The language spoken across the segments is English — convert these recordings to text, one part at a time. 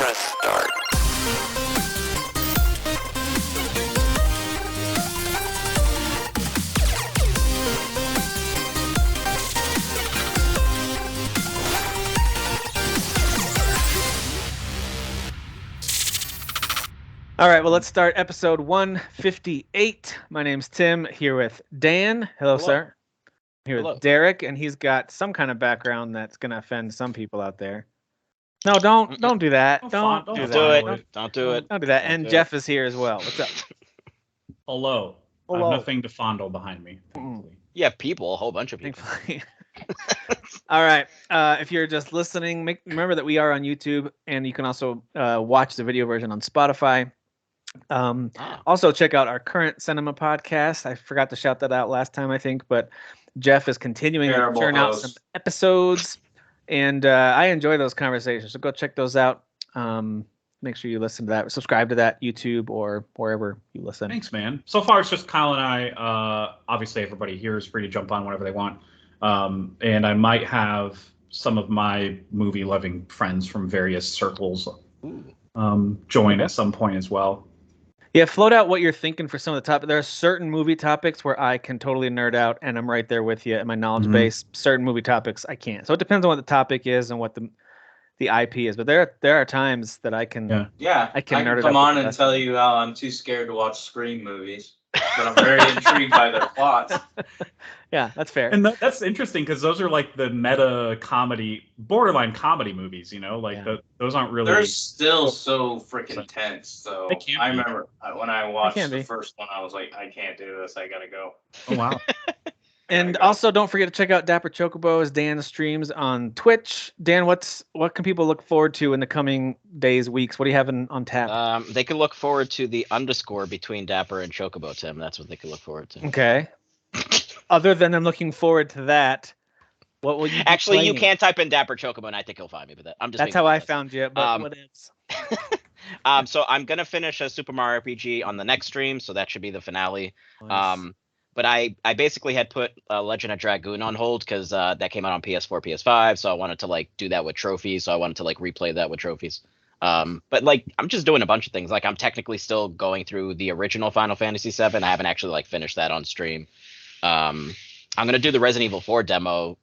Press start. All right, well, let's start episode 158. My name's Tim, here with Dan. Hello. Sir. Here with Derek, and he's got some kind of background that's going to offend some people out there. No, don't do that. Don't do that. Don't do it. Don't do that. And Jeff is here as well. What's up? Hello. I have nothing to fondle behind me, thankfully. Yeah, people, a whole bunch of people. All right. If you're just listening, remember that we are on YouTube, and you can also watch the video version on Spotify. Also, check out our current cinema podcast. I forgot to shout that out last time, I think, but Jeff is continuing to churn out some episodes, and I enjoy those conversations. So go check those out. Make sure you listen to that. Subscribe to that, YouTube or wherever you listen. Thanks, man. So far, it's just Kyle and I. Obviously, everybody here is free to jump on whenever they want. And I might have some of my movie-loving friends from various circles join at some point as well. Yeah, float out what you're thinking for some of the topics. There are certain movie topics where I can totally nerd out, and I'm right there with you in my knowledge base. Certain movie topics I can't. So it depends on what the topic is and what the IP is. But there are times that I can I can nerd it come up on and tell you how I'm too scared to watch Scream movies, but I'm very intrigued by their plots. Yeah, that's fair. And that's interesting because those are like the meta comedy, borderline comedy movies, you know? Like those aren't really... They're still so freaking tense. So I remember when I watched the first one, I was like, I can't do this. I gotta go. Oh, wow. And also, don't forget to check out Dapper Chocobo's Dan streams on Twitch. Dan, what can people look forward to in the coming days, weeks? What do you have on tap? They can look forward to the underscore between Dapper and Chocobo, Tim. That's what they can look forward to. Okay. Other than them looking forward to that, what will you Actually, you can type in Dapper Chocobo, and I think he'll find me. But that's how I found you. But what is? So I'm gonna finish a Super Mario RPG on the next stream, so that should be the finale. Nice. But I basically had put Legend of Dragoon on hold because that came out on PS4, PS5, so I wanted to like do that with trophies. So I wanted to like replay that with trophies. But like I'm just doing a bunch of things. Like I'm technically still going through the original Final Fantasy VII. I haven't actually like finished that on stream. I'm gonna do the Resident Evil 4 demo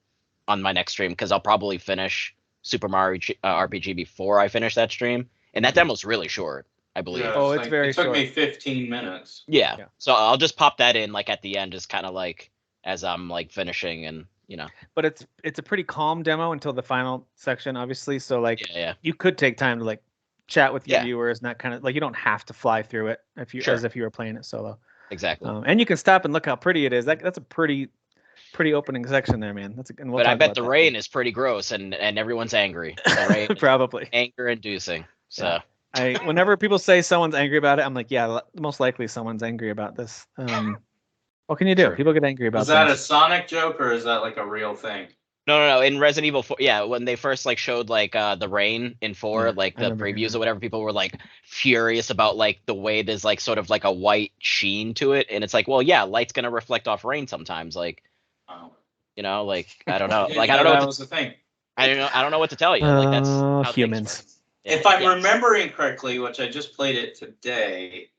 on my next stream because I'll probably finish Super Mario RPG before I finish that stream. And that demo's really short, I believe. Yeah, it's very short. It took me 15 minutes. Yeah. So I'll just pop that in like at the end, just kind of like as I'm like finishing and you know. But it's a pretty calm demo until the final section, obviously. So like you could take time to like chat with your viewers and that kind of like you don't have to fly through it as if you were playing it solo. Exactly. And you can stop and look how pretty it is. That's a pretty opening section there, man. But I bet the rain is pretty gross and everyone's angry. The rain probably anger inducing. So whenever people say someone's angry about it, I'm like, yeah, most likely someone's angry about this. What can you do? Sure. People get angry about. Is that a Sonic joke or is that like a real thing? No. In Resident Evil 4, when they first like showed like the rain in 4, like the previews or whatever, people were like furious about like the way there's like sort of like a white sheen to it, and it's like, well, yeah, light's gonna reflect off rain sometimes, like, you know, like I don't know, like I don't know. That was the thing. I don't know what to tell you. Like that's how humans. If I'm remembering correctly, which I just played it today,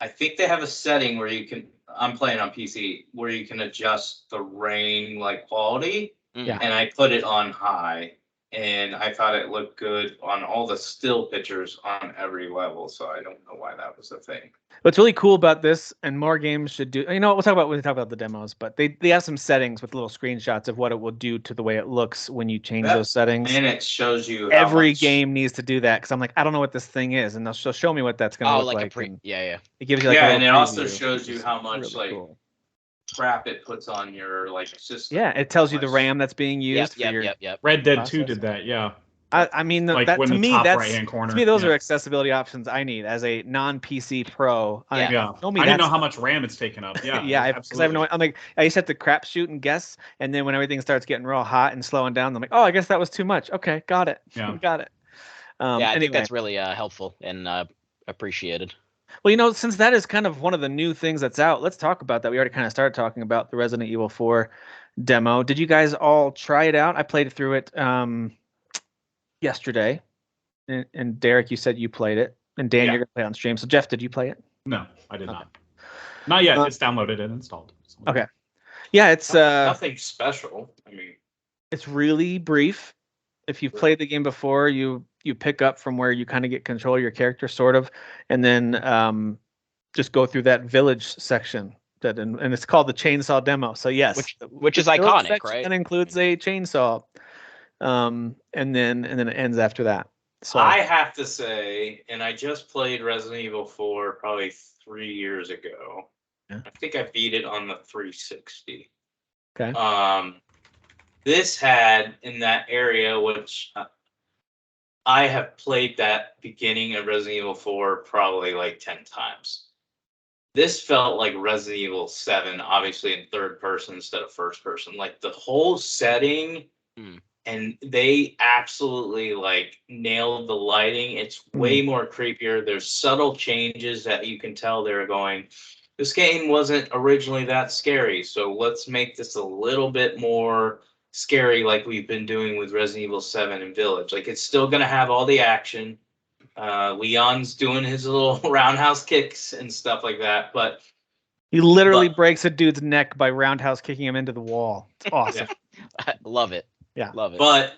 I think they have a setting where you can. I'm playing on PC where you can adjust the rain like quality. Yeah. And I put it on high, and I thought it looked good on all the still pictures on every level. So I don't know why that was a thing. What's really cool about this, and more games should do. You know, we'll talk about when we talk about the demos, but they have some settings with little screenshots of what it will do to the way it looks when you change those settings. And it shows you every game needs to do that because I'm like, I don't know what this thing is, and they'll show me what that's going to look like. It gives you like and it also shows you how much really cool crap it puts on your like system. Yeah, it tells you the RAM that's being used. Yep. Red Dead 2 did that. Yeah. I mean, like that, to me, right-hand corner. To me, those are accessibility options I need as a non-PC pro. I didn't know how much RAM it's taken up. Yeah, yeah, because I have no. I'm like, I used to have to crap shoot and guess, and then when everything starts getting real hot and slowing down, I'm like, oh, I guess that was too much. Okay, got it. Yeah, got it. I think that's really helpful and appreciated. Well, you know, since that is kind of one of the new things that's out, let's talk about that. We already kind of started talking about the Resident Evil 4 demo. Did you guys all try it out? I played through it yesterday. And Derek, you said you played it, and Dan, Yeah. you're gonna play it on stream. So Jeff, did you play it? No, I did Okay. not. Not yet. It's downloaded and installed. So. Okay. Yeah, it's nothing special. I mean, it's really brief. If you've played the game before, you pick up from where you kind of get control of your character, sort of, and then just go through that village section. And it's called the chainsaw demo. So yes, which is the village iconic, section right? And includes a chainsaw, and then it ends after that. So I have to say, and I just played Resident Evil 4 probably 3 years ago. Yeah. I think I beat it on the 360. Okay. This had in that area, which I have played that beginning of Resident Evil 4 probably like 10 times. This felt like Resident Evil 7, obviously in third person instead of first person. Like the whole setting, and they absolutely like nailed the lighting. It's way more creepier. There's subtle changes that you can tell they're going, this game wasn't originally that scary, so let's make this a little bit more scary like we've been doing with Resident Evil 7 and Village. Like it's still going to have all the action. Leon's doing his little roundhouse kicks and stuff like that, but he literally breaks a dude's neck by roundhouse kicking him into the wall. It's awesome. I love it. Yeah. Love it. But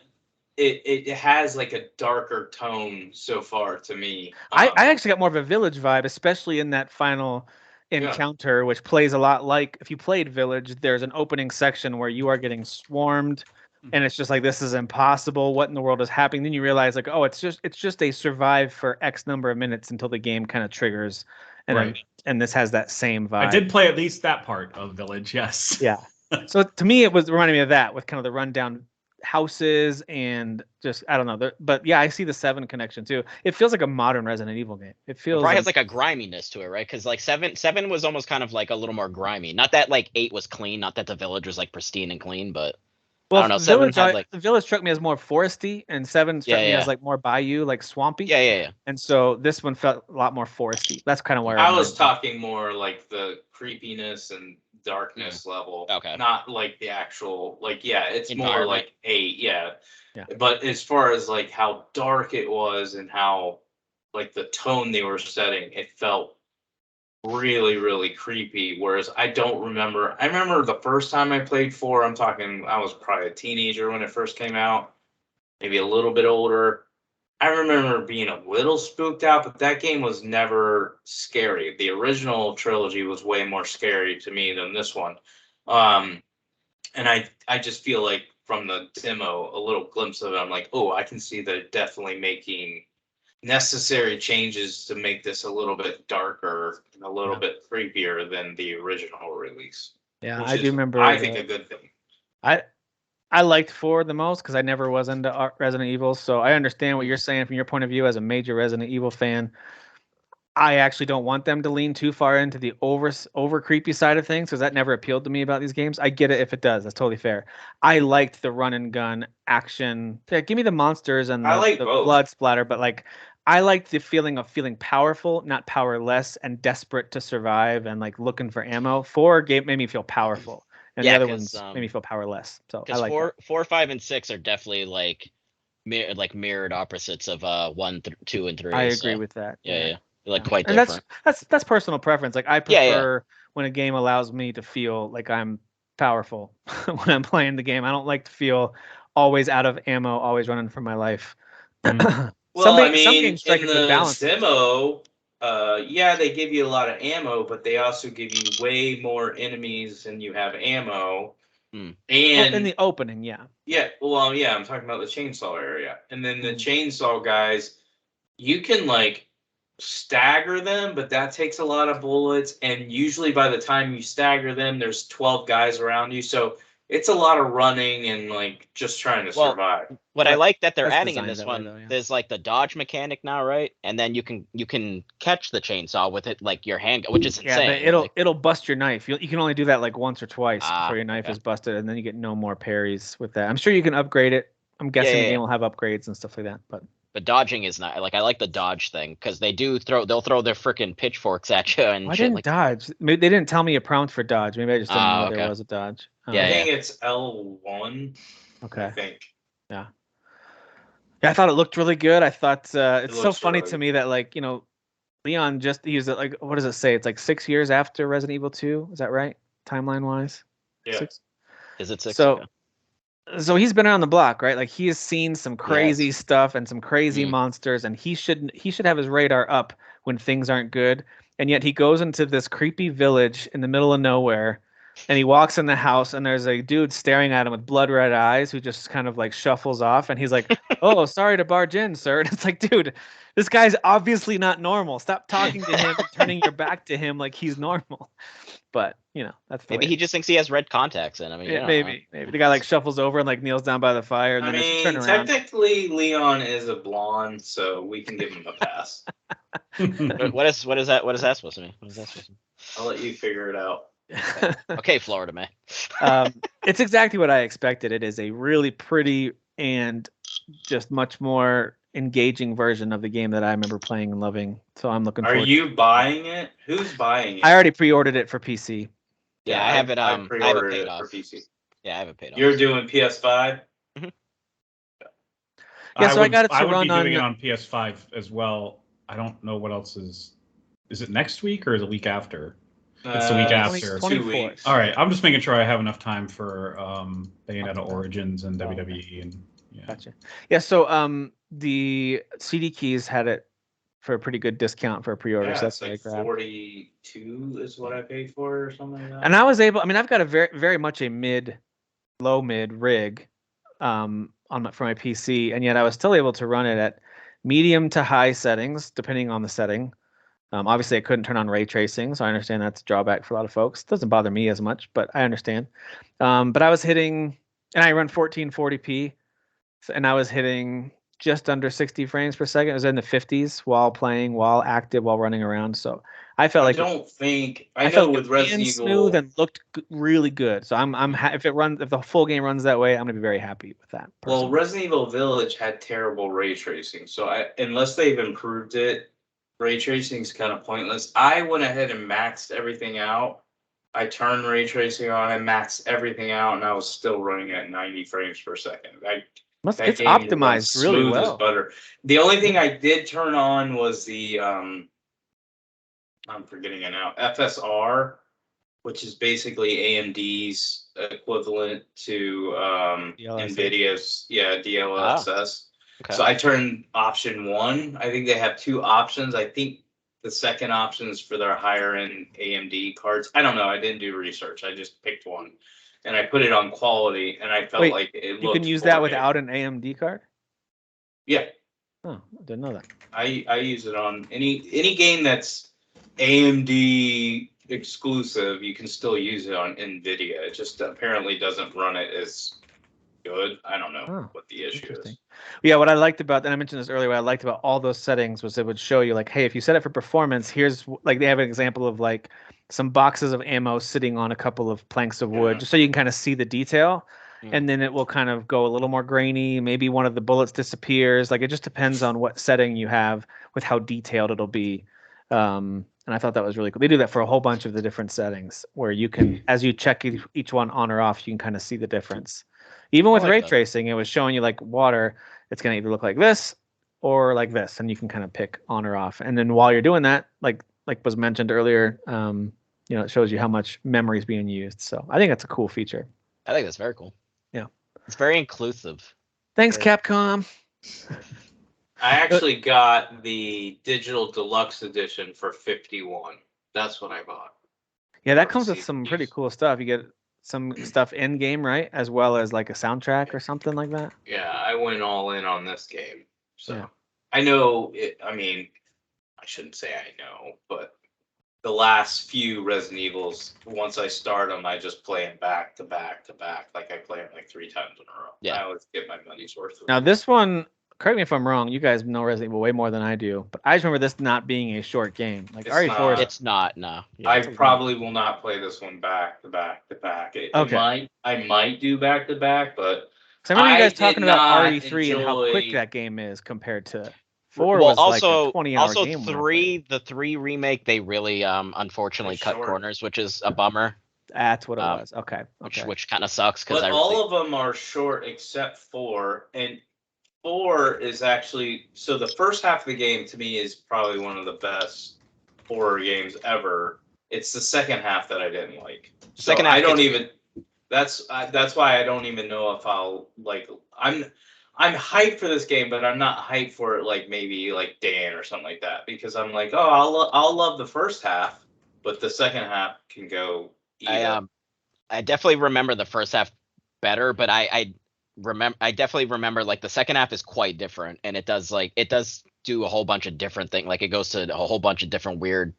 it has like a darker tone so far to me. I actually got more of a Village vibe, especially in that final encounter, which plays a lot like if you played Village. There's an opening section where you are getting swarmed, and it's just like, this is impossible. What in the world is happening? Then you realize like, oh, it's just a survive for X number of minutes until the game kind of triggers, and and this has that same vibe. I did play at least that part of Village. Yes. Yeah. So to me, it was reminding me of that with kind of the rundown houses and just I don't know. But yeah, I see the 7 connection too. It feels like a modern Resident Evil game. It feels probably has like a griminess to it, right? Because like 7 was almost kind of like a little more grimy. Not that like 8 was clean, not that the Village was like pristine and clean, but well, I don't know. Village, 7 had like the Village struck me as more foresty, and 7 struck me as like more bayou, like swampy. Yeah. And so this one felt a lot more foresty. That's kind of where I was talking more like the creepiness and darkness level. Okay. Not like the actual it's more like yeah. But as far as like how dark it was and how like the tone they were setting, it felt really, really creepy. Whereas I remember the first time I played 4, I was probably a teenager when it first came out, maybe a little bit older. I remember being a little spooked out, but that game was never scary. The original trilogy was way more scary to me than this one. And I just feel like from the demo, a little glimpse of it, I'm like, oh, I can see they're definitely making necessary changes to make this a little bit darker and a little bit creepier than the original release. Yeah, I do remember. I think a good thing. I liked 4 the most because I never was into Resident Evil, so I understand what you're saying from your point of view as a major Resident Evil fan. I actually don't want them to lean too far into the over creepy side of things because that never appealed to me about these games. I get it if it does. That's totally fair. I liked the run and gun action. Yeah, give me the monsters and the blood splatter, but like I liked the feeling of feeling powerful, not powerless, and desperate to survive and like looking for ammo. 4 made me feel powerful. And the other ones made me feel powerless. So I like 4, 5, and 6 are definitely like mirrored opposites of 1, 2, and 3. I agree with that. Yeah. Like quite and different. That's personal preference. Like I prefer when a game allows me to feel like I'm powerful when I'm playing the game. I don't like to feel always out of ammo, always running for my life. Well, some games strike a good balance. Demo, they give you a lot of ammo, but they also give you way more enemies than you have ammo. And in the opening, I'm talking about the chainsaw area. And then the chainsaw guys, you can like stagger them, but that takes a lot of bullets. And usually by the time you stagger them, there's 12 guys around you. So it's a lot of running and like just trying to survive. What I like that they're adding in this one, there's like the dodge mechanic now, right? And then you can catch the chainsaw with it like your hand, which is insane. Yeah, it'll bust your knife. You can only do that like once or twice before your knife is busted, and then you get no more parries with that. I'm sure you can upgrade it. I'm guessing the game will have upgrades and stuff like that, but dodging is not like I like the dodge thing because they'll throw their freaking pitchforks at you and I didn't dodge. Maybe they didn't tell me a prompt for dodge. Maybe I just didn't know there was a dodge. I think it's L1. Okay. I think. Yeah. Yeah, I thought it looked really good. I thought it's so looks funny really to me that like Leon just used it like what does it say? It's like 6 years after Resident Evil 2. Is that right? Timeline wise, Yeah. 6. Is it 6? So so he's been around the block, right? Like he has seen some crazy stuff and some crazy monsters, and he should have his radar up when things aren't good. And yet he goes into this creepy village in the middle of nowhere, and he walks in the house, and there's a dude staring at him with blood red eyes who just kind of like shuffles off, and he's like, "Oh, sorry to barge in, sir." And it's like, dude, this guy's obviously not normal. Stop talking to him and turning your back to him like he's normal. But that's the maybe he just thinks he has red contacts in. I mean, yeah, maybe the guy like shuffles over and like kneels down by the fire, and then as you turn around. Technically, Leon is a blonde, so we can give him a pass. What is that? What is that supposed to mean? What is that supposed to mean? I'll let you figure it out. Okay, Florida man. It's exactly what I expected. It is a really pretty and just much more engaging version of the game that I remember playing and loving. So I'm looking forward. Are you buying it? Who's buying it? I already pre-ordered it for PC. Yeah, I have it. I I have pre-ordered it paid it off for PC. Yeah, I have it paid off. You're doing PS5? Yeah, so I got it to I would run be on doing it on PS5 as well. I don't know what else is. Is it next week or is it the week after? It's the week after. 2 weeks. All right, I'm just making sure I have enough time for Bayonetta Origins and WWE and yeah. Gotcha. Yeah, so the CD keys had it for a pretty good discount for a pre-order. Yeah, So that's it's like 42 is what I paid for, or something like that. And I was able. I mean, I've got a very much a low mid rig, for my PC, and yet I was still able to run it at medium to high settings, depending on the setting. Obviously, I couldn't turn on ray tracing, so I understand that's a drawback for a lot of folks. It doesn't bother me as much, but I understand. But I was hitting, and I run 1440p, and I was hitting just under 60 frames per second. It was in the 50s while playing, while active, while running around. So I felt like I know with Resident Evil smooth and looked really good. So if the full game runs that way, I'm gonna be very happy with that. Personally. Well, Resident Evil Village had terrible ray tracing, so unless they've improved it, ray tracing is kind of pointless. I went ahead and maxed everything out. I turned ray tracing on and maxed everything out, and I was still running at 90 frames per second. It's optimized really well. Smooth as butter. The only thing I did turn on was the I'm forgetting it now. FSR, which is basically AMD's equivalent to NVIDIA's DLSS. Okay. So I turned option 1. I think they have 2 options. I think the second option is for their higher end AMD cards. I don't know. I didn't do research. I just picked one. And I put it on quality, and I felt like it looked. You can use that without an AMD card? Yeah. Oh, I didn't know that. I use it on any game that's AMD exclusive. You can still use it on NVIDIA. It just apparently doesn't run it as good. I don't know what the issue is. Yeah, what I liked about, and I mentioned this earlier, what I liked about all those settings was it would show you like, hey, if you set it for performance, here's like they have an example of like some boxes of ammo sitting on a couple of planks of wood, just so you can kind of see the detail. And then it will kind of go a little more grainy. Maybe one of the bullets disappears. Like it just depends on what setting you have with how detailed it'll be. And I thought that was really cool. They do that for a whole bunch of the different settings where you can, as you check each one on or off, you can kind of see the difference. Even with ray tracing, it was showing you like water. It's going to either look like this or like this, and you can kind of pick on or off. And then while you're doing that, like was mentioned earlier, it shows you how much memory is being used. So I think that's a cool feature. I think that's very cool. Yeah, it's very inclusive. Thanks, Capcom. I actually got the digital deluxe edition for $51. That's what I bought. Yeah, that comes with some pretty cool stuff. You get some stuff in game, right, as well as like a soundtrack or something like that. Yeah, I went all in on this game. So I know it. I mean, I shouldn't say I know, but the last few Resident Evils, once I start them, I just play them back to back to back. Like I play them like 3 times in a row. Yeah, I always get my money's worth. Now this one, correct me if I'm wrong. You guys know Resident Evil way more than I do, but I just remember this not being a short game. Like RE4, it's not. No, I probably will not play this one back to back to back. I might do back to back, but I remember you guys talking about RE3 and how quick that game is compared to 4. Well, was also, like a 20-hour game. 3, the 3 remake, they really unfortunately cut corners, which is a bummer. That's what it was. Okay. Which kind of sucks because all of them are short except 4, and 4 is actually so the first half of the game to me is probably one of the best horror games ever. It's the second half that I didn't like. So Second half I don't gets- even. That's why I don't even know if I'll like. I'm hyped for this game, but I'm not hyped for it like maybe like Dan or something like that because I'm like, oh, I'll love the first half, but the second half can go either. I definitely remember the first half better, but I definitely remember like the second half is quite different, and it does do a whole bunch of different things. Like it goes to a whole bunch of different weird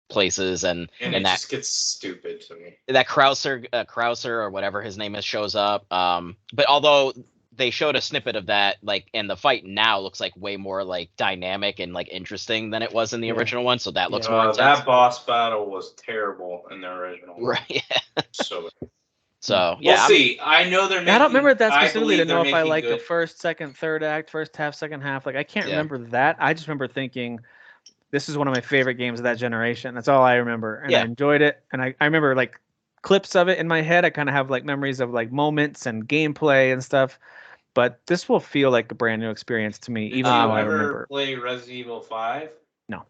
places, and it that just gets stupid to me. That Krauser or whatever his name is shows up. But although they showed a snippet of that, like, and the fight now looks like way more like dynamic and like interesting than it was in the original one. So that looks more intense. That boss battle was terrible in the original one. Right. Yeah. So yeah, we'll see. I know they're making. I don't remember that specifically to know if I like good. the first, second, third act, first half, second half. Like I can't Yeah. remember that. I just remember thinking this is one of my favorite games of that generation. That's all I remember, and I enjoyed it. And I remember like clips of it in my head. I kind of have like memories of like moments and gameplay and stuff. But this will feel like a brand new experience to me, even though I remember. Play Resident Evil 5? No.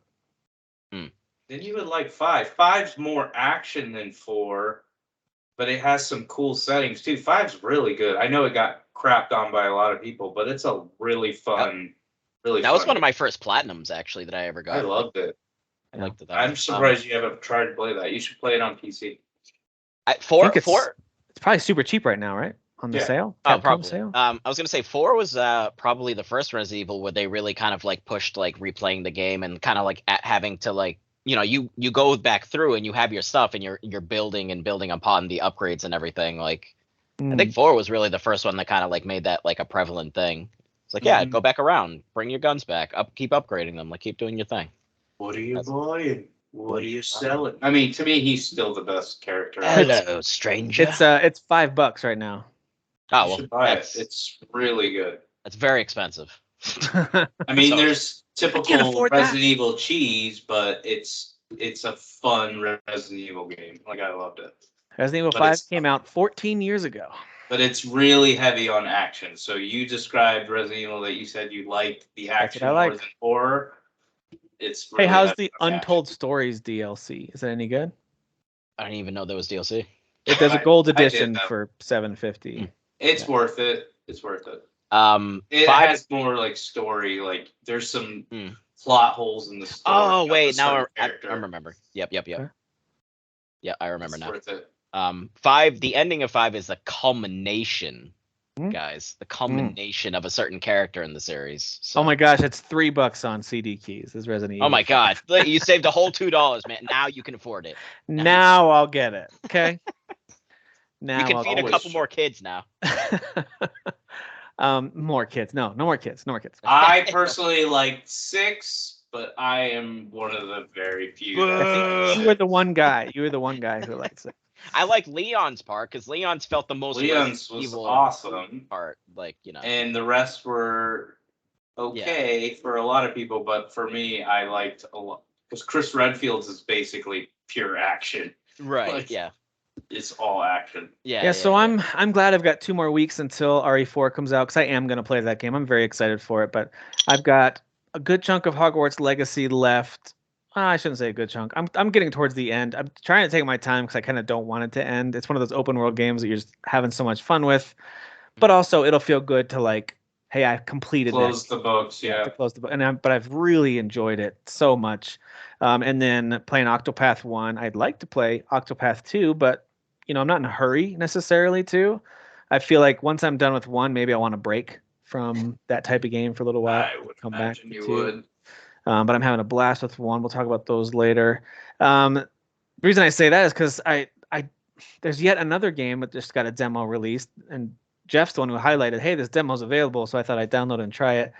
Then you would like 5. 5's more action than 4, but it has some cool settings too. 5's really good. I know it got crapped on by a lot of people, but it's a really fun, That was one of my first platinums actually that I ever got. I loved it. I liked it. I'm surprised you haven't tried to play that. You should play it on PC. Four. It's probably super cheap right now, right? On the sale? Oh, Capcom probably. Sale? I was gonna say 4 was probably the first Resident Evil where they really kind of like pushed like replaying the game and kind of like having to like you go back through and you have your stuff and you're building upon the upgrades and everything. Like I think 4 was really the first one that kind of like made that like a prevalent thing. It's like go back around, bring your guns back, keep upgrading them, like keep doing your thing. What are you buying? What are you selling? I mean, to me, he's still the best character. Hello, stranger. It's $5 right now. Oh, well, buy it. It's really good. That's very expensive. I mean, there's typical Resident Evil cheese, but it's a fun Resident Evil game. Like I loved it. Resident Evil 5 came out 14 years ago. But it's really heavy on action. So you described Resident Evil that you said you liked the action more than horror. It's really how's the Untold Stories DLC? Is that any good? I didn't even know there was DLC. There's a gold edition for $7.50. It's worth it. It's worth it. It has more like story. Like there's some plot holes in the story. Oh wait, now I remember. Yep. Okay. Yeah, I remember now. Worth it. 5. The ending of 5 is the culmination, guys. The culmination of a certain character in the series. So. Oh my gosh, it's $3 on CD keys. Is Resident Evil? Oh my god, you saved a whole $2, man. Now you can afford it. Now I'll get it. Okay. Now you can feed a couple more kids now. More kids. No more kids. No more kids. I personally like 6, but I am one of the very few. I think you were the one guy. You were the one guy who likes it. I like Leon's part because Leon's felt the most evil awesome part, like and the rest were okay for a lot of people, but for me, I liked a lot because Chris Redfield's is basically pure action. Right. Like, yeah. It's all action. Yeah. So I'm glad I've got 2 more weeks until RE4 comes out because I am going to play that game. I'm very excited for it, but I've got a good chunk of Hogwarts Legacy left. I shouldn't say a good chunk. I'm getting towards the end. I'm trying to take my time because I kind of don't want it to end. It's one of those open world games that you're just having so much fun with, but also it'll feel good to like, hey, I completed close the books, to close the book. But I've really enjoyed it so much. And then playing Octopath 1, I'd like to play Octopath 2, but I'm not in a hurry necessarily to. I feel like once I'm done with 1, maybe I want to break from that type of game for a little while. I would come back to 2. Would. But I'm having a blast with 1. We'll talk about those later. The reason I say that is because I there's yet another game that just got a demo released, and Jeff's the one who highlighted, hey, this demo's available, so I thought I'd download and try it.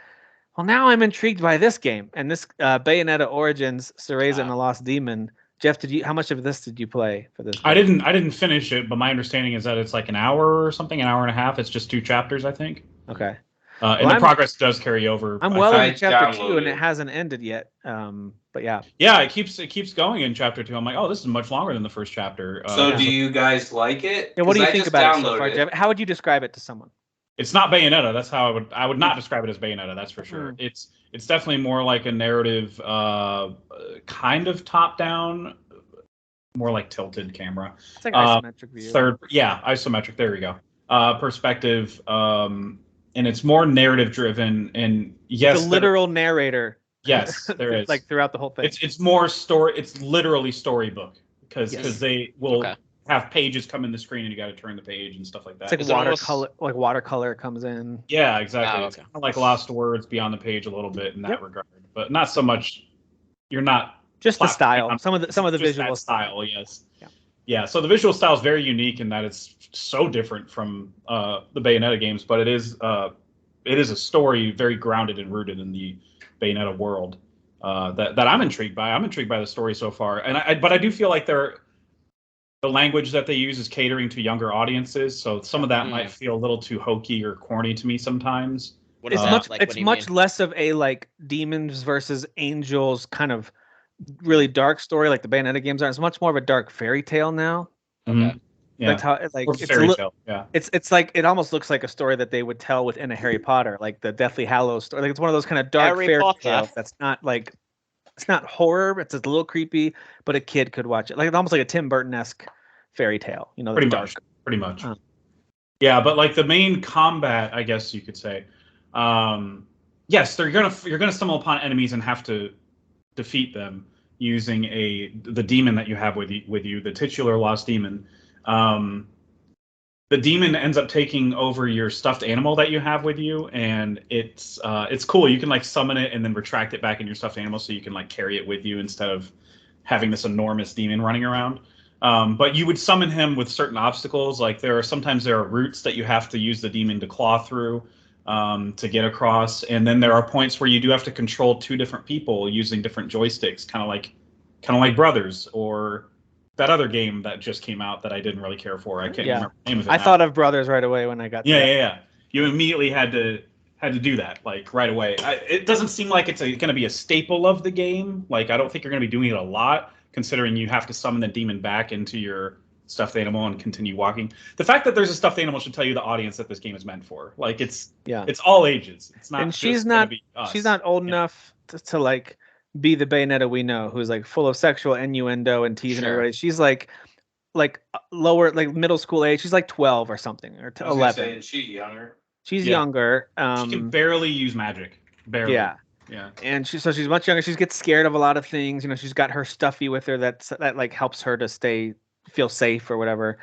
Well, now I'm intrigued by this game, and this Bayonetta Origins, Cereza and the Lost Demon. Jeff, how much of this did you play for this game? I didn't finish it, but my understanding is that it's like an hour or something, an hour and a half. It's just 2 chapters, I think. Okay. And the progress does carry over. I'm well into chapter 2, and it hasn't ended yet. But yeah. Yeah, it keeps going in chapter 2. I'm like, oh, this is much longer than the first chapter. So do you guys like it? Yeah, what do you think about it so far, Jeff? How would you describe it to someone? It's not Bayonetta. That's how I would not describe it as Bayonetta. That's for sure. It's definitely more like a narrative, kind of top down, more like tilted camera. It's like isometric view. Isometric. There we go. Perspective, and it's more narrative driven. And yes, it's a literal narrator. Yes, there is. Like throughout the whole thing. It's more story. It's literally storybook because they will have pages come in the screen and you got to turn the page and stuff like that. It's like watercolor comes in. Yeah, exactly. It's kind of like Lost Words beyond the page a little bit in that regard, but not so much. You're not just the style. Some of the visual style. Yes. Yeah. So the visual style is very unique in that it's so different from the Bayonetta games, but it is a story very grounded and rooted in the Bayonetta world that I'm intrigued by. I'm intrigued by the story so far, but I do feel like the language that they use is catering to younger audiences, so some of that might feel a little too hokey or corny to me sometimes. It's much less of a like demons versus angels kind of really dark story like the Bayonetta games are. It's much more of a dark fairy tale now. Okay. Yeah. That's how it's like it almost looks like a story that they would tell within a Harry Potter, like the Deathly Hallows story. Like it's one of those kind of dark fairy tales that's not like it's not horror. It's a little creepy, but a kid could watch it. Like it's almost like a Tim Burton-esque fairy tale. You know, pretty much. Yeah, but like the main combat, I guess you could say, yes, you're gonna stumble upon enemies and have to defeat them using the demon that you have with you, the titular lost demon. The demon ends up taking over your stuffed animal that you have with you, and it's cool. You can like summon it and then retract it back in your stuffed animal, so you can like carry it with you instead of having this enormous demon running around. But you would summon him with certain obstacles. Like sometimes there are roots that you have to use the demon to claw through to get across, and then there are points where you do have to control two different people using different joysticks, kind of like Brothers or that other game that just came out that I didn't really care for. I can't remember the name of it. I thought of Brothers right away when I got. Yeah. You immediately had to do that like right away. It doesn't seem like it's going to be a staple of the game. Like I don't think you're going to be doing it a lot, considering you have to summon the demon back into your stuffed animal and continue walking. The fact that there's a stuffed animal should tell you the audience that this game is meant for. Like it's all ages. It's not. And she's not old enough to like be the Bayonetta we know, who's like full of sexual innuendo and teasing everybody. She's like lower, like middle school age. She's like 12 or something, or 11. And she's younger. She's younger. She can barely use magic. Barely. Yeah. And she's much younger. She gets scared of a lot of things. You know, she's got her stuffy with her that like helps her to feel safe or whatever.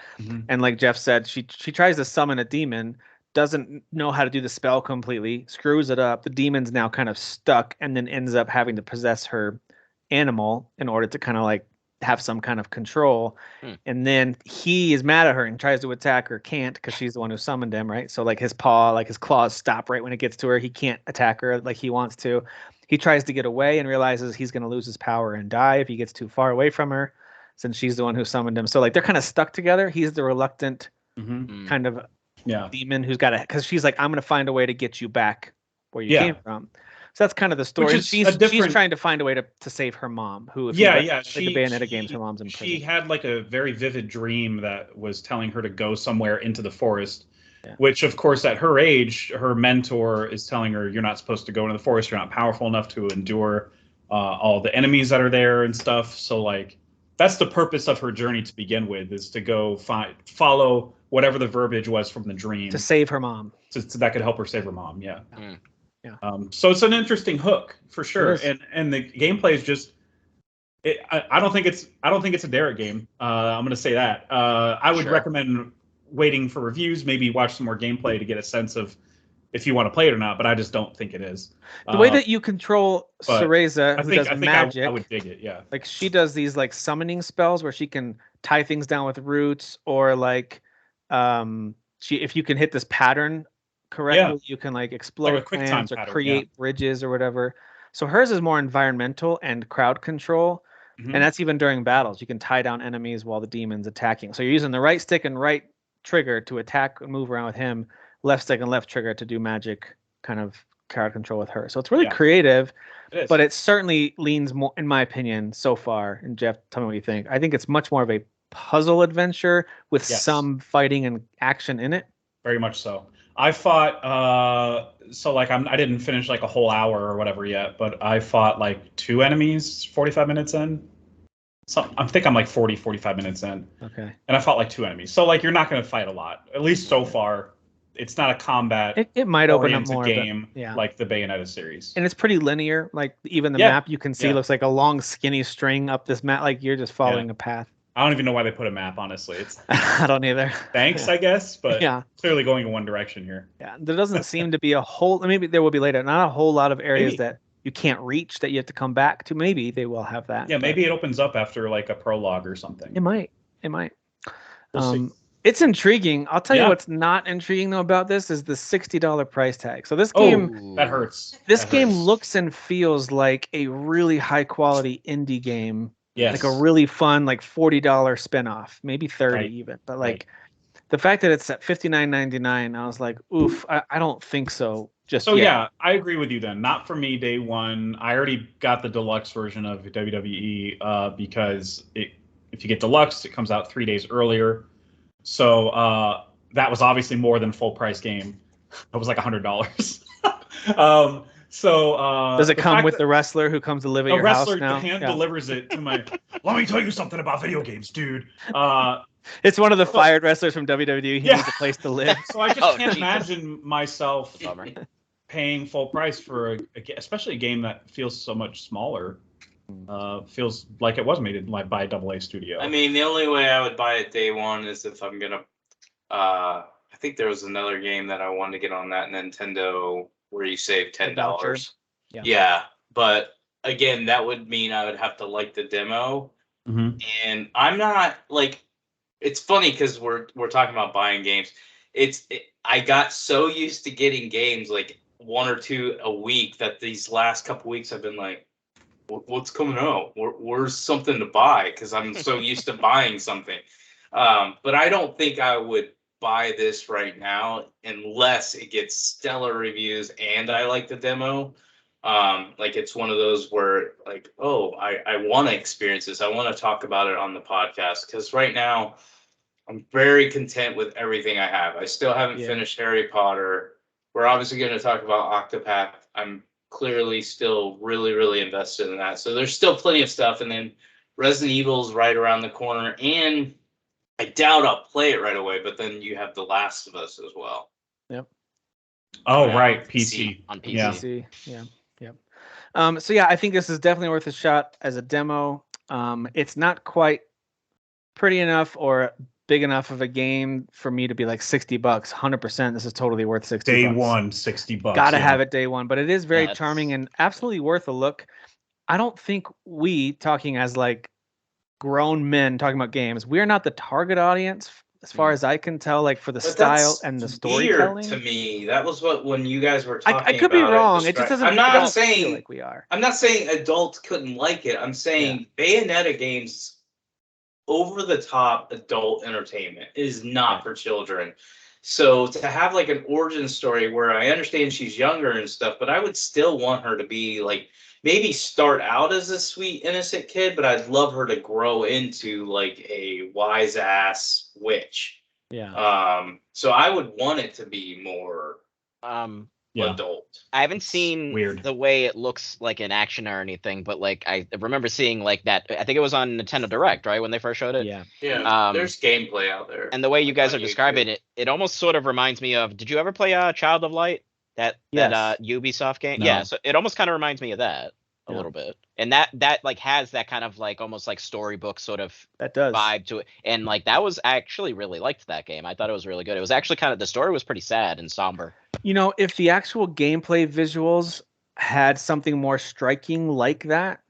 And like Jeff said, she tries to summon a demon, doesn't know how to do the spell completely, screws it up. The demon's now kind of stuck, and then ends up having to possess her animal in order to kind of like have some kind of control. And then he is mad at her and tries to attack her, can't, because she's the one who summoned him, right? So like his claws stop right when it gets to her. He can't attack her like he wants to. He tries to get away and realizes he's going to lose his power and die if he gets too far away from her, since she's the one who summoned him. So like they're kind of stuck together. He's the reluctant kind of demon who's got to, because she's like, I'm going to find a way to get you back where you came from. So that's kind of the story. She's trying to find a way to save her mom, who the Bayonetta games, her mom's in prison. She had like a very vivid dream that was telling her to go somewhere into the forest, which of course at her age, her mentor is telling her, you're not supposed to go into the forest. You're not powerful enough to endure all the enemies that are there and stuff. So like, that's the purpose of her journey to begin with, is to go follow whatever the verbiage was from the dream to save her mom. So that could help her save her mom. So it's an interesting hook for sure, and the gameplay is just. I don't think it's a Derek game. I'm going to say that. I would recommend waiting for reviews, maybe watch some more gameplay to get a sense of if you want to play it or not. But I just don't think it is. The way that you control Cereza, who does magic, I would dig it. Yeah, like she does these like summoning spells where she can tie things down with roots, or like if you can hit this pattern correctly, you can like explode like plants or create bridges or whatever. So hers is more environmental and crowd control, and that's even during battles. You can tie down enemies while the demon's attacking. So you're using the right stick and right trigger to attack and move around with him, left stick and left trigger to do magic kind of crowd control with her. So it's really creative, but it certainly leans more, in my opinion, so far. And Jeff, tell me what you think. I think it's much more of a puzzle adventure with some fighting and action in it. Very much so. I fought so like I didn't finish like a whole hour or whatever yet, but I fought like 2 enemies 45 minutes in. So I think I'm like 45 minutes in. Okay. And I fought like 2 enemies. So like you're not going to fight a lot. At least so far. It's not a combat it might open up more game yeah. like the Bayonetta series. And it's pretty linear. Like even the map you can see looks like a long skinny string up this map, like you're just following a path. I don't even know why they put a map, honestly. It's I don't either. Thanks, I guess, but yeah, clearly going in one direction here. Yeah, there doesn't seem to be a whole. Maybe there will be later. Not a whole lot of areas that you can't reach that you have to come back to. Maybe they will have that. Yeah, maybe it opens up after like a prologue or something. It might. It might. We'll see. It's intriguing. I'll tell you what's not intriguing though about this is the $60 price tag. So this game that hurts. This game looks and feels like a really high quality indie game. Yes. Like a really fun, like $40 spinoff, maybe 30 even. But like the fact that it's at $59.99, I was like, oof, I don't think so. So yeah, I agree with you then. Not for me day one. I already got the deluxe version of WWE because if you get deluxe, it comes out 3 days earlier. So that was obviously more than full price game. It was like $100. So does it come with the wrestler who comes to live at your house now? A wrestler hand delivers it to my. Let me tell you something about video games, dude. It's one of the fired wrestlers from WWE. He needs a place to live. So I just can't imagine myself paying full price for especially a game that feels so much smaller. Feels like it was made by a AA studio. I mean, the only way I would buy it day one is if I'm gonna. I think there was another game that I wanted to get on that Nintendo where you save $10. Yeah, but again, that would mean I would have to like the demo, and I'm not like. It's funny because we're talking about buying games. I got so used to getting games like 1 or 2 a week that these last couple weeks I've been like, what's coming out? Where's something to buy? Because I'm so used to buying something. But I don't think I would buy this right now unless it gets stellar reviews and I like the demo. Like it's one of those where like, oh, I want to experience this. I want to talk about it on the podcast because right now I'm very content with everything I have. I still haven't finished Harry Potter. We're obviously going to talk about Octopath. I'm clearly still really, really invested in that. So there's still plenty of stuff. And then Resident Evil's right around the corner. And I doubt I'll play it right away, but then you have The Last of Us as well. Yep. Oh, right. PC. On PC. Yeah. Yep. So yeah, I think this is definitely worth a shot as a demo. It's not quite pretty enough or big enough of a game for me to be like $60. 100%. This is totally worth $60. Day one, $60. Gotta have it day one, but it is very charming and absolutely worth a look. I don't think we, talking as like grown men talking about games, we are not the target audience as far as I can tell, like for the style and the storytelling. To me, that was what when you guys were talking. I could be wrong. It just doesn't. I'm not saying feel like we are. I'm not saying adults couldn't like it. I'm saying Bayonetta games, over the top adult entertainment, is not for children. So to have like an origin story where I understand she's younger and stuff, but I would still want her to be like maybe start out as a sweet innocent kid, but I'd love her to grow into like a wise ass witch. Yeah. So I would want it to be more adult. I haven't seen the way it looks like in action or anything, but like I remember seeing like that. I think it was on Nintendo Direct, right, when they first showed it. Yeah. There's gameplay out there, and the way you guys are describing it, it almost sort of reminds me of. Did you ever play Child of Light? That Ubisoft game? No. Yeah. So it almost kind of reminds me of that a little bit, and that like has that kind of like almost like storybook sort of vibe to it, and like that was I actually really liked that game. I thought it was really good. It was actually kind of the story was pretty sad and somber. You know, if the actual gameplay visuals had something more striking like that,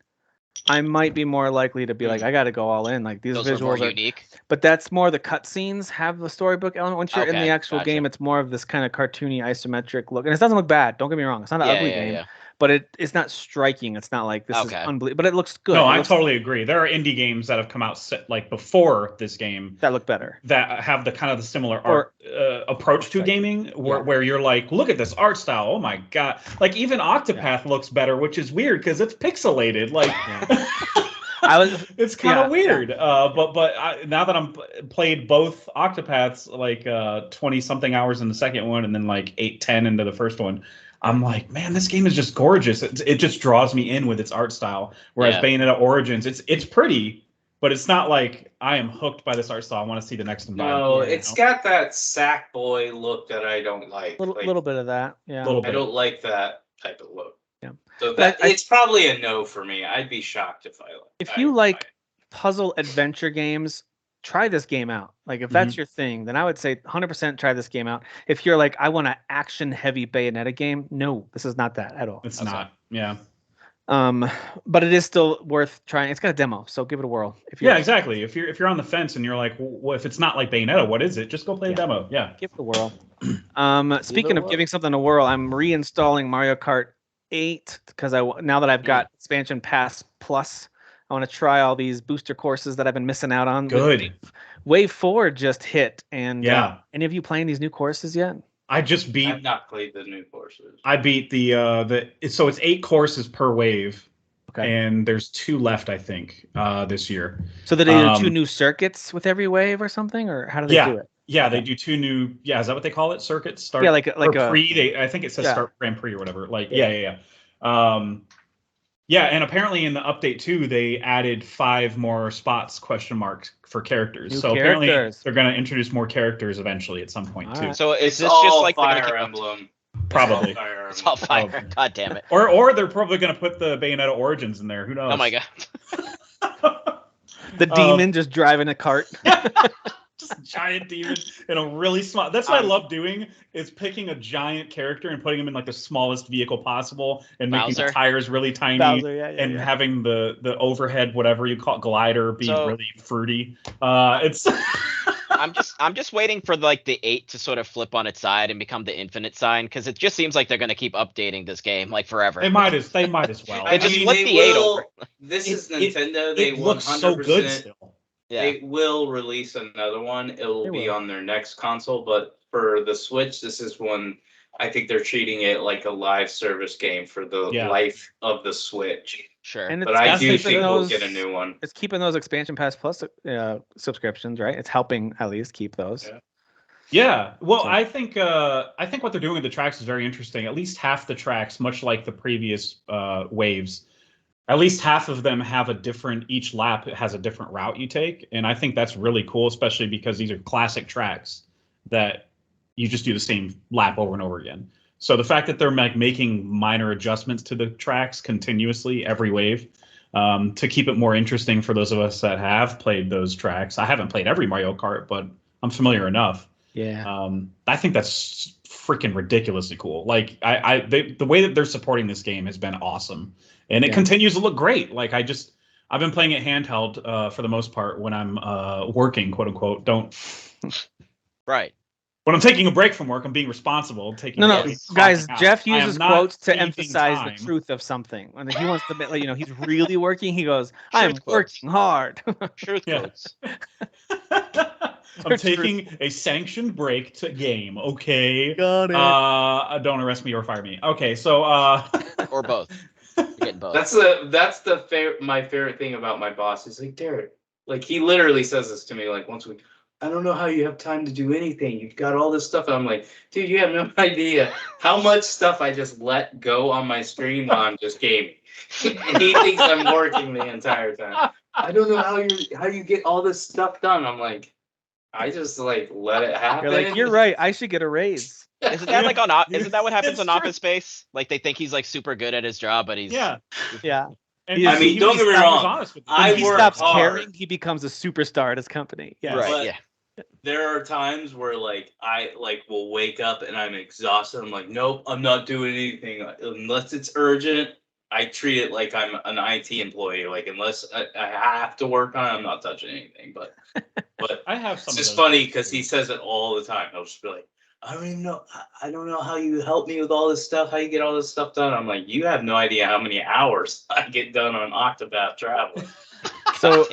I might be more likely to be like, I got to go all in. Like these visuals are unique. But that's more the cutscenes have the storybook element. Once you're in the actual game, it's more of this kind of cartoony isometric look, and it doesn't look bad. Don't get me wrong; it's not an ugly game. Yeah. But it's not striking. It's not like this is unbelievable. But it looks good. No, I totally agree. There are indie games that have come out like before this game that look better, that have the kind of the similar art approach to gaming, where you're like, look at this art style. Oh my god! Like even Octopath looks better, which is weird because it's pixelated. Like, It's kind of weird. Now that I'm played both Octopaths, like 20 something hours in the second one, and then like 8-10 into the first one, I'm like, man, this game is just gorgeous. It just draws me in with its art style. Whereas Bayonetta Origins, it's pretty, but it's not like I am hooked by this art style. I want to see the next environment. No, it's got that Sackboy look that I don't like. A little bit of that, yeah. I don't like that type of look. Yeah. So it's probably a no for me. I'd be shocked if I like. If you like puzzle adventure games, try this game out. Like if that's your thing, then I would say 100% try this game out. If you're like, I want an action-heavy Bayonetta game, no, this is not that at all. It's not. Yeah. But it is still worth trying. It's got a demo, so give it a whirl. Exactly. If you're on the fence and you're like, well, if it's not like Bayonetta, what is it? Just go play the demo. Yeah. Give it a whirl. Speaking of giving something a whirl, I'm reinstalling Mario Kart 8 because now that I've got Expansion Pass Plus, I want to try all these booster courses that I've been missing out on. Good. Wave 4 just hit, and any of you playing these new courses yet? I've not played the new courses. I beat so it's 8 courses per wave. Okay. And there's 2 left, I think, this year. So did they do 2 new circuits with every wave or something, or how do they do it? Yeah, they do 2 new. Yeah, is that what they call it? Circuits. Start. Yeah, like a pre. I think it says Start Grand Prix or whatever. Like yeah. And apparently in the update 2, they added 5 more spots ? For characters. Apparently they're going to introduce more characters eventually at some point too. Right. So is this all just like Fire Emblem? Probably. It's all fire. God damn it. Or they're probably going to put the Bayonetta Origins in there. Who knows? Oh my god. The demon just driving a cart. Just a giant demon in a really small. That's what I love doing, is picking a giant character and putting him in like the smallest vehicle possible and making the tires really tiny and having the overhead, whatever you call it, glider, be really fruity. It's. I'm just waiting for like the 8 to sort of flip on its side and become the infinite sign, because it just seems like they're going to keep updating this game like forever. They might as well. They just flip the 8 over. This is Nintendo. It looks so good still. Yeah. They will release another one. It'll be on their next console, but for the Switch, this is one I think they're treating it like a live service game for the life of the Switch. Sure. And but I do think we'll get a new one. It's keeping those Expansion Pass Plus subscriptions, right? It's helping at least keep those. Yeah. Well, I think what they're doing with the tracks is very interesting. At least half the tracks, much like the previous waves, at least half of them have each lap has a different route you take. And I think that's really cool, especially because these are classic tracks that you just do the same lap over and over again. So the fact that they're making minor adjustments to the tracks continuously every wave to keep it more interesting for those of us that have played those tracks. I haven't played every Mario Kart, but I'm familiar enough. Yeah. I think that's freaking ridiculously cool. Like the way that they're supporting this game has been awesome. And it continues to look great. Like I've been playing it handheld for the most part when I'm working, quote unquote. Right. When I'm taking a break from work, I'm being responsible. Guys, Jeff uses quotes to emphasize the truth of something. When he wants to, he's really working. He goes, "I'm working hard." Truth quotes. I'm taking a sanctioned break to game. Okay. Got it. Don't arrest me or fire me. Okay, so or both. You're getting both. That's my favorite thing about my boss. He's like, Derek, like he literally says this to me like once a week. I don't know how you have time to do anything. You've got all this stuff. And I'm like, dude, you have no idea how much stuff I just let go on my stream while I'm just gaming. And he thinks I'm working the entire time. I don't know how you get all this stuff done. I'm like, I just like let it happen. You're like, you're right. I should get a raise. Isn't that like isn't that what happens on Office Space? Like they think he's like super good at his job, but he's yeah. And I mean, don't get me wrong. When he stops caring, he becomes a superstar at his company. Yeah, right. Yeah. There are times where I will wake up and I'm exhausted. I'm like, nope, I'm not doing anything unless it's urgent. I treat it like I'm an IT employee. Like unless I have to work on it, I'm not touching anything. But I have some. It's just funny because he says it all the time. He'll just be like, I don't even know. I don't know how you help me with all this stuff. How you get all this stuff done? I'm like, you have no idea how many hours I get done on Octopath Traveler. So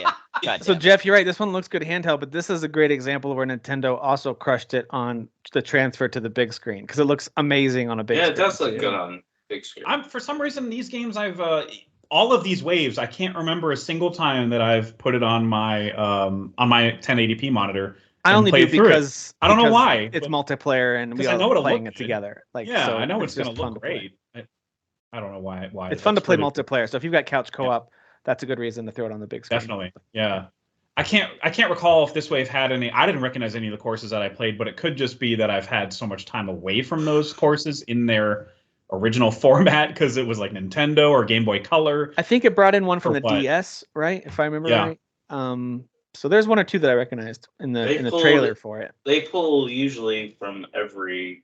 Jeff, you're right. This one looks good handheld, but this is a great example of where Nintendo also crushed it on the transfer to the big screen because it looks amazing on a big screen. Yeah, it does look good on big screen. For some reason, these games all of these waves, I can't remember a single time that I've put it on my 1080p monitor. I only do because I don't know why. It's multiplayer and we are playing it together. Like, yeah, so I know it's going to look to great. I don't know why. It's fun to play multiplayer. So if you've got couch co-op, that's a good reason to throw it on the big screen. Definitely, yeah. I can't recall if this wave had any. I didn't recognize any of the courses that I played, but it could just be that I've had so much time away from those courses in their original format because it was like Nintendo or Game Boy Color. I think it brought in one from the DS, right? If I remember right. So there's one or two that I recognized in the trailer for it. They pull usually from every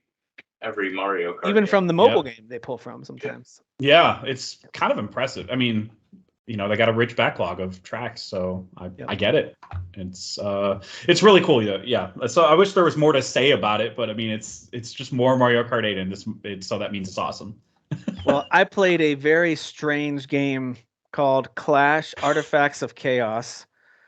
Mario Kart. Even from the mobile game, they pull from sometimes. Yeah, it's kind of impressive. I mean, you know, they got a rich backlog of tracks, so I get it. It's really cool. Yeah. So I wish there was more to say about it, but I mean, it's just more Mario Kart 8, and so that means it's awesome. Well, I played a very strange game called Clash: Artifacts of Chaos.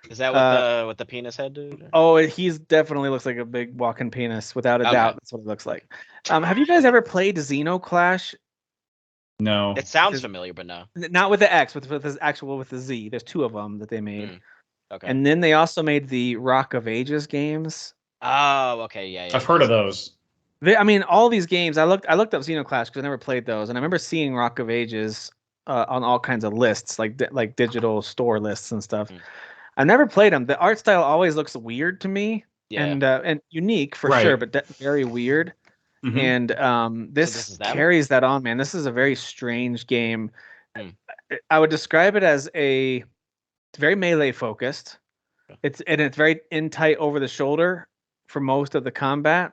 Is that what the penis head dude? Oh, he's definitely looks like a big walking penis, without a doubt. That's what it looks like. Have you guys ever played Xenoclash? No. It sounds familiar, but no. Not with the X, with the Z. There's two of them that they made. Okay. And then they also made the Rock of Ages games. Oh, okay, yeah. I've heard of those. I mean, all these games. I looked up Xenoclash because I never played those, and I remember seeing Rock of Ages on all kinds of lists, like digital store lists and stuff. I never played them. The art style always looks weird to me, and unique for sure, but very weird. Mm-hmm. And this carries that on, man. This is a very strange game. I would describe it as it's very melee focused. It's very in tight over the shoulder for most of the combat.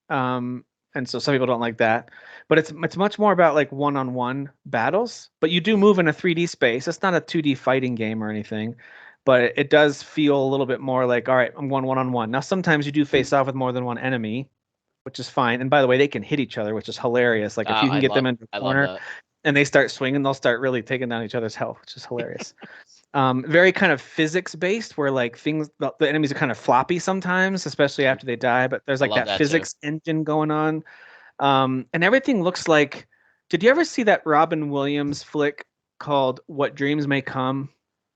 And so some people don't like that. But it's much more about like one-on-one battles. But you do move in a 3D space. It's not a 2D fighting game or anything. But it does feel a little bit more like, all right, I'm going one-on-one. Now, sometimes you do face off with more than one enemy, which is fine. And by the way, they can hit each other, which is hilarious. Like if you can get them into a corner and they start swinging, they'll start really taking down each other's health, which is hilarious. Very kind of physics-based, where like the enemies are kind of floppy sometimes, especially after they die. But there's like that physics engine going on. And everything looks like... Did you ever see that Robin Williams flick called What Dreams May Come?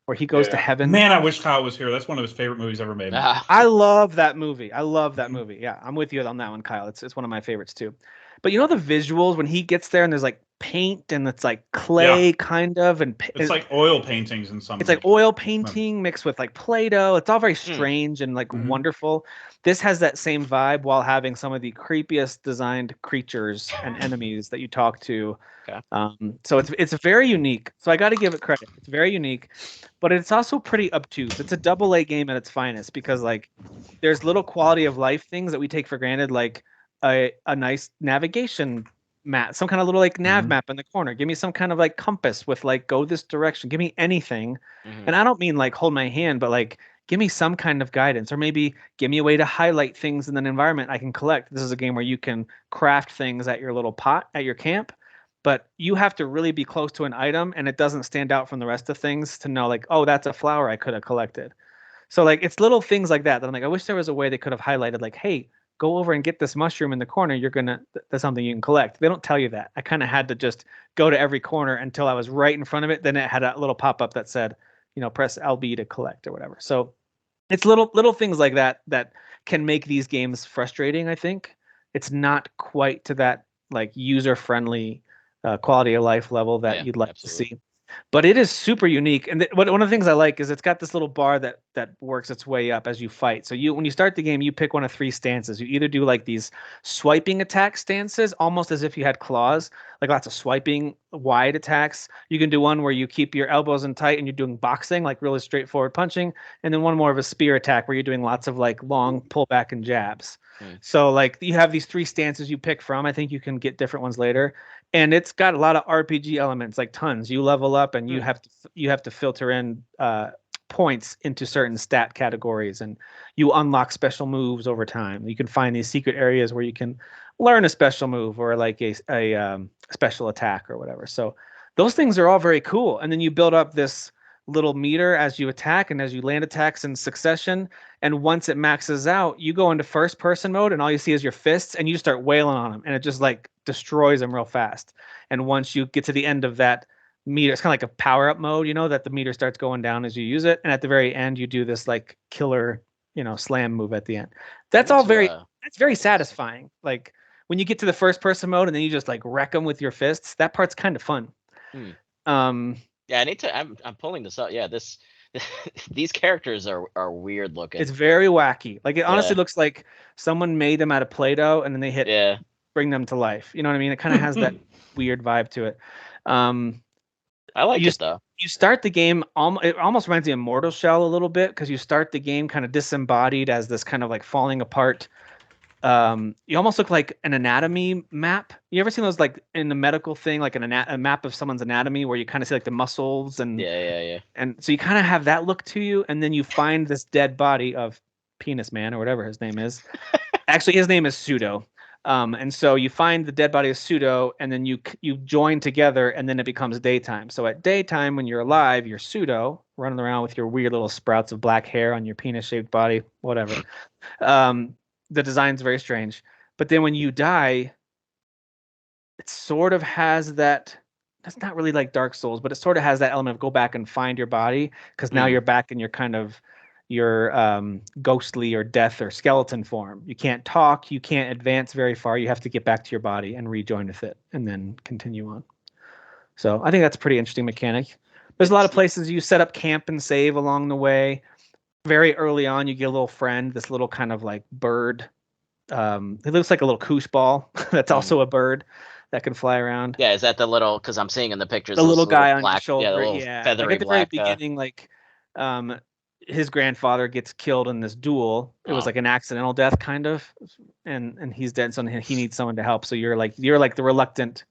Where he goes to heaven. Man, I wish Kyle was here. That's one of his favorite movies ever made. I love that movie. Yeah, I'm with you on that one, Kyle. It's one of my favorites too. But you know the visuals when he gets there and there's like paint and it's like clay kind of, and it's like oil paintings and something. It's like oil painting mixed with like Play-Doh. It's all very strange and like wonderful. This has that same vibe while having some of the creepiest designed creatures and enemies that you talk to. Okay. So it's very unique. So I got to give it credit. It's very unique, but it's also pretty obtuse. It's a AA game at its finest because like there's little quality of life things that we take for granted, like a nice navigation map, some kind of little like nav map in the corner. Give me some kind of like compass with like go this direction. Give me anything. And I don't mean like hold my hand, but like give me some kind of guidance, or maybe give me a way to highlight things in an environment I can collect. This is a game where you can craft things at your little pot at your camp, but you have to really be close to an item and it doesn't stand out from the rest of things to know like, oh, that's a flower I could have collected. So like it's little things like that I'm like, I wish there was a way they could have highlighted like, hey, go over and get this mushroom in the corner. That's something you can collect. They don't tell you that. I kind of had to just go to every corner until I was right in front of it. Then it had a little pop-up that said, you know, press LB to collect or whatever. So it's little things like that can make these games frustrating, I think. It's not quite to that like user-friendly quality of life level that you'd like to see. But it is super unique. And one of the things I like is it's got this little bar that works its way up as you fight. So when you start the game, you pick one of three stances. You either do like these swiping attack stances, almost as if you had claws, like lots of swiping wide attacks. You can do one where you keep your elbows in tight and you're doing boxing, like really straightforward punching. And then one more of a spear attack where you're doing lots of like long pullback and jabs. So like you have these three stances you pick from. I think you can get different ones later. And it's got a lot of RPG elements, like tons. You level up and you have to filter in points into certain stat categories, and you unlock special moves over time. You can find these secret areas where you can learn a special move or like a special attack or whatever. So those things are all very cool. And then you build up this little meter as you attack and as you land attacks in succession. And once it maxes out, you go into first person mode and all you see is your fists and you start wailing on them and it just like destroys them real fast. And once you get to the end of that meter. It's kind of like a power up mode, that the meter starts going down as you use it, and at the very end you do this like killer, slam move at the end. That's all that's very satisfying. Like when you get to the first person mode and then you just like wreck them with your fists. That part's kind of fun. Yeah, I need to. I'm pulling this up. Yeah, these characters are weird looking. It's very wacky. Like it honestly looks like someone made them out of Play-Doh and then they hit bring them to life. You know what I mean? It kind of has that weird vibe to it. I like it though. You start the game. It almost reminds me of Mortal Shell a little bit because you start the game kind of disembodied as this kind of like falling apart. You almost look like an anatomy map. You ever seen those like in the medical thing, like a map of someone's anatomy where you kind of see like the muscles and and so you kind of have that look to you, and then you find this dead body of Penis Man or whatever his name is. Actually, his name is Pseudo. And so you find the dead body of Pseudo, and then you join together, and then it becomes daytime. So at daytime, when you're alive, you're Pseudo running around with your weird little sprouts of black hair on your penis-shaped body, whatever. The design's very strange. But then when you die, it sort of has that. It's not really like Dark Souls, but it sort of has that element of go back and find your body, because now you're back in your kind of your ghostly or death or skeleton form. You can't talk, you can't advance very far. You have to get back to your body and rejoin with it and then continue on. So I think that's a pretty interesting mechanic. There's a lot of places you set up camp and save along the way. Very early on, you get a little friend, this little kind of like bird. It looks like a little koosh ball. That's also a bird that can fly around. Yeah, is that the little, because I'm seeing in the pictures the little guy on your shoulder. Yeah, the little feathery like at the black very beginning, like his grandfather gets killed in this duel. It was like an accidental death, kind of, and he's dead. So he needs someone to help. So you're like the reluctant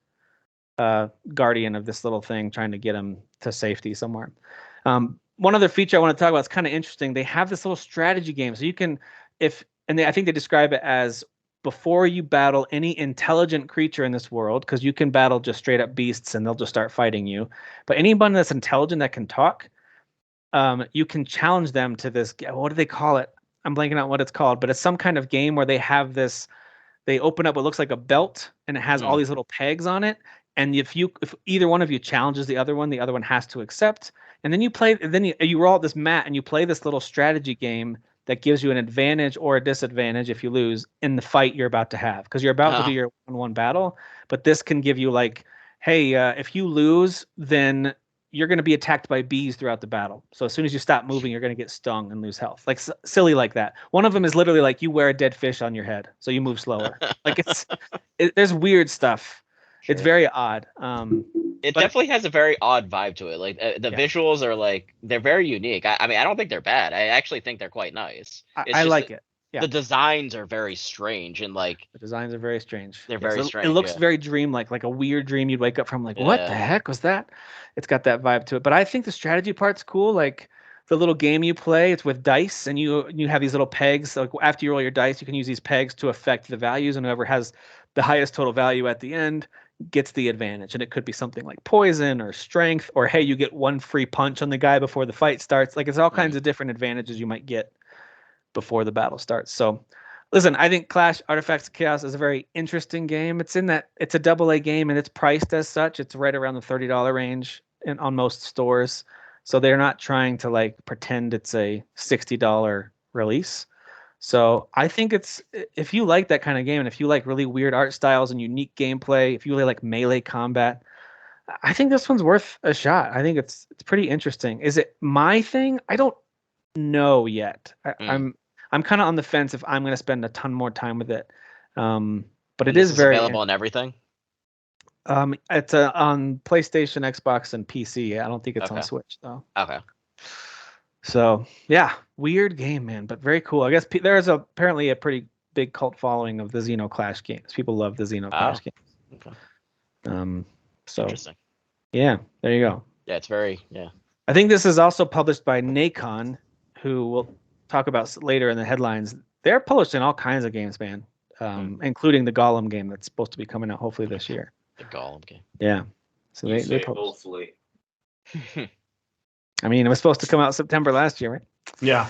guardian of this little thing, trying to get him to safety somewhere. One other feature I want to talk about is kind of interesting. They have this little strategy game, so you can, I think they describe it as before you battle any intelligent creature in this world, because you can battle just straight up beasts and they'll just start fighting you. But anyone that's intelligent that can talk, you can challenge them to this. What do they call it? I'm blanking out what it's called, but it's some kind of game where they have this. They open up what looks like a belt, and it has all these little pegs on it. And if either one of you challenges the other one has to accept. And then you play. Then you roll out this mat, and you play this little strategy game that gives you an advantage or a disadvantage if you lose in the fight you're about to have, because you're about to do your 1-1 battle. But this can give you like, hey, if you lose, then you're going to be attacked by bees throughout the battle. So as soon as you stop moving, you're going to get stung and lose health. Like silly like that. One of them is literally like you wear a dead fish on your head, so you move slower. Like there's weird stuff. Sure. It's very odd. It definitely has a very odd vibe to it. Like the visuals are like, they're very unique. I mean, I don't think they're bad. I actually think they're quite nice. I like it. Yeah. The designs are very strange, and like the designs are very strange. They're very strange. It looks very dreamlike, like a weird dream you'd wake up from. Like, what the heck was that? It's got that vibe to it. But I think the strategy part's cool. Like the little game you play, it's with dice, and you have these little pegs. So like after you roll your dice, you can use these pegs to affect the values, and whoever has the highest total value at the end gets the advantage. And it could be something like poison or strength, or hey, you get one free punch on the guy before the fight starts. Like it's all kinds of different advantages you might get before the battle starts. So listen, I think Clash Artifacts of Chaos is a very interesting game. It's a AA game, and it's priced as such. It's right around the $30 range on most stores. So they're not trying to like pretend it's a $60 release. So I think if you like that kind of game, and if you like really weird art styles and unique gameplay, if you really like melee combat, I think this one's worth a shot. I think it's pretty interesting. Is it my thing? I don't know yet. I'm kind of on the fence if I'm going to spend a ton more time with it. But it is very available on everything. It's on PlayStation, Xbox, and PC. I don't think it's on Switch though. Okay. So yeah, weird game, man, but very cool. I guess there's apparently a pretty big cult following of the Xenoclash games. People love the Xenoclash games. Okay. So interesting. Yeah, there you go. Yeah, it's very I think this is also published by Nacon, who we'll talk about later in the headlines. They're publishing all kinds of games, man, including the Gollum game that's supposed to be coming out hopefully this year. The Gollum game. Yeah. So they hopefully. I mean, it was supposed to come out September last year, right? Yeah.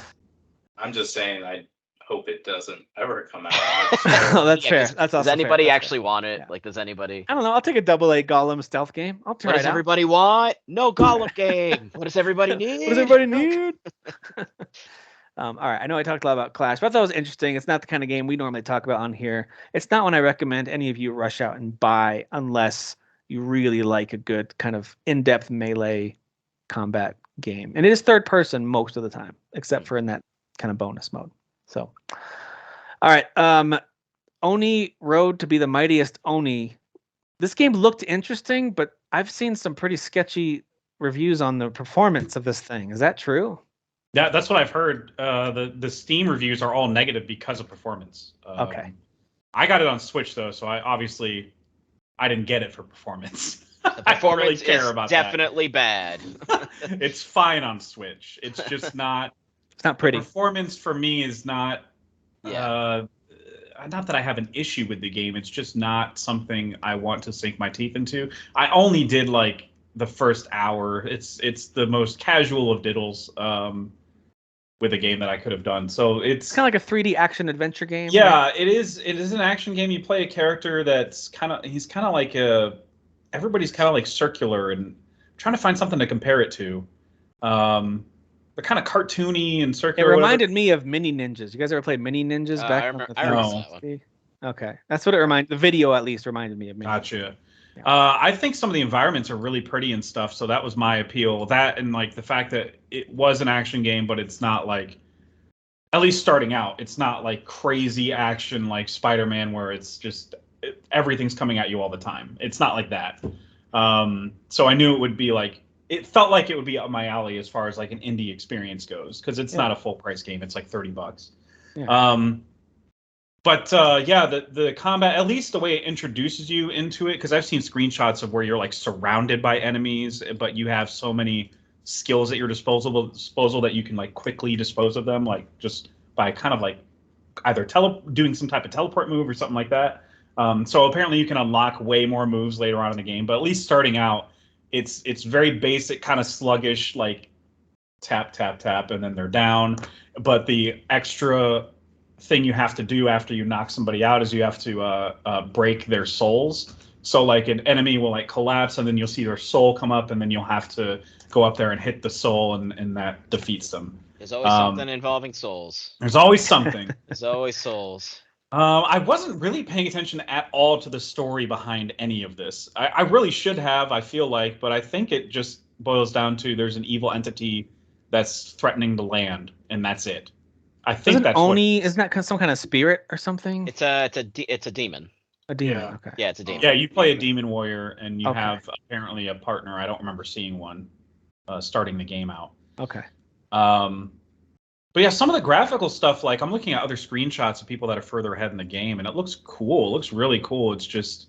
I'm just saying, I hope it doesn't ever come out. Oh, that's fair. That's also does anybody fair. actually want it? Yeah. Like, does anybody? I don't know. I'll take a AA Gollum stealth game. I'll try What it does out. everybody want? No Gollum game. What does everybody need? What does everybody need? All right. I know I talked a lot about Clash, but I thought it was interesting. It's not the kind of game we normally talk about on here. It's not one I recommend any of you rush out and buy unless you really like a good kind of in-depth melee combat game. And it is third person most of the time, except for in that kind of bonus mode. So, all right. Oni Road to be the Mightiest Oni. This game looked interesting, but I've seen some pretty sketchy reviews on the performance of this thing. Is that true? Yeah, that's what I've heard. The Steam reviews are all negative because of performance. Okay. I got it on Switch though, so I didn't get it for performance. The I don't really performance care is about definitely bad. It's fine on Switch. It's just not. It's not pretty. Performance for me is not. Yeah. Not that I have an issue with the game. It's just not something I want to sink my teeth into. I only did like the first hour. It's the most casual of diddles with a game that I could have done. So it's kind of like a 3D action adventure game. Yeah, right? it is. It is an action game. You play a character that's he's kind of like everybody's kind of like circular, and I'm trying to find something to compare it to. They're kind of cartoony and circular. It reminded me of Mini Ninjas. You guys ever played Mini Ninjas back? I remember that one. Okay, that's what it reminded. The video at least reminded me of Mini. Gotcha. Yeah. I think some of the environments are really pretty and stuff, so that was my appeal. That and like the fact that it was an action game, but it's not like, at least starting out, it's not like crazy action like Spider-Man where it's just everything's coming at you all the time. It's not like that. So I knew it would be like, it felt like it would be up my alley as far as like an indie experience goes, because it's not a full price game. It's like $30. Yeah. But the combat, at least the way it introduces you into it, because I've seen screenshots of where you're like surrounded by enemies, but you have so many skills at your disposal that you can like quickly dispose of them, like just by kind of like either doing some type of teleport move or something like that. So apparently you can unlock way more moves later on in the game, but at least starting out, it's very basic, kind of sluggish, like tap, tap, tap, and then they're down. But the extra thing you have to do after you knock somebody out is you have to break their souls. So like an enemy will like collapse, and then you'll see their soul come up, and then you'll have to go up there and hit the soul, and that defeats them. There's always something involving souls. There's always something. There's always souls. I wasn't really paying attention at all to the story behind any of this. I really should have, I feel like, but I think it just boils down to there's an evil entity that's threatening the land, and that's it. I think that's Oni, isn't that some kind of spirit or something? It's a demon. A demon. Yeah. Okay. Yeah, it's a demon. Yeah, you play a demon warrior, and you have apparently a partner. I don't remember seeing one starting the game out. Okay. But yeah, some of the graphical stuff, like I'm looking at other screenshots of people that are further ahead in the game, and it looks cool. It looks really cool. It just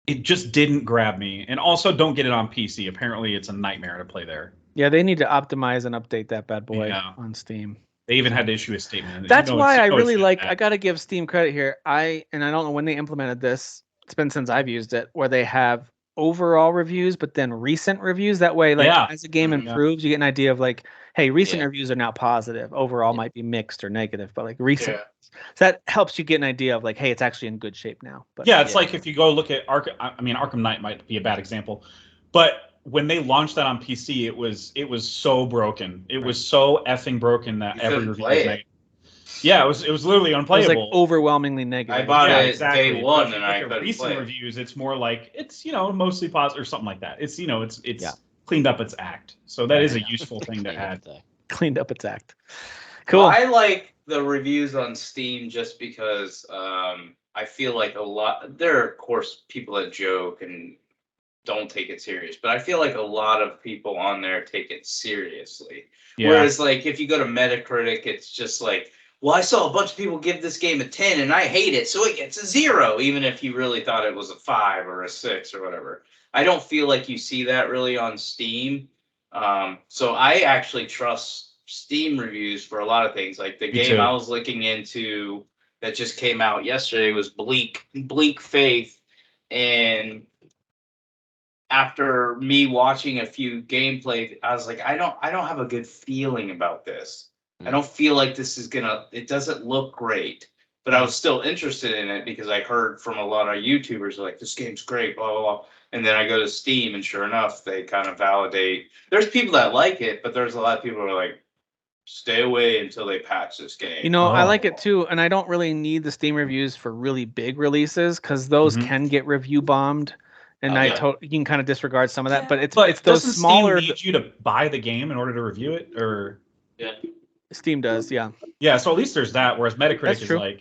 didn't grab me. And also, don't get it on PC. Apparently, it's a nightmare to play there. Yeah, they need to optimize and update that bad boy on Steam. They even had to issue a statement. That's why I really like. I got to give Steam credit here. I don't know when they implemented this. It's been since I've used it, where they have overall reviews, but then recent reviews. That way, like as the game improves, you get an idea of like, hey, recent reviews are now positive. Overall might be mixed or negative, but like recent. So that helps you get an idea of like, hey, it's actually in good shape now. But it's like if you go look at Arkham Knight might be a bad example, but when they launched that on PC, it was so broken. It was so effing broken that every review was negative. Yeah, it was literally unplayable. It was like overwhelmingly negative. I bought it day one, and I couldn't recent play. Reviews, it's more like it's mostly positive or something like that. It's it's cleaned up its act. So that is a useful thing to add. Cleaned up its act. Cool. Well, I like the reviews on Steam just because I feel like there are of course people that joke and don't take it serious, but I feel like a lot of people on there take it seriously. Yeah. Whereas like if you go to Metacritic, it's just like, well, I saw a bunch of people give this game a 10 and I hate it, so it gets a 0, even if you really thought it was a 5 or a 6 or whatever. I don't feel like you see that really on Steam. So I actually trust Steam reviews for a lot of things. Like the game I was looking into that just came out yesterday was Bleak Faith, and after me watching a few gameplay, I was like, I don't have a good feeling about this. I don't feel like this is gonna. It doesn't look great, but I was still interested in it because I heard from a lot of YouTubers like this game's great, blah blah blah. And then I go to Steam, and sure enough, they kind of validate. There's people that like it, but there's a lot of people who are like, stay away until they patch this game. You know, I like it too, and I don't really need the Steam reviews for really big releases because those can get review bombed, and you can kind of disregard some of that. But it's those smaller. Steam need you to buy the game in order to review it, or Steam does, yeah. Yeah, so at least there's that. Whereas Metacritic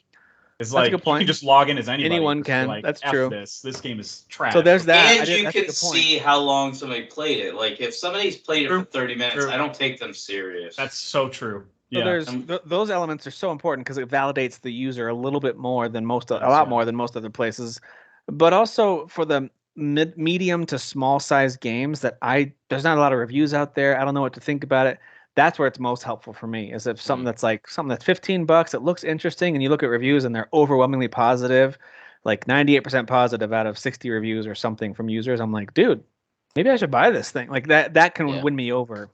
is like, a good point. You can just log in as anybody. Anyone can. Like, that's true. This game is trash. So there's that. And you can see how long somebody played it. Like if somebody's played it for 30 minutes, I don't take them serious. That's so true. So there's those elements are so important because it validates the user a little bit more than a lot more than most other places. But also for the medium to small size games there's not a lot of reviews out there. I don't know what to think about it. That's where it's most helpful for me is if something that's $15, it looks interesting, and you look at reviews and they're overwhelmingly positive, like 98% positive out of 60 reviews or something from users. I'm like, dude, maybe I should buy this thing. Like that can win me over.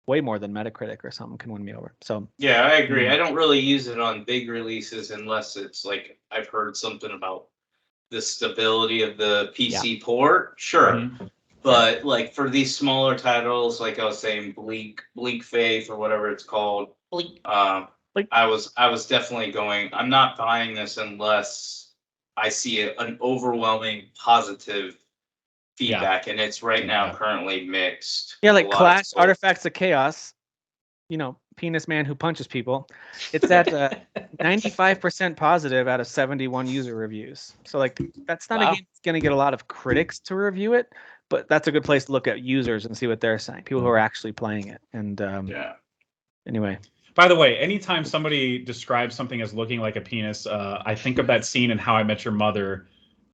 Way more than Metacritic or something can win me over. So yeah, I agree. I don't really use it on big releases unless it's like I've heard something about the stability of the PC port. Sure. But like for these smaller titles, like I was saying, Bleak Faith or whatever it's called. I was definitely going, I'm not buying this unless I see an overwhelming positive feedback, and it's right now currently mixed. Yeah, like Clash, Artifacts of Chaos, penis man who punches people. It's at 95% positive out of 71 user reviews. So like that's not a game that's going to get a lot of critics to review it, but that's a good place to look at users and see what they're saying. People who are actually playing it. And anyway. By the way, anytime somebody describes something as looking like a penis, I think of that scene in How I Met Your Mother.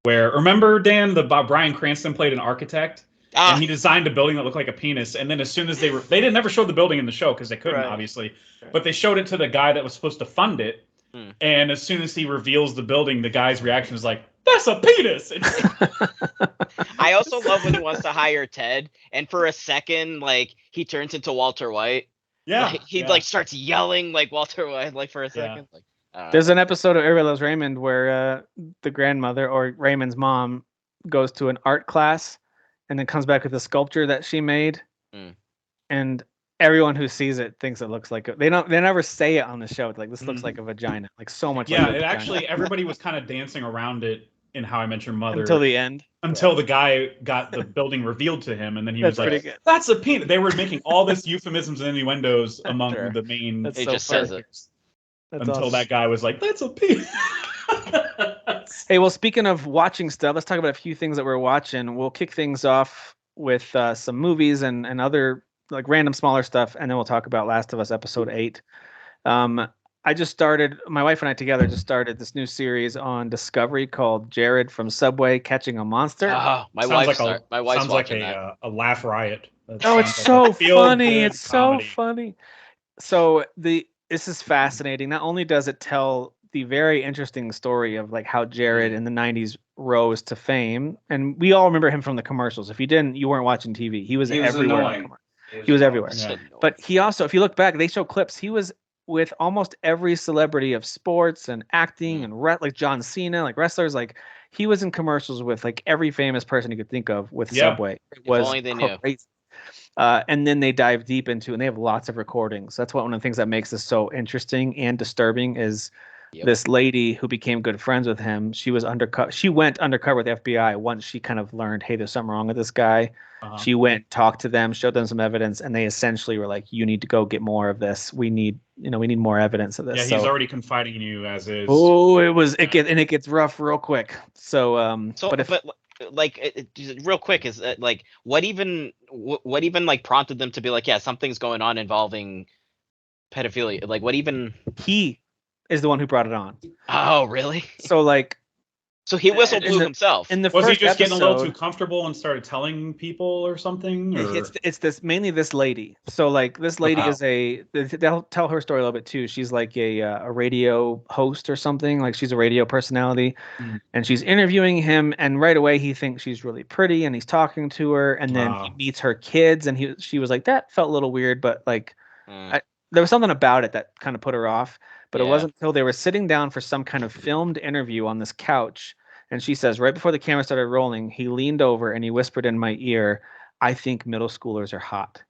Where remember Dan, Bryan Cranston played an architect, and he designed a building that looked like a penis. And then as soon as they didn't never show the building in the show because they couldn't obviously, but they showed it to the guy that was supposed to fund it. And as soon as he reveals the building, the guy's reaction is like, "That's a penis." I also love when he wants to hire Ted, and for a second, like he turns into Walter White. Yeah, like, he like starts yelling like Walter White, like for a second. Like. There's an episode of Everybody Loves Raymond where the grandmother or Raymond's mom goes to an art class and then comes back with a sculpture that she made, and everyone who sees it thinks it looks like they never say it on the show. It's like this looks like a vagina, like so much. Yeah, like it actually everybody was kind of dancing around it in How I Met Your Mother until the end. Until the guy got the building revealed to him, and then he was like, "That's a penis." They were making all this euphemisms and innuendos among the main. It just says it. Until that guy was like, "That's a penis." Hey, well, speaking of watching stuff, let's talk about a few things that we're watching. We'll kick things off with some movies and other like random smaller stuff, and then we'll talk about Last of Us Episode 8. My wife and I together just started this new series on Discovery called Jared from Subway Catching a Monster. My wife's watching that. A laugh riot. It's so funny. It's so funny. So this is fascinating. Not only does it tell the very interesting story of like how Jared in the 90s rose to fame, and we all remember him from the commercials. If you didn't, you weren't watching TV. He was everywhere. He was everywhere. Yeah. But he also, if you look back, they show clips. He was with almost every celebrity of sports and acting and like John Cena, like wrestlers. Like he was in commercials with like every famous person you could think of with Subway. It was only they knew. Crazy. And then they dive deep into, and they have lots of recordings. That's one of the things that makes this so interesting and disturbing is this lady who became good friends with him. She was undercover. She went undercover with the FBI once she kind of learned, hey, there's something wrong with this guy. She went, talked to them, showed them some evidence, and they essentially were like, you need to go get more of this. We need more evidence of this. Yeah, he's already confiding in you as is. Oh, it gets rough real quick. So real quick, is like what even like prompted them to be like, yeah, something's going on involving pedophilia? Like what even? He is the one who brought it on. Oh, really? So he whistle blew himself. Was he just getting a little too comfortable and started telling people or something? Or? It's mainly this lady. So like this lady they'll tell her story a little bit too. She's like a radio host or something. Like she's a radio personality, and she's interviewing him. And right away he thinks she's really pretty, and he's talking to her. And then he meets her kids, and she was like, that felt a little weird, but like there was something about it that kind of put her off. But it Yeah. wasn't until they were sitting down for some kind of filmed interview on this couch, and she says, right before the camera started rolling, he leaned over and he whispered in my ear, "I think middle schoolers are hot."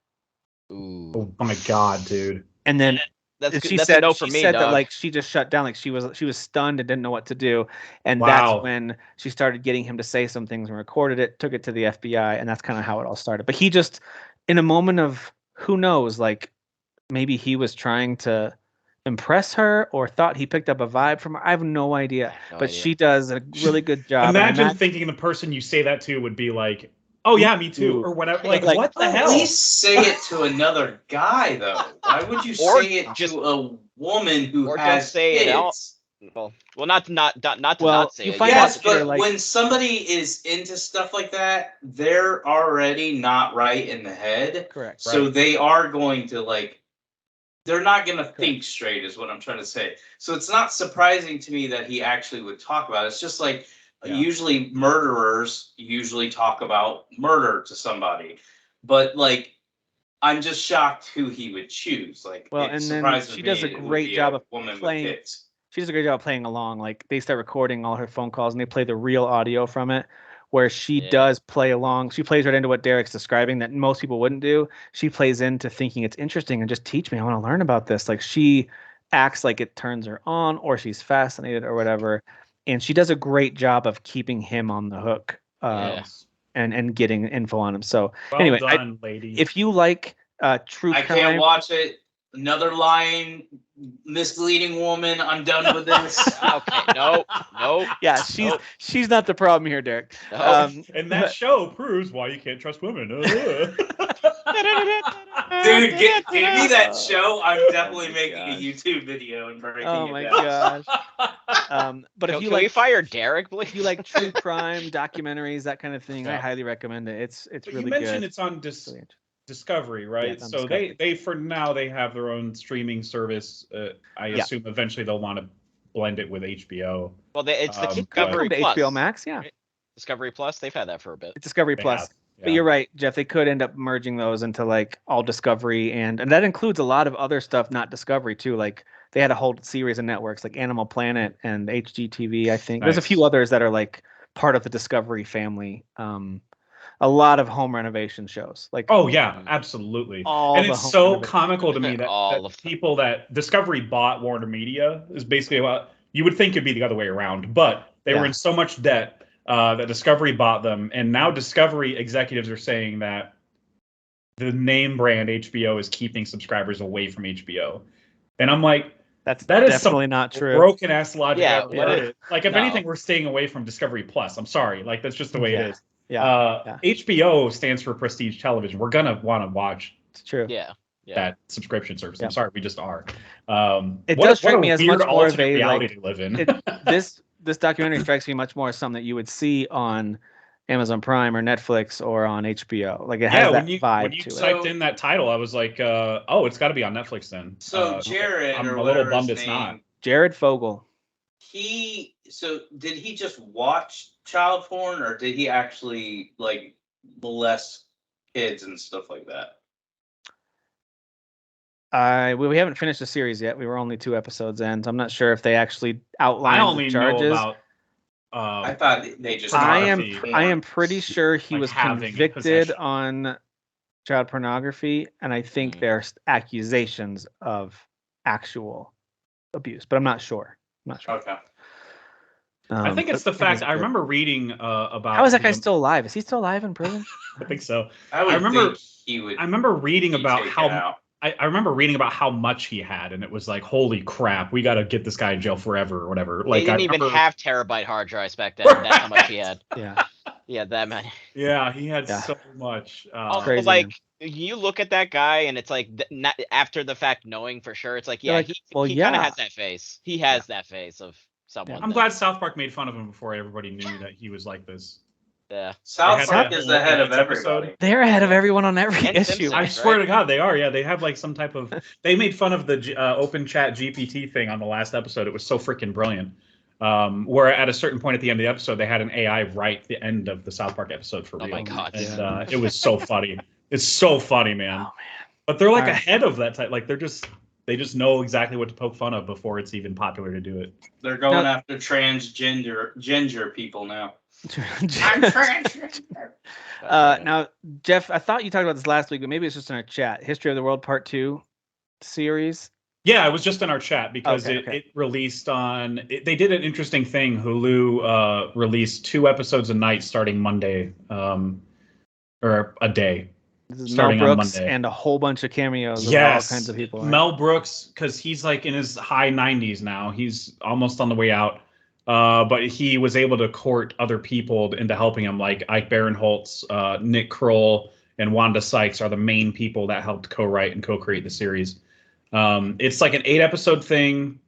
Ooh. Oh my god, dude. And then That's she that's said, a no for she me, said dog. that like she just shut down, like she was stunned and didn't know what to do. And Wow. that's when she started getting him to say some things and recorded it, took it to the FBI, and that's kind of how it all started. But he just, in a moment of who knows, like maybe he was trying to impress her or thought he picked up a vibe from her. I have no idea. No But idea. she does a really good job. And Imagine thinking the person you say that to would be like, "Oh yeah, me too," or whatever. Like what the At hell? least say it to another guy, though. Why would you Or say it just- to a woman who or don't has say it at all. kids? Well, not to not Well, say you it. find Yes, out later, but like- when somebody is into stuff like that, they're already not right in the head. Correct. So Right. they are going to they're not going to think straight, is what I'm trying to say. So it's not surprising to me that he actually would talk about it. It's just like Yeah. usually murderers usually talk about murder to somebody, but like I'm just shocked who he would choose. Like, Well, it and then surprises she me does a it would great be job of woman playing- with kids. She does a great job of playing along. Like they start recording all her phone calls and they play the real audio from it, where she Yeah. does play along. She plays right into what Derek's describing that most people wouldn't do. She plays into thinking it's interesting and just teach me. I want to learn about this. Like she acts like it turns her on or she's fascinated or whatever. And she does a great job of keeping him on the hook Yes. and getting info on him. So Well anyway, done, lady. if you like true I crime, can't watch it. Another lying, misleading woman. I'm done with this. Okay, no. yeah, Nope. she's not the problem here, Derek. No. And that show proves why you can't trust women. Dude, give me that show. I'm definitely my making gosh. a YouTube video and breaking Oh it my down. gosh. But if Can you we like fire Derek, please? if you like true crime documentaries, that kind of thing, I Yeah. highly recommend it. It's But really you mentioned good. it's on Really interesting. Discovery, right? it's on So Discovery. they for now they have their own streaming service. I Yeah. assume eventually they'll want to blend it with HBO. Well, it's the It could Discovery Come to Plus. HBO Max, yeah. right? Discovery Plus, they've had that for a bit. It's Discovery They Plus. have, But yeah. you're right, Jeff. They could end up merging those into like all Discovery, and that includes a lot of other stuff, not Discovery too. Like they had a whole series of networks like Animal Planet and HGTV. I think there's a Nice. few others that are like part of the Discovery family. A lot of home renovation shows. Like Oh yeah, absolutely. all And the it's home so renovation. comical to me that, All that of them. people that Discovery bought Warner Media is basically what you would think it'd be the other way around, but they were Yeah. in so much debt that Discovery bought them, and now Discovery executives are saying that the name brand HBO is keeping subscribers away from HBO, and I'm like, That's that is definitely some not true. broken ass logic. Yeah, I don't know yeah. what it is. Like if No. anything, we're staying away from Discovery Plus. I'm sorry, like that's just the way Yeah. it is. Yeah, HBO stands for prestige television. We're gonna want to watch it's true. Yeah. Yeah. that subscription service. Yeah. I'm sorry, we just are. It What does a strike me as weird much more of alternate a, reality like, to live in. This documentary strikes me much more as something that you would see on Amazon Prime or Netflix or on HBO. Like it has yeah, that when you vibe to it. typed in that title, I was like, oh, it's got to be on Netflix then. So Jared, I'm or a little whatever bummed his it's name, not. Jared Fogle. Did he just watch child porn, or did he actually like molest kids and stuff like that? We haven't finished the series yet. We were only 2 episodes in. So I'm not sure if they actually I outlined only the know charges. about. I thought they just. I am pornography. I am pretty sure he Like was having convicted possession. on child pornography, and I think there's accusations of actual abuse, but I'm not sure. Okay. I think it's the but fact. he's I good. remember reading about. How is that guy him- still alive? Is he still alive in prison? I think so. I would remember- think he would. I remember reading be about taken how. out. I remember reading about how much he had, and it was like, holy crap, we got to get this guy in jail forever or whatever. They Like, didn't I even remember- have terabyte hard drives back then. That's how much he had. Yeah. Yeah, that many. Yeah, he had Yeah. so much. Also, Crazy, like man. you look at that guy, and it's like not after the fact, knowing for sure, it's like You're yeah, like, he well, he kind of yeah. has that face. He has that face of someone. I'm that- glad South Park made fun of him before everybody knew that he was like this. Yeah. South had Park that is whole ahead of episode. everybody. They're ahead of everyone on every And issue. Simpsons. I Right. swear to God, they are. Yeah, they have like some type of. They made fun of the open chat GPT thing on the last episode. It was so freaking brilliant. Where at a certain point at the end of the episode, they had an AI write the end of the South Park episode for Oh real. my God. And it was so funny. It's so funny, man. Oh man. But they're like All right. ahead of that type. Like they're just They just know exactly what to poke fun of before it's even popular to do it. They're going after ginger people now. I'm transgender. Now, Jeff, I thought you talked about this last week, but maybe it's just in our chat. History of the World Part 2 series. Yeah, it was just in our chat because it released on. They did an interesting thing. Hulu released 2 episodes a night starting Monday, or a day. This is starting Mel Brooks on Monday. And a whole bunch of cameos Yes, of all kinds of people. Right? Mel Brooks, because he's like in his high 90s now. He's almost on the way out. But he was able to court other people into helping him, like Ike Barinholtz, Nick Kroll, and Wanda Sykes are the main people that helped co-write and co-create the series. It's like an 8-episode thing.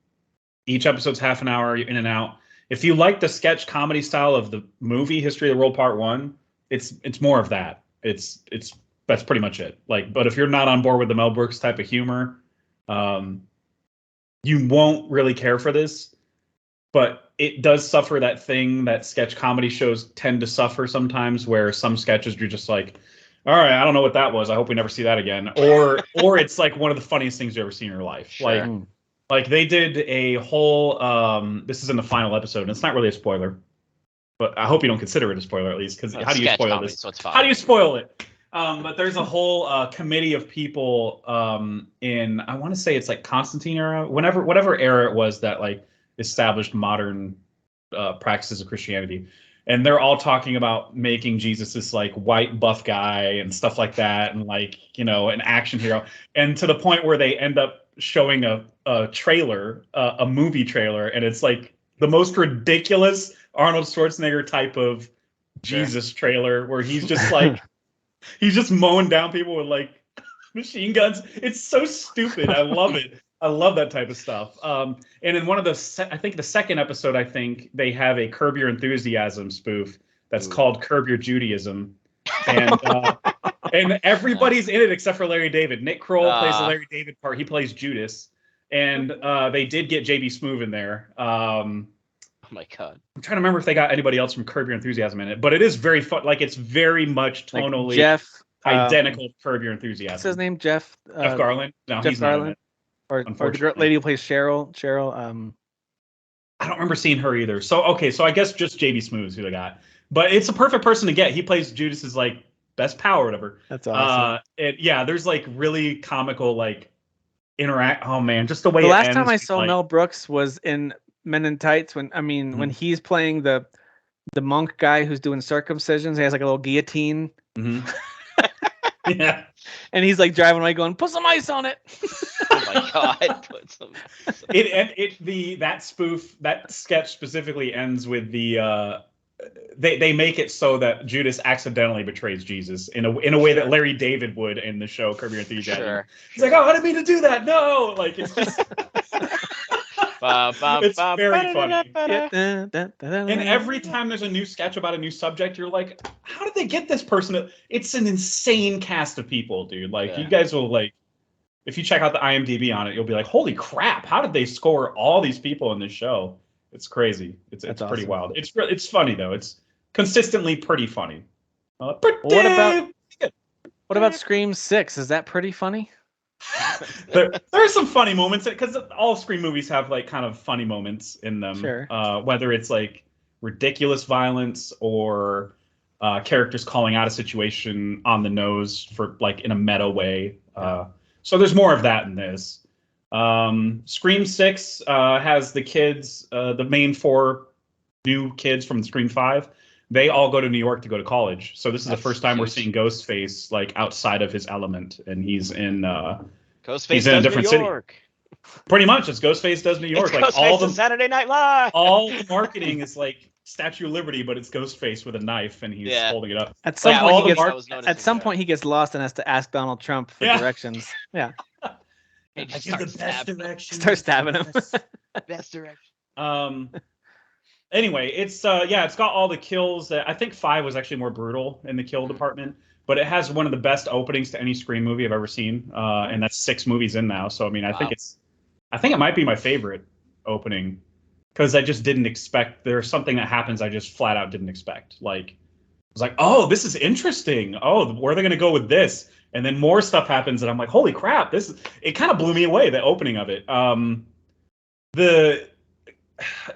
Each episode's half an hour, in and out. If you like the sketch comedy style of the movie History of the World Part 1, it's more of that. That's pretty much it. Like, but if you're not on board with the Mel Brooks type of humor, you won't really care for this. But it does suffer that thing that sketch comedy shows tend to suffer sometimes, where some sketches you're just like, all right, I don't know what that was. I hope we never see that again. Or it's like one of the funniest things you've ever seen in your life. Sure. Like they did a whole. This is in the final episode, and it's not really a spoiler, but I hope you don't consider it a spoiler at least, because how do you spoil comedy, this? So how do you spoil it? But there's a whole committee of people in, I want to say it's like Constantine era, whatever era it was that like established modern practices of Christianity. And they're all talking about making Jesus this like white buff guy and stuff like that. And like, you know, an action hero. And to the point where they end up showing a trailer, a movie trailer. And it's like the most ridiculous Arnold Schwarzenegger type of Jesus trailer, where he's just like, he's just mowing down people with like machine guns. It's so stupid. I love it. I love that type of stuff. And in one of the, I think the second episode, I think they have a Curb Your Enthusiasm spoof that's called Curb Your Judaism. And and everybody's in it except for Larry David. Nick Kroll plays the Larry David part. He plays Judas. And they did get JB Smoove in there. Oh my God. I'm trying to remember if they got anybody else from Curb Your Enthusiasm in it. But it is very fun. Like, it's very much tonally like Jeff, identical to Curb Your Enthusiasm. What's his name? Jeff Garland? No, Jeff he's Garland? not in it. Or the lady who plays Cheryl. I don't remember seeing her either. So I guess just JB Smooth's who they got. But it's a perfect person to get. He plays Judas's like best pal or whatever. That's awesome. There's like really comical like interact. Oh man, just the way. The it last ends, time I saw like, Mel Brooks was in Men in Tights when he's playing the monk guy who's doing circumcisions. He has like a little guillotine. Mm-hmm. Yeah. And he's like driving away going, put some ice on it. Oh my God. Put some. That spoof, that sketch specifically ends with the they make it so that Judas accidentally betrays Jesus in a way that Larry David would in the show Curb Your Enthusiasm. Sure. He's like, oh, I didn't mean to do that. No, like it's just it's very funny. And every time there's a new sketch about a new subject, you're like, how did they get this person? It's an insane cast of people, dude. Like, you guys will like, if you check out the IMDb on it, you'll be like, holy crap, how did they score all these people in this show? It's crazy. It's awesome. Pretty wild. It's funny though. It's consistently pretty funny. What about Scream 6? Is that pretty funny? there are some funny moments because all Scream movies have like kind of funny moments in them. Sure. Whether it's like ridiculous violence or characters calling out a situation on the nose for like in a meta way. So there's more of that in this. Scream 6 has the kids, the main 4 new kids from Scream 5. They all go to New York to go to college. So this is the first time we're seeing Ghostface like outside of his element, and he's in Ghostface in a different city. Pretty much, it's Ghostface does New York. It's like Ghostface all the Saturday Night Live. All the marketing is like Statue of Liberty, but it's Ghostface with a knife, and he's holding it up. At some point, he gets lost and has to ask Donald Trump for directions. Yeah. I give the best directions. Start stabbing him. Best direction. Anyway, it's got all the kills that I think 5 was actually more brutal in the kill department, but it has one of the best openings to any Scream movie I've ever seen, and that's 6 movies in now. So I mean, I think it might be my favorite opening because I just didn't expect there's something that happens I just flat out didn't expect. Like I was like, oh, this is interesting. Oh, where are they going to go with this? And then more stuff happens, and I'm like, holy crap! It kind of blew me away. The opening of it.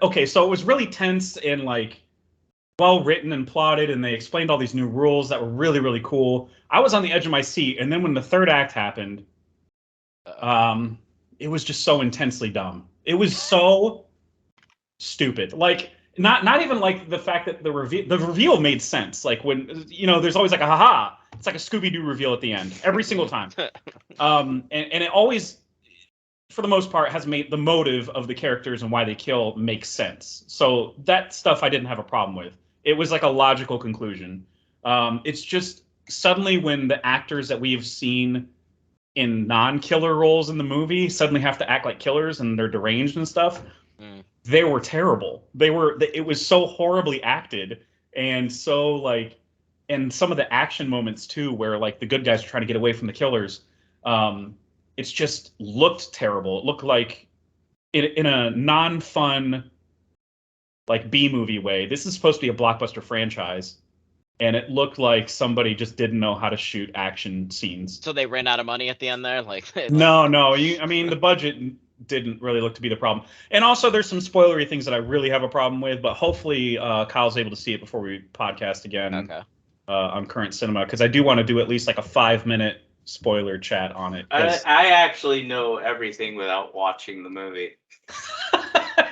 Okay, so it was really tense and like well written and plotted, and they explained all these new rules that were really, really cool. I was on the edge of my seat, and then when the third act happened, it was just so intensely dumb. It was so stupid. Like not even like the fact that the reveal made sense. Like when there's always like a haha. It's like a Scooby-Doo reveal at the end every single time. And it always, for the most part, has made the motive of the characters and why they kill make sense. So that stuff I didn't have a problem with. It was like a logical conclusion. It's just suddenly when the actors that we've seen in non-killer roles in the movie suddenly have to act like killers and they're deranged and stuff, they were terrible. It was so horribly acted, and so like, and some of the action moments too, where like the good guys are trying to get away from the killers. It's just looked terrible. It looked like in a non-fun, like B-movie way. This is supposed to be a blockbuster franchise, and it looked like somebody just didn't know how to shoot action scenes. So they ran out of money at the end there? No. I mean, the budget didn't really look to be the problem. And also, there's some spoilery things that I really have a problem with, but hopefully Kyle's able to see it before we podcast again. Okay. On Current Cinema, because I do want to do at least like a 5-minute spoiler chat on it. I actually know everything without watching the movie.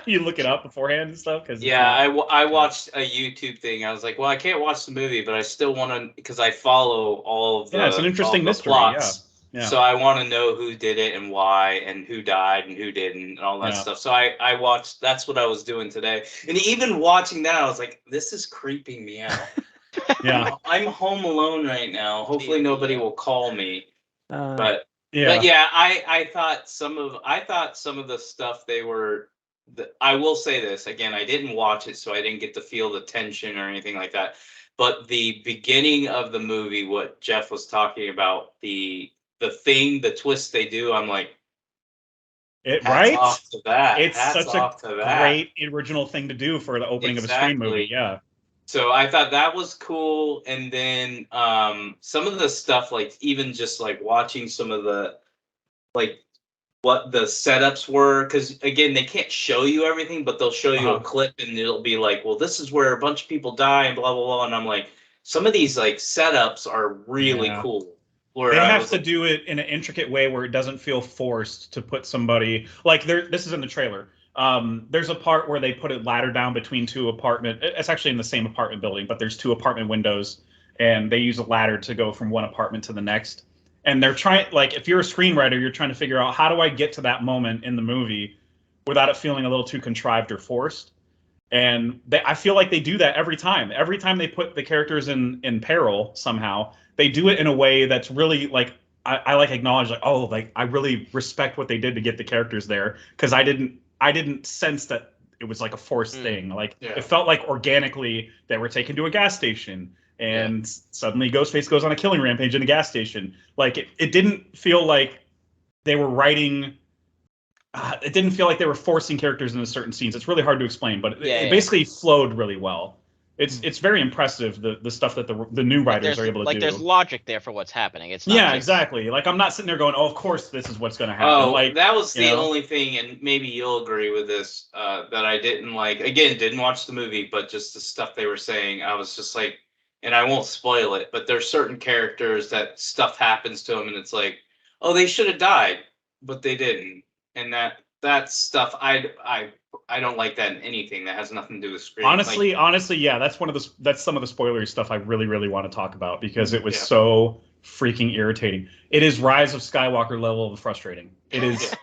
You look it up beforehand and stuff? I watched a YouTube thing. I was like, well, I can't watch the movie, but I still want to, because I follow all of the it's an interesting mystery. plots. Yeah. So I want to know who did it and why and who died and who didn't and all that stuff. So I watched, that's what I was doing today. And even watching that, I was like, this is creeping me out. Yeah. I'm home alone right now. Hopefully nobody will call me. But yeah, I thought some of the stuff I will say this again, I didn't watch it, so I didn't get to feel the tension or anything like that. But the beginning of the movie, what Jeff was talking about, the twist they do, I'm like, right? Off to that. It's such a great original thing to do for the opening of a Scream movie. Yeah. So I thought that was cool. And then some of the stuff, like even just like watching some of the, like what the setups were, because again, they can't show you everything, but they'll show you a clip and it'll be like, well, this is where a bunch of people die and blah, blah, blah. And I'm like, some of these like setups are really cool. They have to do it in an intricate way where it doesn't feel forced to put somebody, like this is in the trailer. There's a part where they put a ladder down between two apartment. It's actually in the same apartment building, but there's two apartment windows, and they use a ladder to go from one apartment to the next. And they're trying, like, if you're a screenwriter, you're trying to figure out how do I get to that moment in the movie without it feeling a little too contrived or forced. And I feel like they do that every time. Every time they put the characters in peril somehow, they do it in a way that's really like I like acknowledge like, oh, like I really respect what they did to get the characters there, because I didn't sense that it was like a forced thing. Like it felt like organically they were taken to a gas station and suddenly Ghostface goes on a killing rampage in a gas station. Like it didn't feel like they were writing. It didn't feel like they were forcing characters into certain scenes. It's really hard to explain, but it basically flowed really well. It's very impressive, the stuff that the new writers are able to do. Like there's logic there for what's happening. It's not just... exactly. Like I'm not sitting there going, oh, of course this is what's going to happen. Oh, like that was the only thing, and maybe you'll agree with this, that I didn't like. Again, didn't watch the movie, but just the stuff they were saying, I was just like, and I won't spoil it, but there's certain characters that stuff happens to them, and it's like, oh, they should have died, but they didn't, and that stuff I don't like that in anything that has nothing to do with Scream. Honestly, yeah, that's some of the spoilery stuff I really, really want to talk about, because it was so freaking irritating. It is Rise of Skywalker level of frustrating. It is.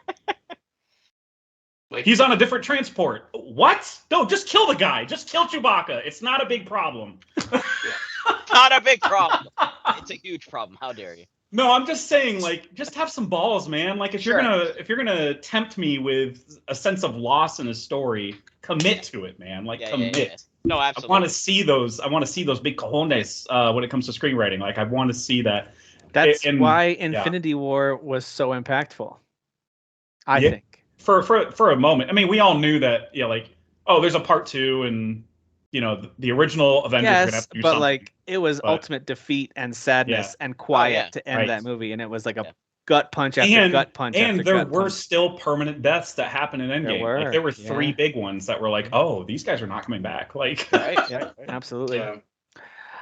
He's on a different transport. What? No, just kill the guy. Just kill Chewbacca. It's not a big problem. Not a big problem. It's a huge problem. How dare you? No, I'm just saying, like, just have some balls, man. Like, if you're gonna tempt me with a sense of loss in a story, commit to it, man. Like, commit. Yeah. No, absolutely. I want to see those. I want to see those big cojones when it comes to screenwriting. Like, I want to see that. That's why Infinity War was so impactful. I think for a moment. I mean, we all knew that. Like, oh, there's a part 2, and the original Avengers. Yes, are gonna have to do but something. like it was ultimate defeat and sadness and quiet to end that movie, and it was like a gut punch after gut punch after and there gut were punch. still permanent deaths that happened in Endgame. There were 3 big ones that were like, oh, these guys are not coming back. Like, absolutely. Yeah.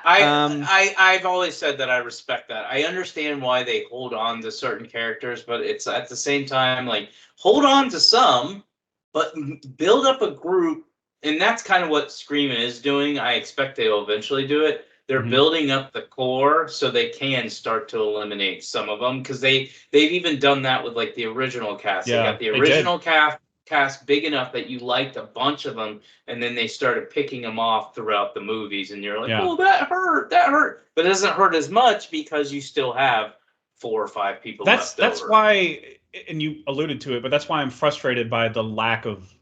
I've always said that I respect that. I understand why they hold on to certain characters, but it's at the same time like hold on to some, but build up a group, and that's kind of what Scream is doing. I expect they'll eventually do it. They're building up the core so they can start to eliminate some of them, because they've even done that with like the original cast. They got the original cast big enough that you liked a bunch of them, and then they started picking them off throughout the movies, and you're like, oh, that hurt, but it doesn't hurt as much because you still have 4 or 5 people left over. That's why, and you alluded to it, but that's why I'm frustrated by the lack of.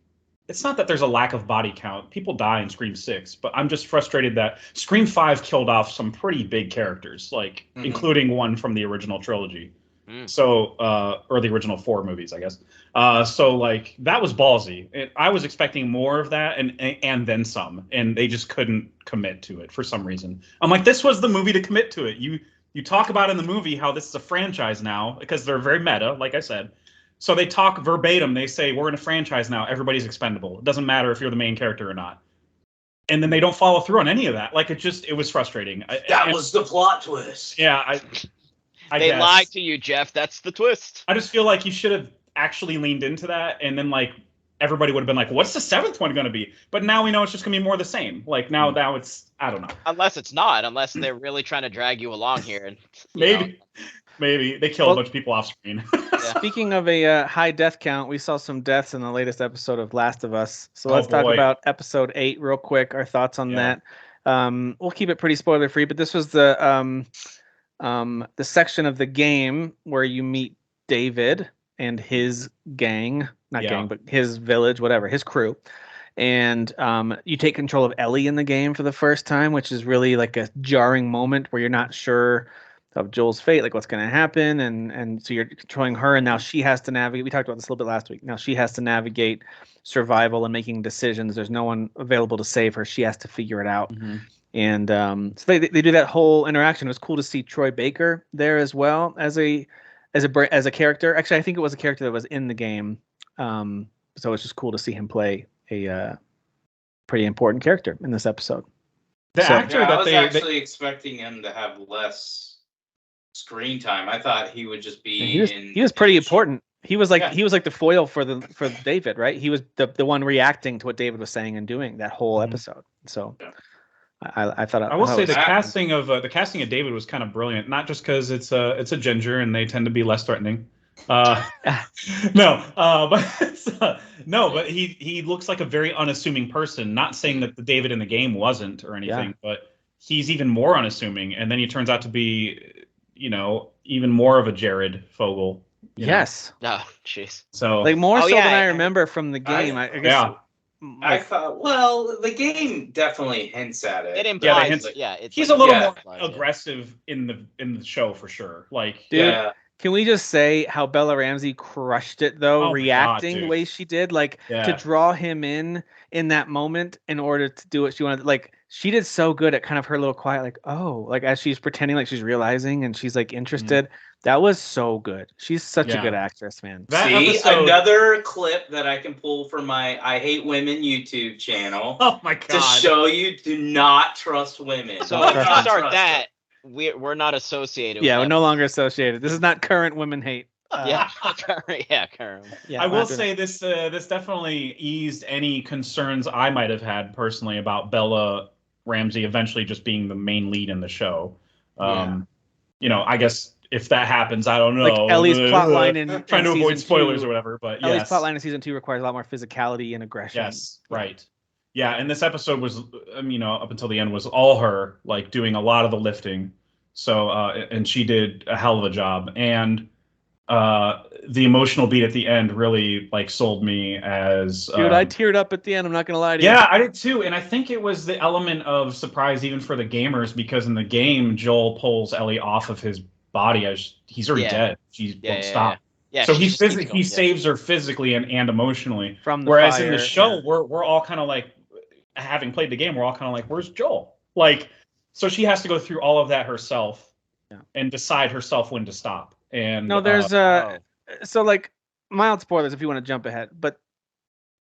It's not that there's a lack of body count. People die in Scream 6, but I'm just frustrated that Scream 5 killed off some pretty big characters, like including one from the original trilogy. So, or the original 4 movies, I guess. So like that was ballsy. I was expecting more of that and then some, and they just couldn't commit to it for some reason. I'm like, this was the movie to commit to it. You talk about in the movie how this is a franchise now, because they're very meta, like I said. So they talk verbatim. They say, we're in a franchise now. Everybody's expendable. It doesn't matter if you're the main character or not. And then they don't follow through on any of that. Like, it was frustrating. That was the plot twist. Yeah. They lied to you, Jeff. That's the twist. I just feel like you should have actually leaned into that. And then, like, everybody would have been like, what's the 7th one going to be? But now we know it's just going to be more of the same. Like, now it's, I don't know. Unless they're really trying to drag you along here. And Maybe. They killed a bunch of people off screen. Speaking of a high death count, we saw some deaths in the latest episode of Last of Us. So let's talk about episode 8 real quick. Our thoughts on that. We'll keep it pretty spoiler free, but this was the section of the game where you meet David and his gang, gang, but his village, whatever, his crew. And you take control of Ellie in the game for the first time, which is really like a jarring moment where you're not sure of Joel's fate, like what's going to happen, and so you're controlling her, and now she has to navigate. We talked about this a little bit last week. Now she has to navigate survival and making decisions. There's no one available to save her. She has to figure it out. And so they do that whole interaction. It was cool to see Troy Baker there as well as a character. Actually, I think it was a character that was in the game. So it's just cool to see him play a pretty important character in this episode. I was actually expecting him to have less screen time. I thought he would just be he was pretty important. He was like the foil for David, right? He was the one reacting to what David was saying and doing that whole episode. So I thought I will say the casting of David was kind of brilliant. Not just because it's a ginger and they tend to be less threatening. But he looks like a very unassuming person. Not saying that the David in the game wasn't or anything, but he's even more unassuming. And then he turns out to be, even more of a Jared Fogle. Yes. Oh, jeez. So like more than I remember from the game. I guess. I thought, well, the game definitely hints at it. It implies, he's a little more aggressive in the show for sure. Like, Can we just say how Bella Ramsey crushed it though, reacting the way she did, like to draw him in that moment in order to do what she wanted. Like she did so good at kind of her little quiet, like, oh, like as she's pretending like she's realizing and she's like interested. That was so good. She's such a good actress, man. Another clip that I can pull from my I Hate Women YouTube channel. Oh my god! To show you, do not trust women. So if you start that, we're not associated. Yeah, with we're no longer associated. This is not current women hate. Current. I will say this definitely eased any concerns I might have had personally about Bella Ramsey eventually just being the main lead in the show. I guess. If that happens, I don't know. Like Ellie's plotline in trying to avoid spoilers or whatever, but Ellie's plotline in season 2 requires a lot more physicality and aggression. Yes, right. Yeah, and this episode was, up until the end was all her, like doing a lot of the lifting. So, and she did a hell of a job. And the emotional beat at the end really like sold me as. Dude, I teared up at the end. I'm not gonna lie to you. Yeah, I did too, and I think it was the element of surprise even for the gamers because in the game Joel pulls Ellie off of his body as he's already dead. She won't stop. Yeah, so he saves her physically and emotionally. From the whereas fire, in the show, we're all kind of like, having played the game, we're all kind of like, where's Joel? Like, so she has to go through all of that herself and decide herself when to stop. And no, there's so like mild spoilers if you want to jump ahead, but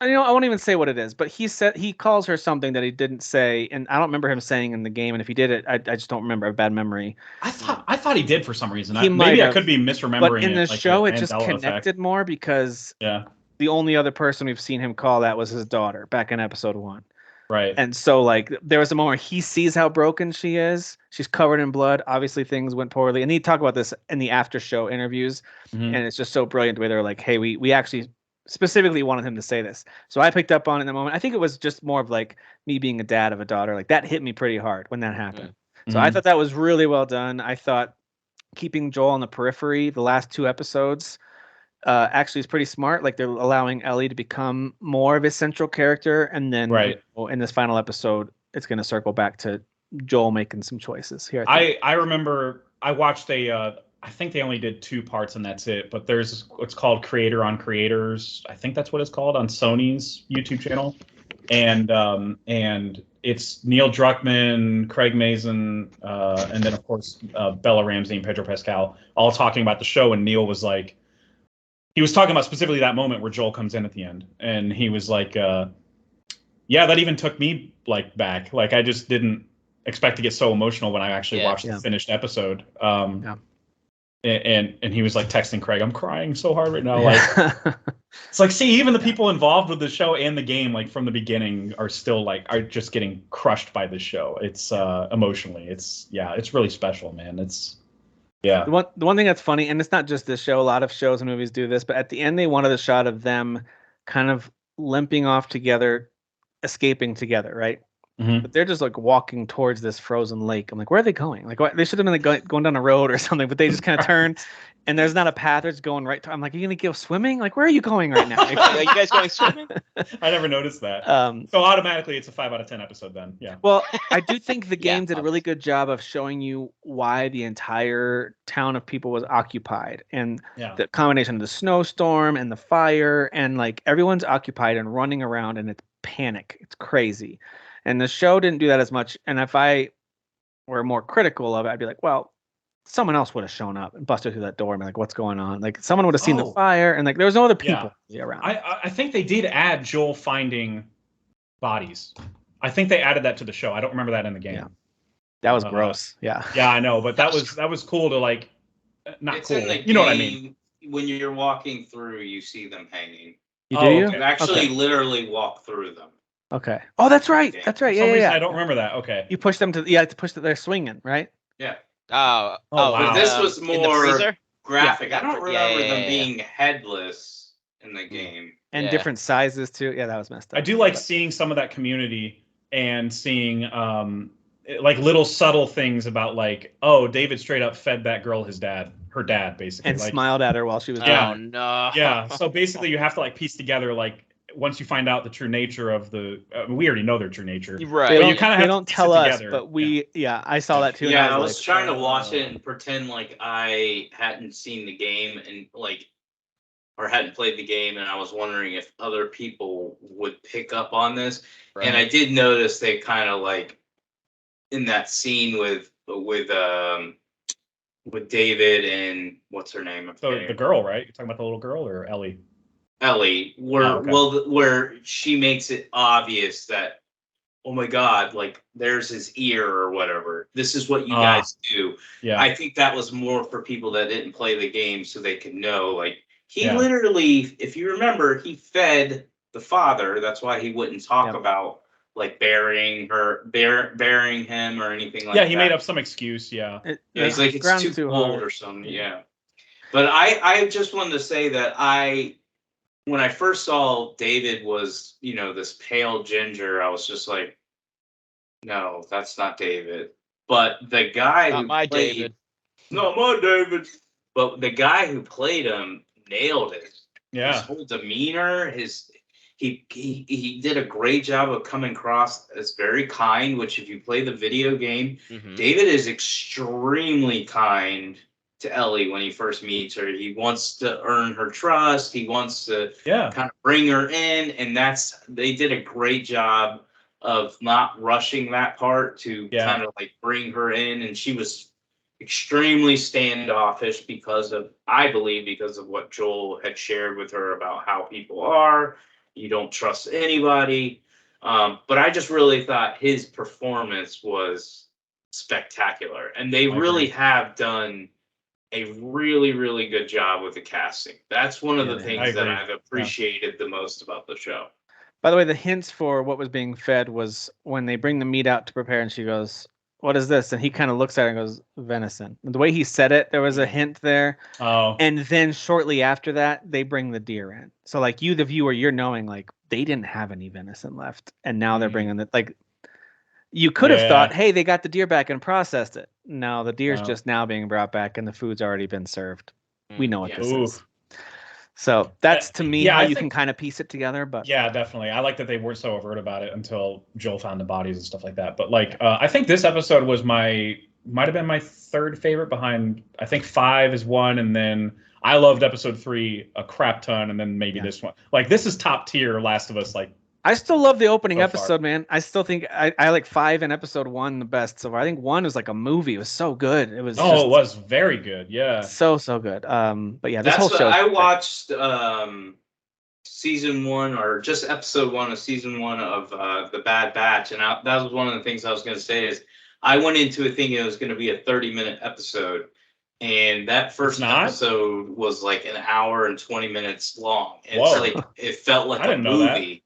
I won't even say what it is. But he calls her something that he didn't say, and I don't remember him saying in the game. And if he did it, I just don't remember. I have bad memory. I thought he did for some reason. Maybe I could be misremembering. But in the like show, the it just Mandela connected effect. more because the only other person we've seen him call that was his daughter back in episode 1. Right. And so like there was a moment where he sees how broken she is. She's covered in blood. Obviously things went poorly. And he talked about this in the after show interviews. And it's just so brilliant the way they're like, hey, we actually specifically wanted him to say this. So I picked up on it in the moment. I think it was just more of like me being a dad of a daughter. Like that hit me pretty hard when that happened. So I thought that was really well done. I thought keeping Joel on the periphery the last 2 episodes actually is pretty smart. Like they're allowing Ellie to become more of a central character, and then in this final episode, it's going to circle back to Joel making some choices here. I remember I watched I think they only did 2 parts and that's it. But there's what's called Creator on Creators. I think that's what it's called on Sony's YouTube channel, and it's Neil Druckmann, Craig Mazin, and then of course Bella Ramsey and Pedro Pascal all talking about the show. And Neil was like, he was talking about specifically that moment where Joel comes in at the end, and he was like, "Yeah, that even took me like back. Like I just didn't expect to get so emotional when I actually watched the finished episode." And he was like texting Craig, "I'm crying so hard right now." Like it's like, see, even the people involved with the show and the game, like from the beginning, are still like are just getting crushed by the show. It's emotionally, it's really special, man. It's. Yeah. The one thing that's funny, and it's not just this show, a lot of shows and movies do this, but at the end they wanted a shot of them kind of limping off together, escaping together, right? But they're just like walking towards this frozen lake. I'm like, where are they going? Like, they should have been like going down a road or something, but they just kind of turn, and there's not a path. They're just going right. I'm like, are you gonna go swimming? Like, where are you going right now? Are you guys going swimming? I never noticed that. So automatically, it's a 5 out of 10 episode then. Yeah. Well, I do think the game did a really good job of showing you why the entire town of people was occupied, and the combination of the snowstorm and the fire, and like everyone's occupied and running around, and it's panic. It's crazy. And the show didn't do that as much. And if I were more critical of it, I'd be like, well, someone else would have shown up and busted through that door and be like, what's going on? Like someone would have seen the fire, and like there was no other people around. I think they did add Joel finding bodies. I think they added that to the show. I don't remember that in the game. Yeah. That was gross. Yeah. Yeah, I know, but that was cool to like not it's cool. In the you game, know what I mean? When you're walking through, you see them hanging. You do? You actually literally walk through them. Okay. Oh, that's right. That's right. Yeah. I don't remember that. Okay. You push them to push that they're swinging, right? Yeah. Wow. But this was more graphic. Yeah. I don't remember them being headless in the game. And different sizes too. Yeah, that was messed up. I do like seeing some of that community and seeing like little subtle things about like, oh, David straight up fed that girl her dad basically, and like, smiled at her while she was. Oh no. Yeah. So basically, you have to like piece together like. Once you find out the true nature of we already know their true nature. Right. But you kind of they don't tell us, but I saw that too. Yeah, I was trying to watch it and pretend like I hadn't seen the game and or hadn't played the game, and I was wondering if other people would pick up on this. Right. And I did notice they kind of like in that scene with David and what's her name? So the girl, right? You're talking about the little girl or Ellie? Ellie, where she makes it obvious that, oh my God, like there's his ear or whatever. This is what you guys do. Yeah. I think that was more for people that didn't play the game so they could know. Like he literally, if you remember, he fed the father. That's why he wouldn't talk about like burying him or anything like that. Yeah, he made up some excuse. Yeah. He's like, it's too cold or something. Yeah. But I just wanted to say that when I first saw David was, this pale ginger, I was just like, no, that's not David. But the guy not my David. But the guy who played him nailed it. Yeah. His whole demeanor, he did a great job of coming across as very kind, which if you play the video game, David is extremely kind to Ellie when he first meets her. He wants to earn her trust. He wants to kind of bring her in, and they did a great job of not rushing that part to kind of like bring her in, and she was extremely standoffish I believe because of what Joel had shared with her about how people are. You don't trust anybody. But I just really thought his performance was spectacular, and they really have done a really, really good job with the casting. That's one of the things that I've appreciated the most about the show. By the way, the hints for what was being fed was when they bring the meat out to prepare, and she goes, "What is this?" And he kind of looks at her and goes, "Venison." And the way he said it, there was a hint there. Oh. And then shortly after that, they bring the deer in. So like you, the viewer, you're knowing like they didn't have any venison left, and now they're bringing it. Like you could have thought, "Hey, they got the deer back and processed it." No, the deer's just now being brought back, and the food's already been served. We know what this is. So that's to me how you can kind of piece it together. But yeah, definitely. I like that they weren't so overt about it until Joel found the bodies and stuff like that. But like, I think this episode was might have been my third favorite behind. I think 5 is 1, and then I loved episode 3 a crap ton, and then maybe this one. Like this is top tier Last of Us. Like I still love the opening episode, man. I still think I like 5 and episode 1 the best. So I think 1 was like a movie. It was so good. It was. It was very good. Yeah. So good. But yeah, this whole show. I watched season 1 or just episode 1 of season 1 of The Bad Batch, and that was one of the things I was going to say is I went into it thinking it was going to be a 30-minute episode, and that first episode was like an hour and 20 minutes long. It's like it felt like a movie.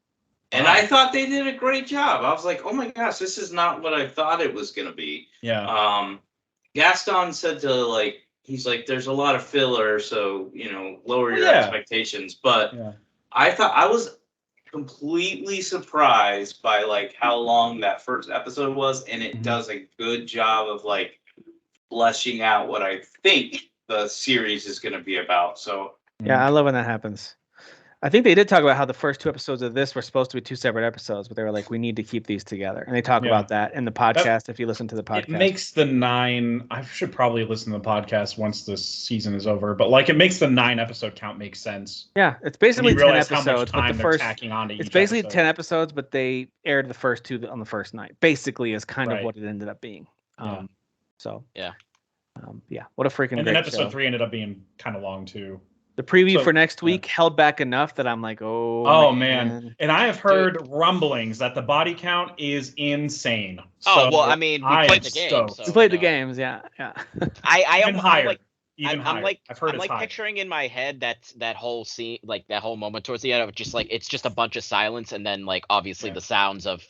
And I thought they did a great job. I was like, oh my gosh, this is not what I thought it was going to be. Yeah. Gaston said he's like, there's a lot of filler, so, lower your expectations. But I thought I was completely surprised by like how long that first episode was. And it does a good job of like fleshing out what I think the series is going to be about. So yeah, I love when that happens. I think they did talk about how the first 2 episodes of this were supposed to be 2 separate episodes, but they were like, we need to keep these together. And they talk about that in the podcast, if you listen to the podcast. It makes the 9, I should probably listen to the podcast once this season is over, but like it makes the 9 episode count make sense. Yeah, it's basically 10 episodes, but the first, it's basically episode. 10 episodes, but they aired the first 2 on the first night, basically is kind of what it ended up being. So, what a freaking great And then episode show. 3 ended up being kind of long too. The preview for next week held back enough that I'm like, oh man. And I have heard rumblings that the body count is insane. Oh, well, I mean, we played the game. So, we played the games, yeah. I'm higher. I'm like picturing in my head that whole scene, like that whole moment towards the end of just like it's just a bunch of silence and then like obviously the sounds of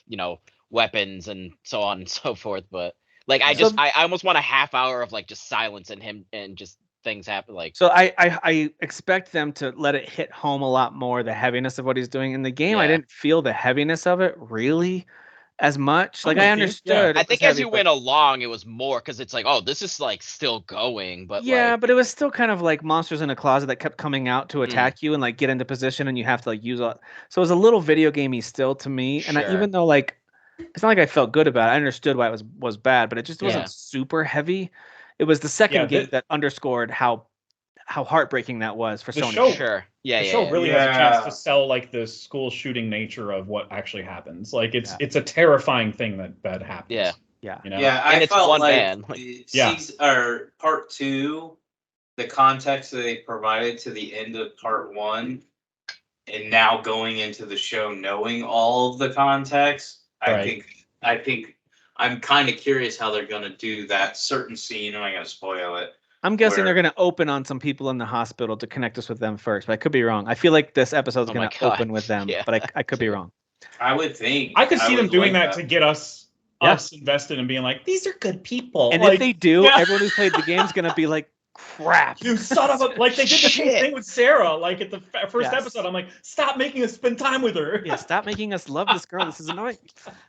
weapons and so on and so forth. But like I almost want a half hour of like just silence and him and just things happen. Like so I expect them to let it hit home a lot more, the heaviness of what he's doing in the game. I didn't feel the heaviness of it really as much. Like I understood. I think as you went along, it was more because it's like, oh, this is like still going, but but it was still kind of like monsters in a closet that kept coming out to attack you and like get into position, and you have to like use all. So it was a little video gamey still to me, and even though like it's not like I felt good about it, I understood why it was bad, but it just wasn't super heavy. It was the second game that underscored how heartbreaking that was for Sony. The show really has a chance to sell like the school shooting nature of what actually happens. Like it's a terrifying thing that happens. I felt like season, or part 2, the context that they provided to the end of part 1, and now going into the show knowing all of the context, I think I'm kind of curious how they're going to do that certain scene. I'm not going to spoil it. I'm guessing they're going to open on some people in the hospital to connect us with them first, but I could be wrong. I feel like this episode is going to open with them, but I could be wrong. I would think. I could see them doing that to get us invested and being like, these are good people. And if they do, everyone who's played the game is going to be like, crap. You son of a... Like, they did the same thing with Sarah. Like, at the first episode, I'm like, stop making us spend time with her. Yeah, stop making us love this girl. This is annoying.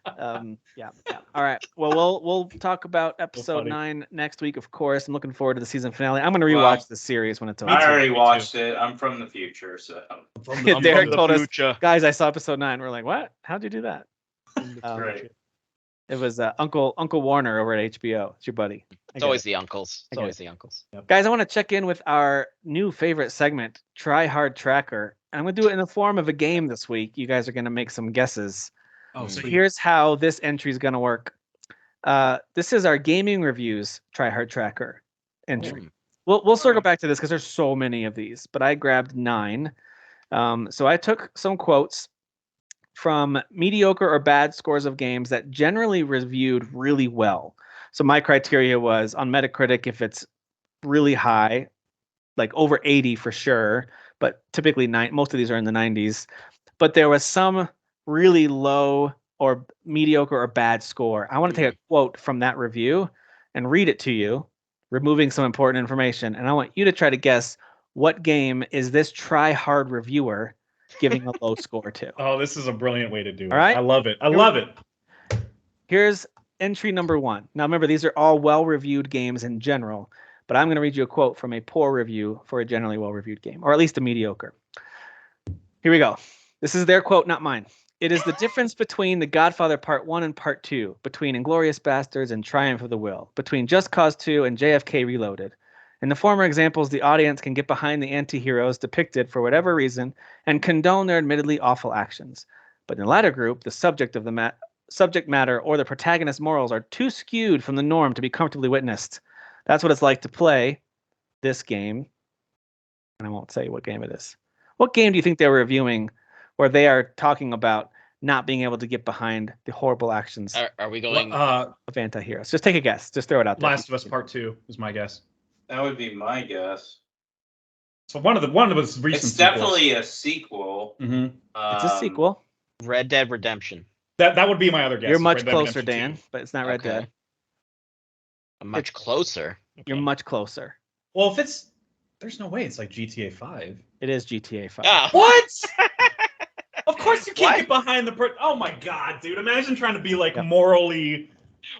All right. Well, we'll talk about episode 9 next week, of course. I'm looking forward to the season finale. I'm going to rewatch the series when it's over. I already watched it. I'm from the future, so... Derek told us, guys, I saw episode 9. We're like, what? How'd you do that? Right. It was Uncle Warner over at HBO. It's your buddy. It's always the uncles. It's always the uncles. Yep. Guys, I want to check in with our new favorite segment, Tryhard Tracker. And I'm going to do it in the form of a game this week. You guys are going to make some guesses. Oh, So sweet. here's how this entry is going to work. This is our gaming reviews Tryhard Tracker entry. We'll circle back to this because there's so many of these, but I grabbed 9. So I took some quotes from mediocre or bad scores of games that generally reviewed really well. So my criteria was on Metacritic, if it's really high, like over 80 for sure, but typically most of these are in the 90s. But there was some really low or mediocre or bad score. I want to take a quote from that review and read it to you, removing some important information. And I want you to try to guess what game is this try-hard reviewer giving a low score to. Oh, this is a brilliant way to do it. All right. I love it. I love it. Here's entry number 1. Now remember, these are all well-reviewed games in general, but I'm going to read you a quote from a poor review for a generally well-reviewed game, or at least a mediocre. Here we go. This is their quote, not mine. It is the difference between The Godfather Part 1 and Part 2, between Inglourious Bastards and Triumph of the Will, between Just Cause 2 and JFK Reloaded. In the former examples, the audience can get behind the anti-heroes depicted for whatever reason and condone their admittedly awful actions. But in the latter group, the subject matter or the protagonist's morals are too skewed from the norm to be comfortably witnessed. That's what it's like to play this game. And I won't say what game it is. What game do you think they were reviewing where they are talking about not being able to get behind the horrible actions Are we going of anti-heroes? Just take a guess. Just throw it out there. Last of Us Part 2 is my guess. That would be my guess. So one of the recent It's sequels. definitely a sequel. Mm-hmm. It's a sequel. Red Dead Redemption? That would be my other guess. You're much Red Dead closer, Redemption Dan, 2. but it's not Red Dead. I'm much closer. You're much closer. Well, if it's there's no way it's like GTA 5. It is GTA 5. Ah. What? Of course you can't get behind the oh my god, dude. Imagine trying to be like morally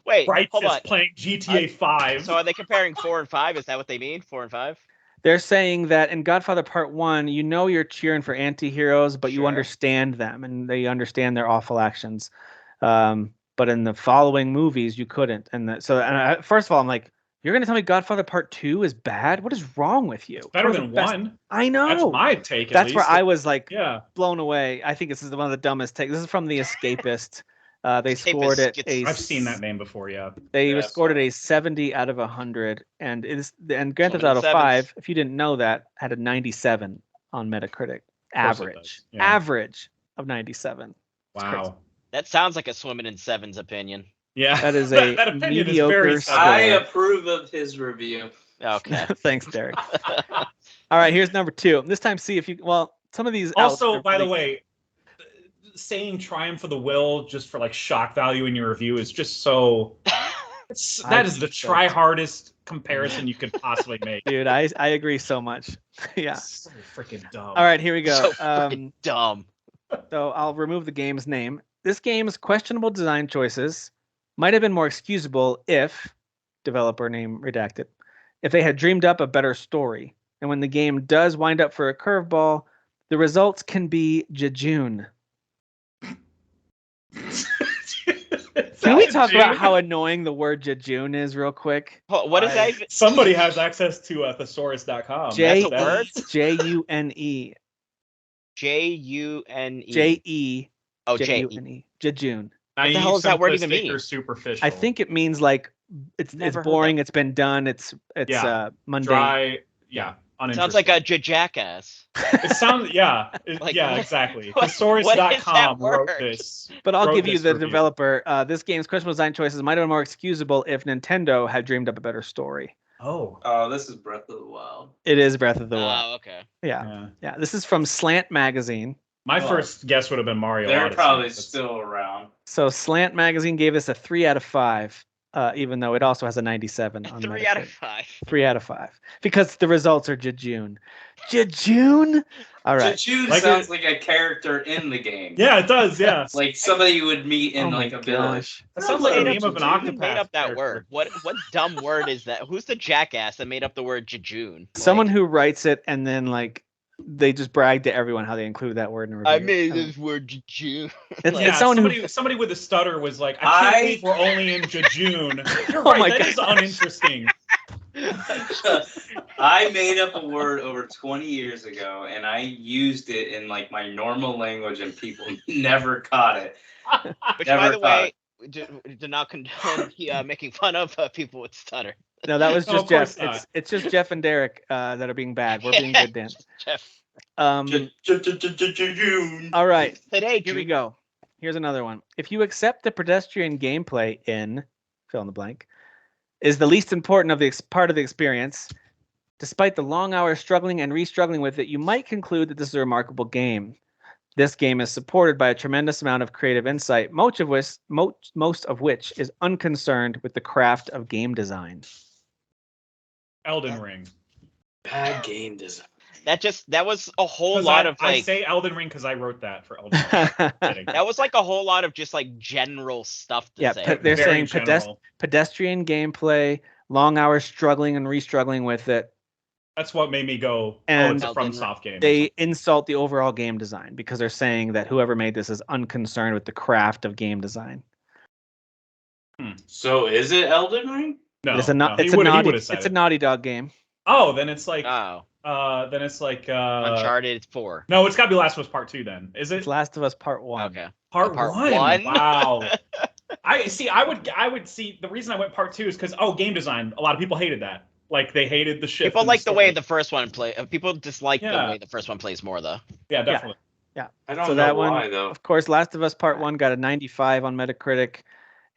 righteous playing GTA 5. So are they comparing 4 and 5? Is that what they mean? 4 and 5? They're saying that in Godfather Part 1, you know you're cheering for anti-heroes, but you understand them and they understand their awful actions. But in the following movies, you couldn't. First of all, I'm like, you're going to tell me Godfather Part 2 is bad? What is wrong with you? It's better than 1. I know. That's my take. That's where I was like blown away. I think this is one of the dumbest takes. This is from The Escapist. They scored it. I've seen that name before. Yeah. They scored it a 70 out of 100, and Grand Theft Auto 5, if you didn't know that, had a 97 on Metacritic. Average of 97. Wow. That sounds like a swimming in sevens opinion. Yeah, that is a that mediocre score. I approve of his review. Okay. Thanks, Derek. All right, here's number 2. This time, see if you. Well, some of these. Also, by the way, saying Triumph of the Will just for like shock value in your review is just so. That is the try hardest comparison you could possibly make. Dude, I agree so much. Yeah. So freaking dumb. All right, here we go. So freaking dumb. So I'll remove the game's name. This game's questionable design choices might have been more excusable if, developer name redacted, if they had dreamed up a better story. And when the game does wind up for a curveball, the results can be jejune. Can we talk about how annoying the word jejune is real quick? What is that? Somebody has access to thesaurus.com. That's a word? J-U-N-E. J-U-N-E. J-E. Oh, J-U-N-E. Jejune. What the hell does that word even mean? Superficial. I think it means like it's boring. It's been done. It's mundane. Dry. Yeah. Sounds like a jackass. It sounds exactly. Thesaurus.com wrote this. But I'll give you the review. Developer. This game's questionable design choices might have been more excusable if Nintendo had dreamed up a better story. Oh, this is Breath of the Wild. It is Breath of the Wild. Oh, okay. Yeah. This is from Slant Magazine. My first guess would have been Mario They're Odyssey. probably still around. So Slant Magazine gave this a 3 out of 5, even though it also has a 97 on 3 out of 5. 3 out of 5. Because the results are jejune. Jejune? All right. Jejune sounds like a character in the game. Yeah, it does, yeah. Like somebody you would meet in a village. That sounds like the name of an Octopath. Who made up that word? What dumb word is that? Who's the jackass that made up the word jejune? Someone who writes it and then they just brag to everyone how they included that word in a review. I made this word jejune. It's somebody with a stutter was like, I can't believe we're only in jejune. You're right, that is uninteresting. I made up a word over 20 years ago, and I used it in like my normal language, and people never caught it. Which, Never by the caught way, do not condone making fun of people with stutter. No, that was No, just of course Jeff. not. It's just Jeff and Derek that are being bad. We're being good, Dan. Jeff. June. All right, Today, here we go. Here's another one. If you accept the pedestrian gameplay in fill in the blank is the least important of the part of the experience, despite the long hours struggling and re-struggling with it, you might conclude that this is a remarkable game. This game is supported by a tremendous amount of creative insight, most of which is unconcerned with the craft of game design. Elden Ring. Bad game design. That was a whole lot of like. I say Elden Ring because I wrote that for Elden Ring. That was like a whole lot of just like general stuff to say. They're Very saying pedestrian gameplay, long hours struggling and re-struggling with it. That's what made me go, And it's a FromSoft game. They insult the overall game design because they're saying that whoever made this is unconcerned with the craft of game design. So is it Elden Ring? No, it's a Naughty Dog game. Oh, then it's like Uncharted 4. No, it's got to be Last of Us Part 2 then. Is it? It's Last of Us Part 1. Okay. Part 1. 1? Wow. I would see the reason I went Part 2 is because game design. A lot of people hated that. Like they hated the shift. People like the way the first one play. People dislike the way the first one plays more though. Yeah, definitely. Yeah. I don't know why though. Of course, Last of Us Part 1 got a 95 on Metacritic,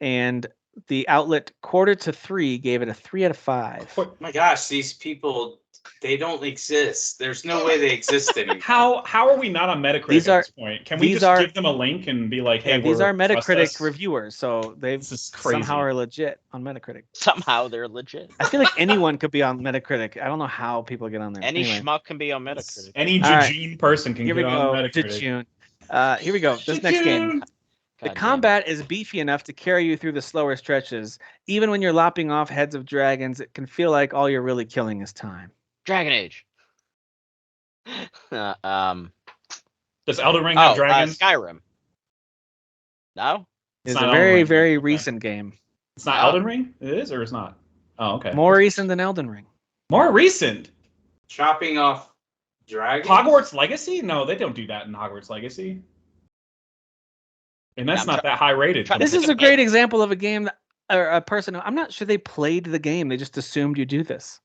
and the outlet Quarter to 3 gave it a 3 out of 5. Oh my gosh, these people, they don't exist. There's no way they exist anymore. How are we not on Metacritic at this point? Can we just give them a link and be like, hey, these are Metacritic reviewers, so they've somehow are legit on Metacritic. Somehow they're legit. I feel like anyone could be on Metacritic. I don't know how people get on there. Any schmuck can be on Metacritic. Any Jejune person can get on Metacritic. Here we go. This next game. The combat is beefy enough to carry you through the slower stretches. Even when you're lopping off heads of dragons, it can feel like all you're really killing is time. Dragon Age. Does Elden Ring have dragons? Skyrim. No? It's a very, very recent game. It's not Elden Ring? It is or it's not? Oh, okay. More recent than Elden Ring. More recent? Chopping off dragons? Hogwarts Legacy? No, they don't do that in Hogwarts Legacy. And that's not that high rated. This is a great example of a game that, or a person who, I'm not sure they played the game. They just assumed you do this.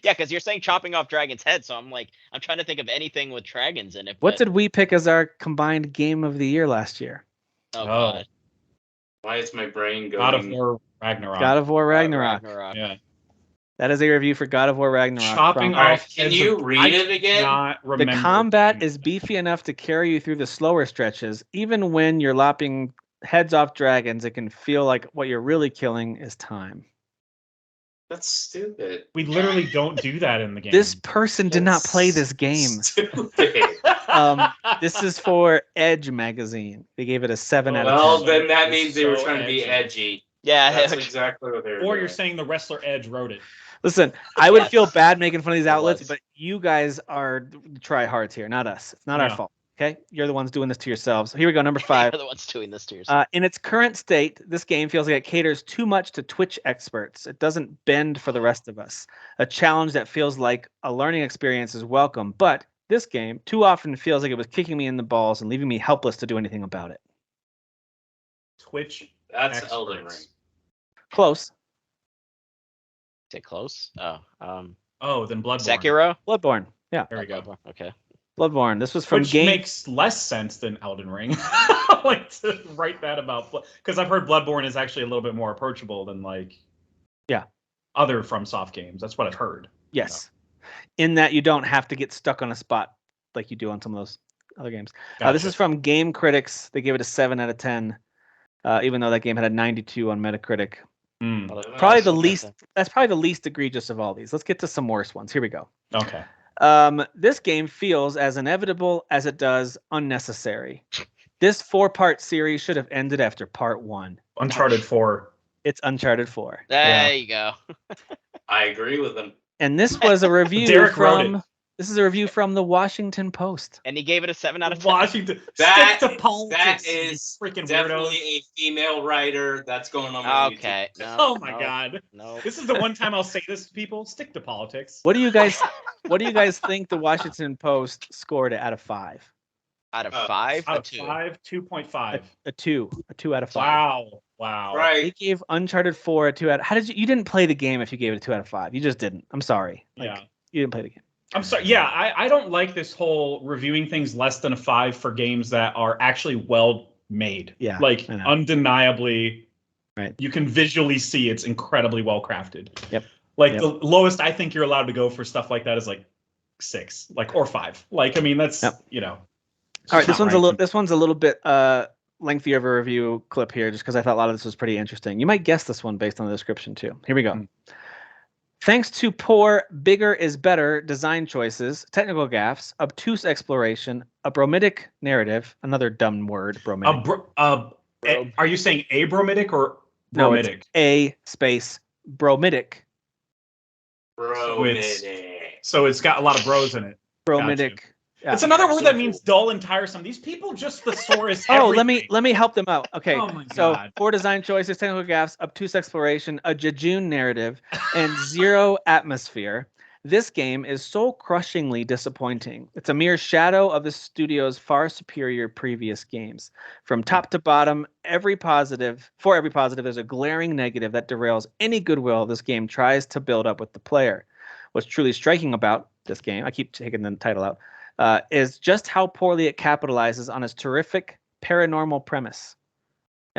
Yeah, because you're saying chopping off dragons' heads, so I'm trying to think of anything with dragons in it. What did we pick as our combined game of the year last year? Oh, God. Why is my brain going? God of War Ragnarok. God of War Ragnarok. Yeah. That is a review for God of War Ragnarok. Chopping off. Can you read it again? The combat is beefy enough to carry you through the slower stretches. Even when you're lopping heads off dragons, it can feel like what you're really killing is time. That's stupid. We literally don't do that in the game. This person did not play this game. Stupid. This is for Edge magazine. They gave it a 7 out of 10. Well, then that means they were trying to be edgy. Yeah, that's exactly what they were doing. Or you're saying the wrestler Edge wrote it. Listen, I would feel bad making fun of these outlets, but you guys are tryhards here, not us. It's not our fault. Okay, you're the ones doing this to yourselves. Here we go, number 5. You're the ones doing this to yourself. In its current state, this game feels like it caters too much to Twitch experts. It doesn't bend for the rest of us. A challenge that feels like a learning experience is welcome, but this game too often feels like it was kicking me in the balls and leaving me helpless to do anything about it. Twitch. That's experts. Elden Ring. Close. Is it close? Then Bloodborne. Sekiro? Bloodborne. Yeah. There we go. Okay. Bloodborne. This was from Which makes less sense than Elden Ring. Like to write that about, because I've heard Bloodborne is actually a little bit more approachable than other FromSoft games. That's what I've heard. Yes. In that you don't have to get stuck on a spot like you do on some of those other games. Gotcha. This is from Game Critics. They gave it a 7 out of 10, even though that game had a 92 on Metacritic. Probably the least. That's probably the least egregious of all these. Let's get to some worse ones. Here we go. Okay. This game feels as inevitable as it does unnecessary. This 4-part series should have ended after part 1. Uncharted 4. It's Uncharted 4. There you go. I agree with them. And this was a review from This is a review from the Washington Post. And he gave it a 7 out of 10. Washington. That, Stick to politics. that is freaking definitely weirdos. a female writer. That's going on my Okay. YouTube. No, Oh my no, God. No. This is the one time I'll say this to people. Stick to politics. What do you guys think the Washington Post scored it out of 5? Out of 5? Out A of 2. 5, 2.5. A 2 out of 5. Wow. They Right. gave Uncharted 4 a 2 out. How did you didn't play the game if you gave it a 2 out of 5? You just didn't. I'm sorry. Yeah. You didn't play the game. I'm sorry. Yeah, I don't like this whole reviewing things less than a 5 for games that are actually well made. Yeah, Like undeniably, right. You can visually see it's incredibly well crafted. Yep. Like the lowest I think you're allowed to go for stuff like that is like 6, like or 5. Like I mean that's you know. All right, this one's a little bit lengthier of a review clip here, just because I thought a lot of this was pretty interesting. You might guess this one based on the description too. Here we go. Thanks to poor, bigger is better design choices, technical gaffes, obtuse exploration, a bromidic narrative, another dumb word, bromidic. Are you saying abromidic or bromidic? No, it's a space bromidic. So it's got a lot of bros in it. Bromidic. Yeah. It's another word that means dull and tiresome. These people just thesaurus everything. let me help them out. Okay. Oh my God. So poor design choices, technical gaffes, obtuse exploration, a jejune narrative, and 0 atmosphere. This game is so crushingly disappointing. It's a mere shadow of the studio's far superior previous games. From top to bottom, for every positive, there's a glaring negative that derails any goodwill this game tries to build up with the player. What's truly striking about this game, I keep taking the title out, is just how poorly it capitalizes on its terrific paranormal premise.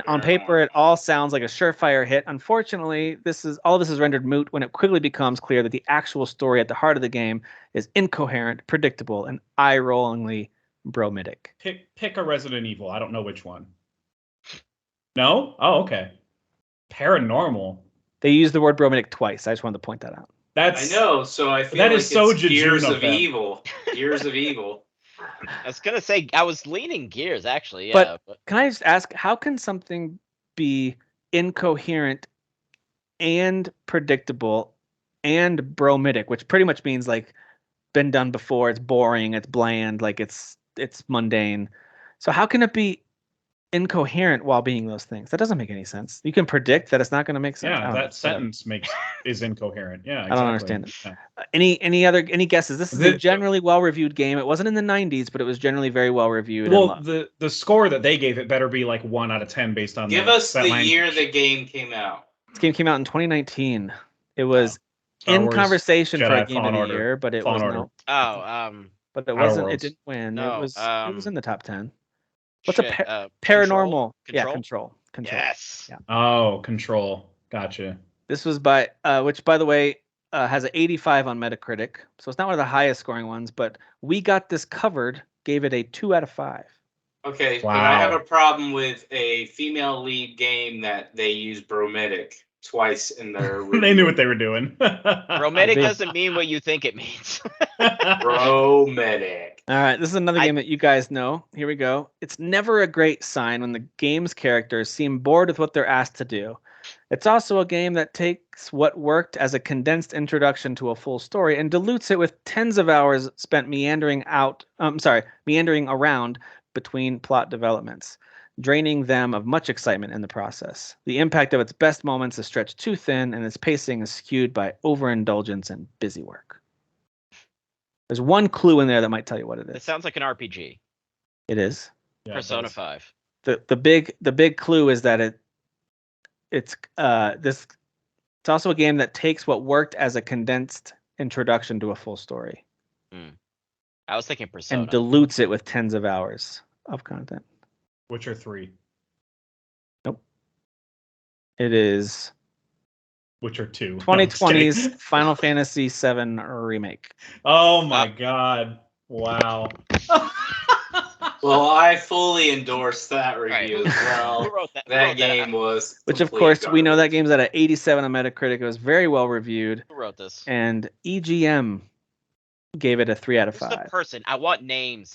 On paper, it all sounds like a surefire hit. Unfortunately, all of this is rendered moot when it quickly becomes clear that the actual story at the heart of the game is incoherent, predictable, and eye-rollingly bromidic. Pick a Resident Evil. I don't know which one. No? Oh, okay. Paranormal. They use the word bromidic twice. I just wanted to point that out. I know, so I feel that like is so it's Gears of of Evil. Gears of Evil. I was gonna say I was leaning Gears actually, yeah. But can I just ask, how can something be incoherent and predictable and bromidic, which pretty much means like been done before, it's boring, it's bland, like it's mundane. So how can it be incoherent while being those things? That doesn't make any sense. You can predict that it's not going to make sense. Yeah, that sentence is incoherent. Yeah, exactly. I don't understand it. Yeah. Any guesses? This is a generally well-reviewed game. It wasn't in the 90s, but it was generally very well-reviewed. Well, the score that they gave it better be like 1 out of 10 based on. Give us the year the game came out. This game came out in 2019. It was in conversation for a game of the year, but it was not. But it wasn't. It didn't win. No, it was in the top 10. What's shit, a paranormal? Control? Yeah, Control. Yes. Yeah. Oh, Control. Gotcha. This was by which, by the way, has an 85 on Metacritic, so it's not one of the highest scoring ones. But We Got This Covered gave it a 2 out of 5. Okay, wow. But I have a problem with a female lead game that they use bromidic twice in their review. They knew what they were doing. Bromidic doesn't mean what you think it means. Bromidic. All right, this is another game that you guys know. Here we go. It's never a great sign when the game's characters seem bored with what they're asked to do. It's also a game that takes what worked as a condensed introduction to a full story and dilutes it with tens of hours spent meandering around between plot developments, draining them of much excitement in the process. The impact of its best moments is stretched too thin, and its pacing is skewed by overindulgence and busy work. There's one clue in there that might tell you what it is. It sounds like an RPG. It is. Yeah, Persona 5. The big clue is that it's also a game that takes what worked as a condensed introduction to a full story. I was thinking Persona. And dilutes it with tens of hours of content. Witcher 3. Nope. It is Witcher 2. 2020's Final Fantasy VII Remake. Oh my God. Wow. Well, I fully endorse that review as well. Who wrote that? That game was Which, of course, we know that game's at an 87 on Metacritic. It was very well reviewed. Who wrote this? And EGM gave it a 3 out of 5. Who's the person? I want names.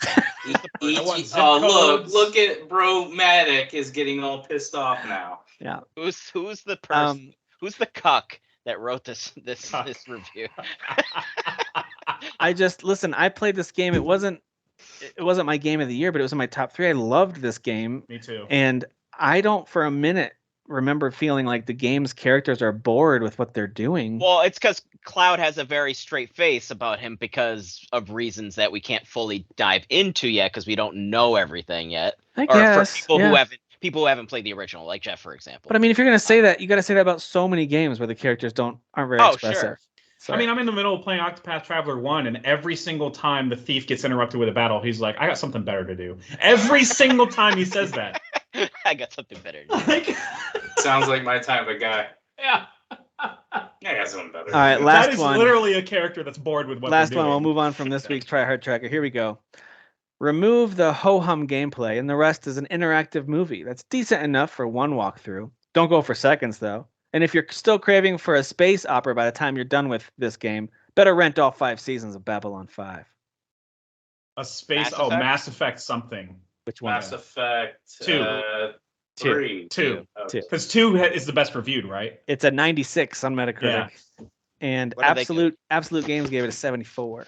Look at Bromatic is getting all pissed off now. Yeah. Who's the person? Who's the cuck that wrote this review? I just listen. I played this game. It wasn't my game of the year, but it was in my top 3. I loved this game. Me too. And I don't for a minute remember feeling like the game's characters are bored with what they're doing. Well, it's because Cloud has a very straight face about him because of reasons that we can't fully dive into yet because we don't know everything yet. I guess. For people who haven't played the original, like Jeff, for example. But I mean, if you're gonna say that, you got to say that about so many games where the characters aren't very expressive. Sure. So. I mean, I'm in the middle of playing Octopath Traveler 1, and every single time the thief gets interrupted with a battle, he's like, I got something better to do. Every single time he says that. I got something better to do. Sounds like my type of guy. Yeah. I got something better. All right, last that is one. Literally a character that's bored with what Last they're one. doing. We'll move on from this week's Tryhard Tracker. Here we go. Remove the ho-hum gameplay, and the rest is an interactive movie that's decent enough for one walkthrough. Don't go for seconds, though. And if you're still craving for a space opera by the time you're done with this game, better rent all 5 seasons of Babylon 5. A space... Mass Effect something. Which one? Mass Effect 2. 3. 2. Because 2 is the best reviewed, right? It's a 96 on Metacritic. Yeah. And Absolute Games gave it a 74.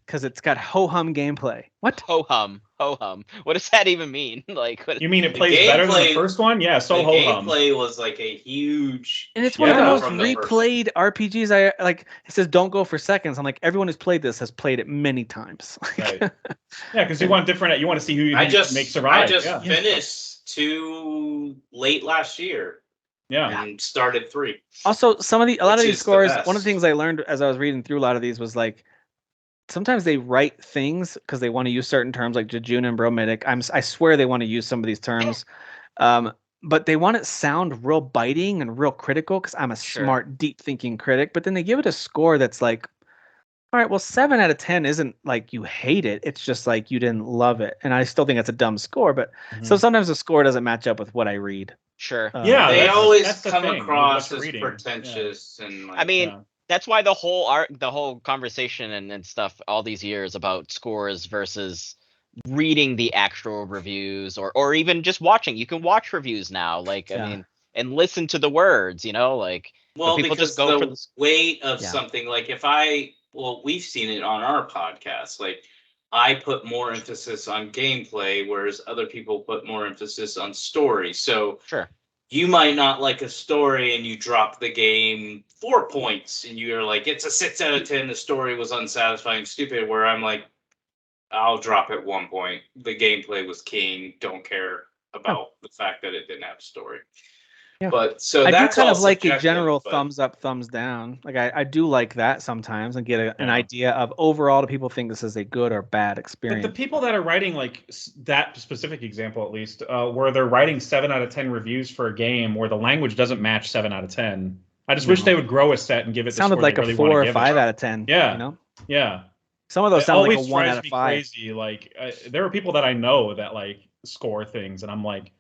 Because it's got ho-hum gameplay. What? Ho-hum. Ho-hum. What does that even mean? Like, what... You mean it plays better than the first one? Yeah, so ho-hum. The gameplay was like a huge... And it's one of the most replayed RPGs. It says don't go for seconds. I'm like, everyone who's played this has played it many times. Right. Yeah, because you want to see who you make survive. I just finished 2 late last year. Yeah. And started 3. Also, a lot of these scores, one of the things I learned as I was reading through a lot of these was like, sometimes they write things because they want to use certain terms like jejune and bromidic. I swear they want to use some of these terms, but they want it sound real biting and real critical because I'm a smart, deep thinking critic. But then they give it a score that's like, all right, well, 7 out of 10 isn't like you hate it. It's just like you didn't love it. And I still think it's a dumb score. But so sometimes the score doesn't match up with what I read. Sure. They always come across as pretentious and like, I mean, that's why the whole conversation and stuff all these years about scores versus reading the actual reviews or even just watching. You can watch reviews now, like I mean, and listen to the words, like. Well, people because just go the for the weight of something, like we've seen it on our podcast, like I put more emphasis on gameplay, whereas other people put more emphasis on story. So sure. You might not like a story and you drop the game 4 points and you're like, it's a 6 out of 10. The story was unsatisfying, stupid, where I'm like, I'll drop it 1 point. The gameplay was king. Don't care about the fact that it didn't have a story. Yeah. But so I that's do kind of like subjective, a general thumbs up, thumbs down. Like I do like that sometimes and get an idea of overall do people think this is a good or bad experience. But the people that are writing like that specific example, at least, where they're writing 7 out of 10 reviews for a game where the language doesn't match 7 out of 10. I just wish they would grow a set and give it. Sounded like a 4 or 5 out of 10. Yeah. Yeah. Some of those sound like a 1 out of 5. Crazy. Like there are people that I know that like score things, and I'm like,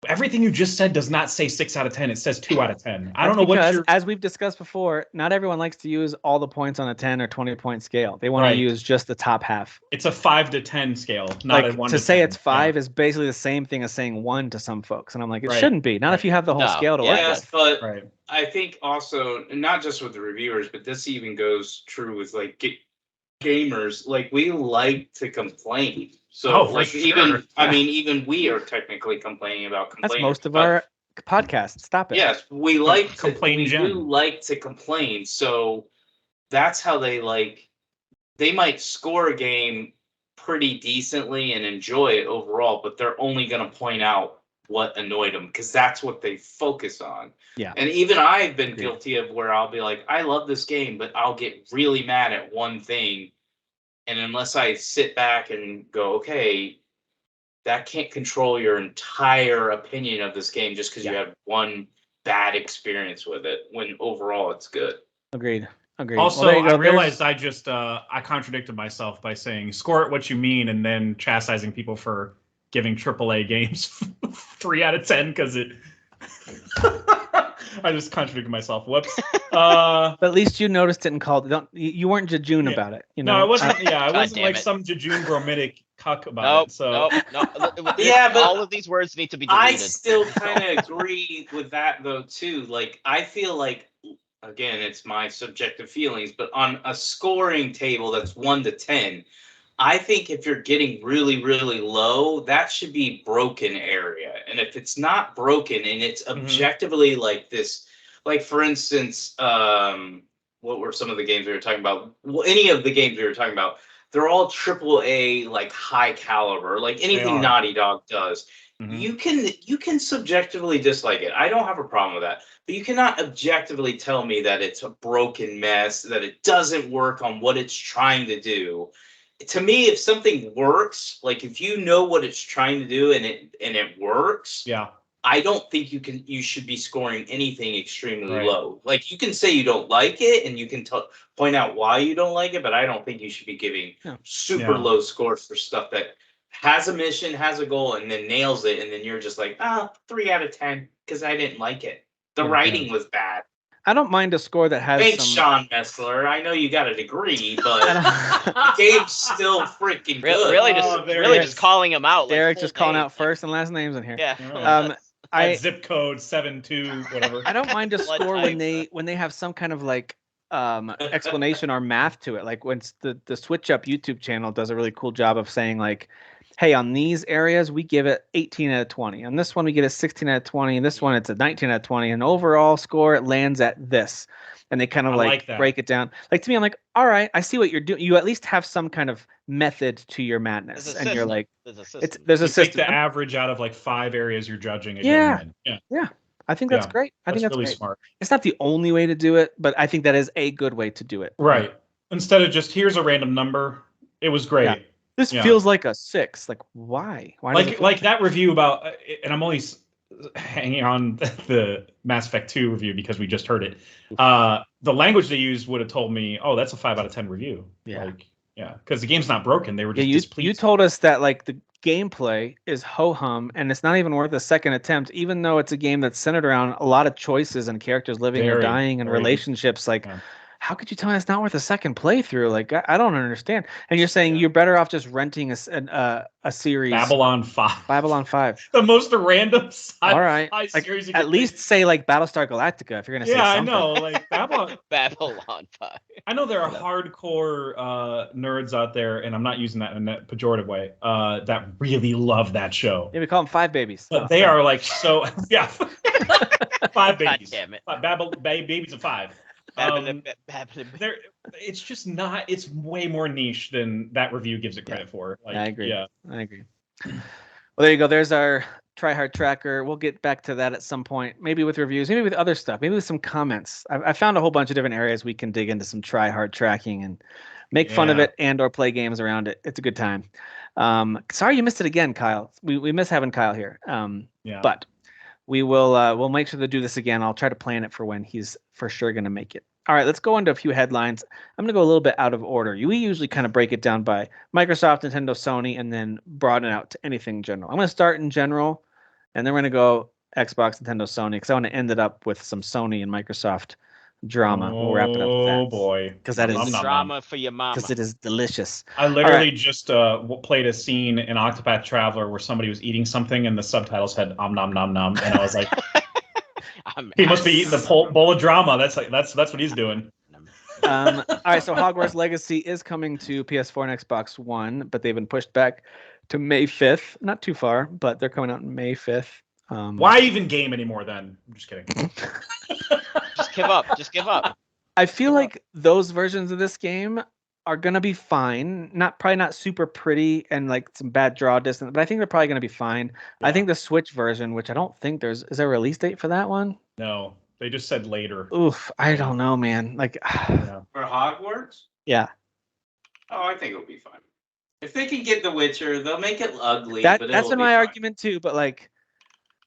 everything you just said does not say 6 out of 10. It says 2 out of 10. I don't know what as we've discussed before, not everyone likes to use all the points on a 10 or 20 point scale. They want to use just the top half. It's a 5 to 10 scale, not a 1 to say 10. It's 5 is basically the same thing as saying 1 to some folks. And I'm like, it shouldn't be. Not if you have the whole scale to work with. Yes, but I think also, not just with the reviewers, but this even goes true with like gamers. Like we like to complain. So even we are technically complaining about complaining. That's most of our podcasts. Stop it. Yes, we like to complain. We do like to complain. So that's how they might score a game pretty decently and enjoy it overall, but they're only going to point out what annoyed them because that's what they focus on. Yeah. And even I've been guilty of where I'll be like, I love this game, but I'll get really mad at one thing. And unless I sit back and go, okay, that can't control your entire opinion of this game just because you have one bad experience with it, when overall it's good. Agreed. Also, I realized I just I contradicted myself by saying score it what you mean and then chastising people for giving AAA games 3 out of 10 because it... I just contradicted myself. Whoops. But at least you noticed it and called it. You weren't jejune about it. You know? No, I wasn't. I wasn't like some jejune bromidic cuck about it. So no. Yeah, but all of these words need to be deleted. I still kind of agree with that though too. Like I feel like again, it's my subjective feelings, but on a scoring table that's 1 to 10, I think if you're getting really, really low, that should be broken area. And if it's not broken and it's objectively like this, like for instance, what were some of the games we were talking about? Well, any of the games we were talking about, they're all AAA, like high caliber, like anything Naughty Dog does. You can subjectively dislike it. I don't have a problem with that. But you cannot objectively tell me that it's a broken mess, that it doesn't work on what it's trying to do. To me, if something works, like if you know what it's trying to do and it works, I don't think you should be scoring anything extremely low. Like you can say you don't like it and you can point out why you don't like it, but I don't think you should be giving super low scores for stuff that has a mission, has a goal, and then nails it, and then you're just like, 3 out of 10 because I didn't like it. The writing was bad. I don't mind a score that has Thanks, Sean Messler. I know you got a degree, but the game's still freaking good. Really just calling him out. Derek just calling out first and last names in here. Yeah. Zip code 72 whatever. I don't mind a score when they have some kind of like explanation or math to it. Like when the Switch Up YouTube channel does a really cool job of saying like, hey, on these areas, we give it 18 out of 20. On this one, we get a 16 out of 20. And this one, it's a 19 out of 20. And overall score, it lands at this. And they kind of like break it down. Like to me, I'm like, all right, I see what you're doing. You at least have some kind of method to your madness. And you're like, there's a system. Take the average out of like 5 areas you're judging. Yeah. I think that's great. I think that's really great. Smart. It's not the only way to do it, but I think that is a good way to do it. Right. Instead of just here's a random number. It was great. Yeah. This feels like a 6. Like, why? Like that review about, and I'm only hanging on the Mass Effect 2 review because we just heard it. The language they used would have told me, oh, that's a 5 out of 10 review. Yeah. Because the game's not broken. They were just displeased. You told us that like the gameplay is ho-hum and it's not even worth a second attempt, even though it's a game that's centered around a lot of choices and characters living or dying and relationships. Like, how could you tell me it's not worth a second playthrough? Like, I don't understand. And you're saying you're better off just renting a series. Babylon 5. The most random series. At least say like Battlestar Galactica if you're gonna say something. I know. Like Babylon 5. I know there are hardcore nerds out there, and I'm not using that in a pejorative way. That really love that show. Yeah, we call them 5 babies. But they are like so 5 babies. God damn it. Babies of 5. It's just not. It's way more niche than that review gives it credit for. Like, I agree. I agree. Well, there you go. There's our Tryhard Tracker. We'll get back to that at some point. Maybe with reviews. Maybe with other stuff. Maybe with some comments. I found a whole bunch of different areas we can dig into some Tryhard tracking and make fun of it and or play games around it. It's a good time. Sorry you missed it again, Kyle. We miss having Kyle here. But we will we'll make sure to do this again. I'll try to plan it for when he's for sure going to make it. All right, let's go into a few headlines. I'm going to go a little bit out of order. We usually kind of break it down by Microsoft, Nintendo, Sony, and then broaden it out to anything general. I'm going to start in general, and then we're going to go Xbox, Nintendo, Sony, because I want to end it up with some Sony and Microsoft drama. We'll wrap it up with that. Oh, boy. Because that is drama for your mama. Because it is delicious. I literally just played a scene in Octopath Traveler where somebody was eating something, and the subtitles had nom nom nom, and I was like... He must be eating the bowl of drama. That's what he's doing. All right, so Hogwarts Legacy is coming to PS4 and Xbox One, but they've been pushed back to May 5th. Not too far, but they're coming out on May 5th. Why even game anymore then? I'm just kidding. Just give up. Just give up. I feel like those versions of this game are gonna be fine. Probably not super pretty and like some bad draw distance, but I think they're probably gonna be fine. I think the Switch version, which I don't think is there a release date for that one? No, they just said later. Oof, I don't know, man. Like for Hogwarts? Yeah. Oh, I think it'll be fine. If they can get The Witcher, they'll make it ugly. That's been my argument too, but like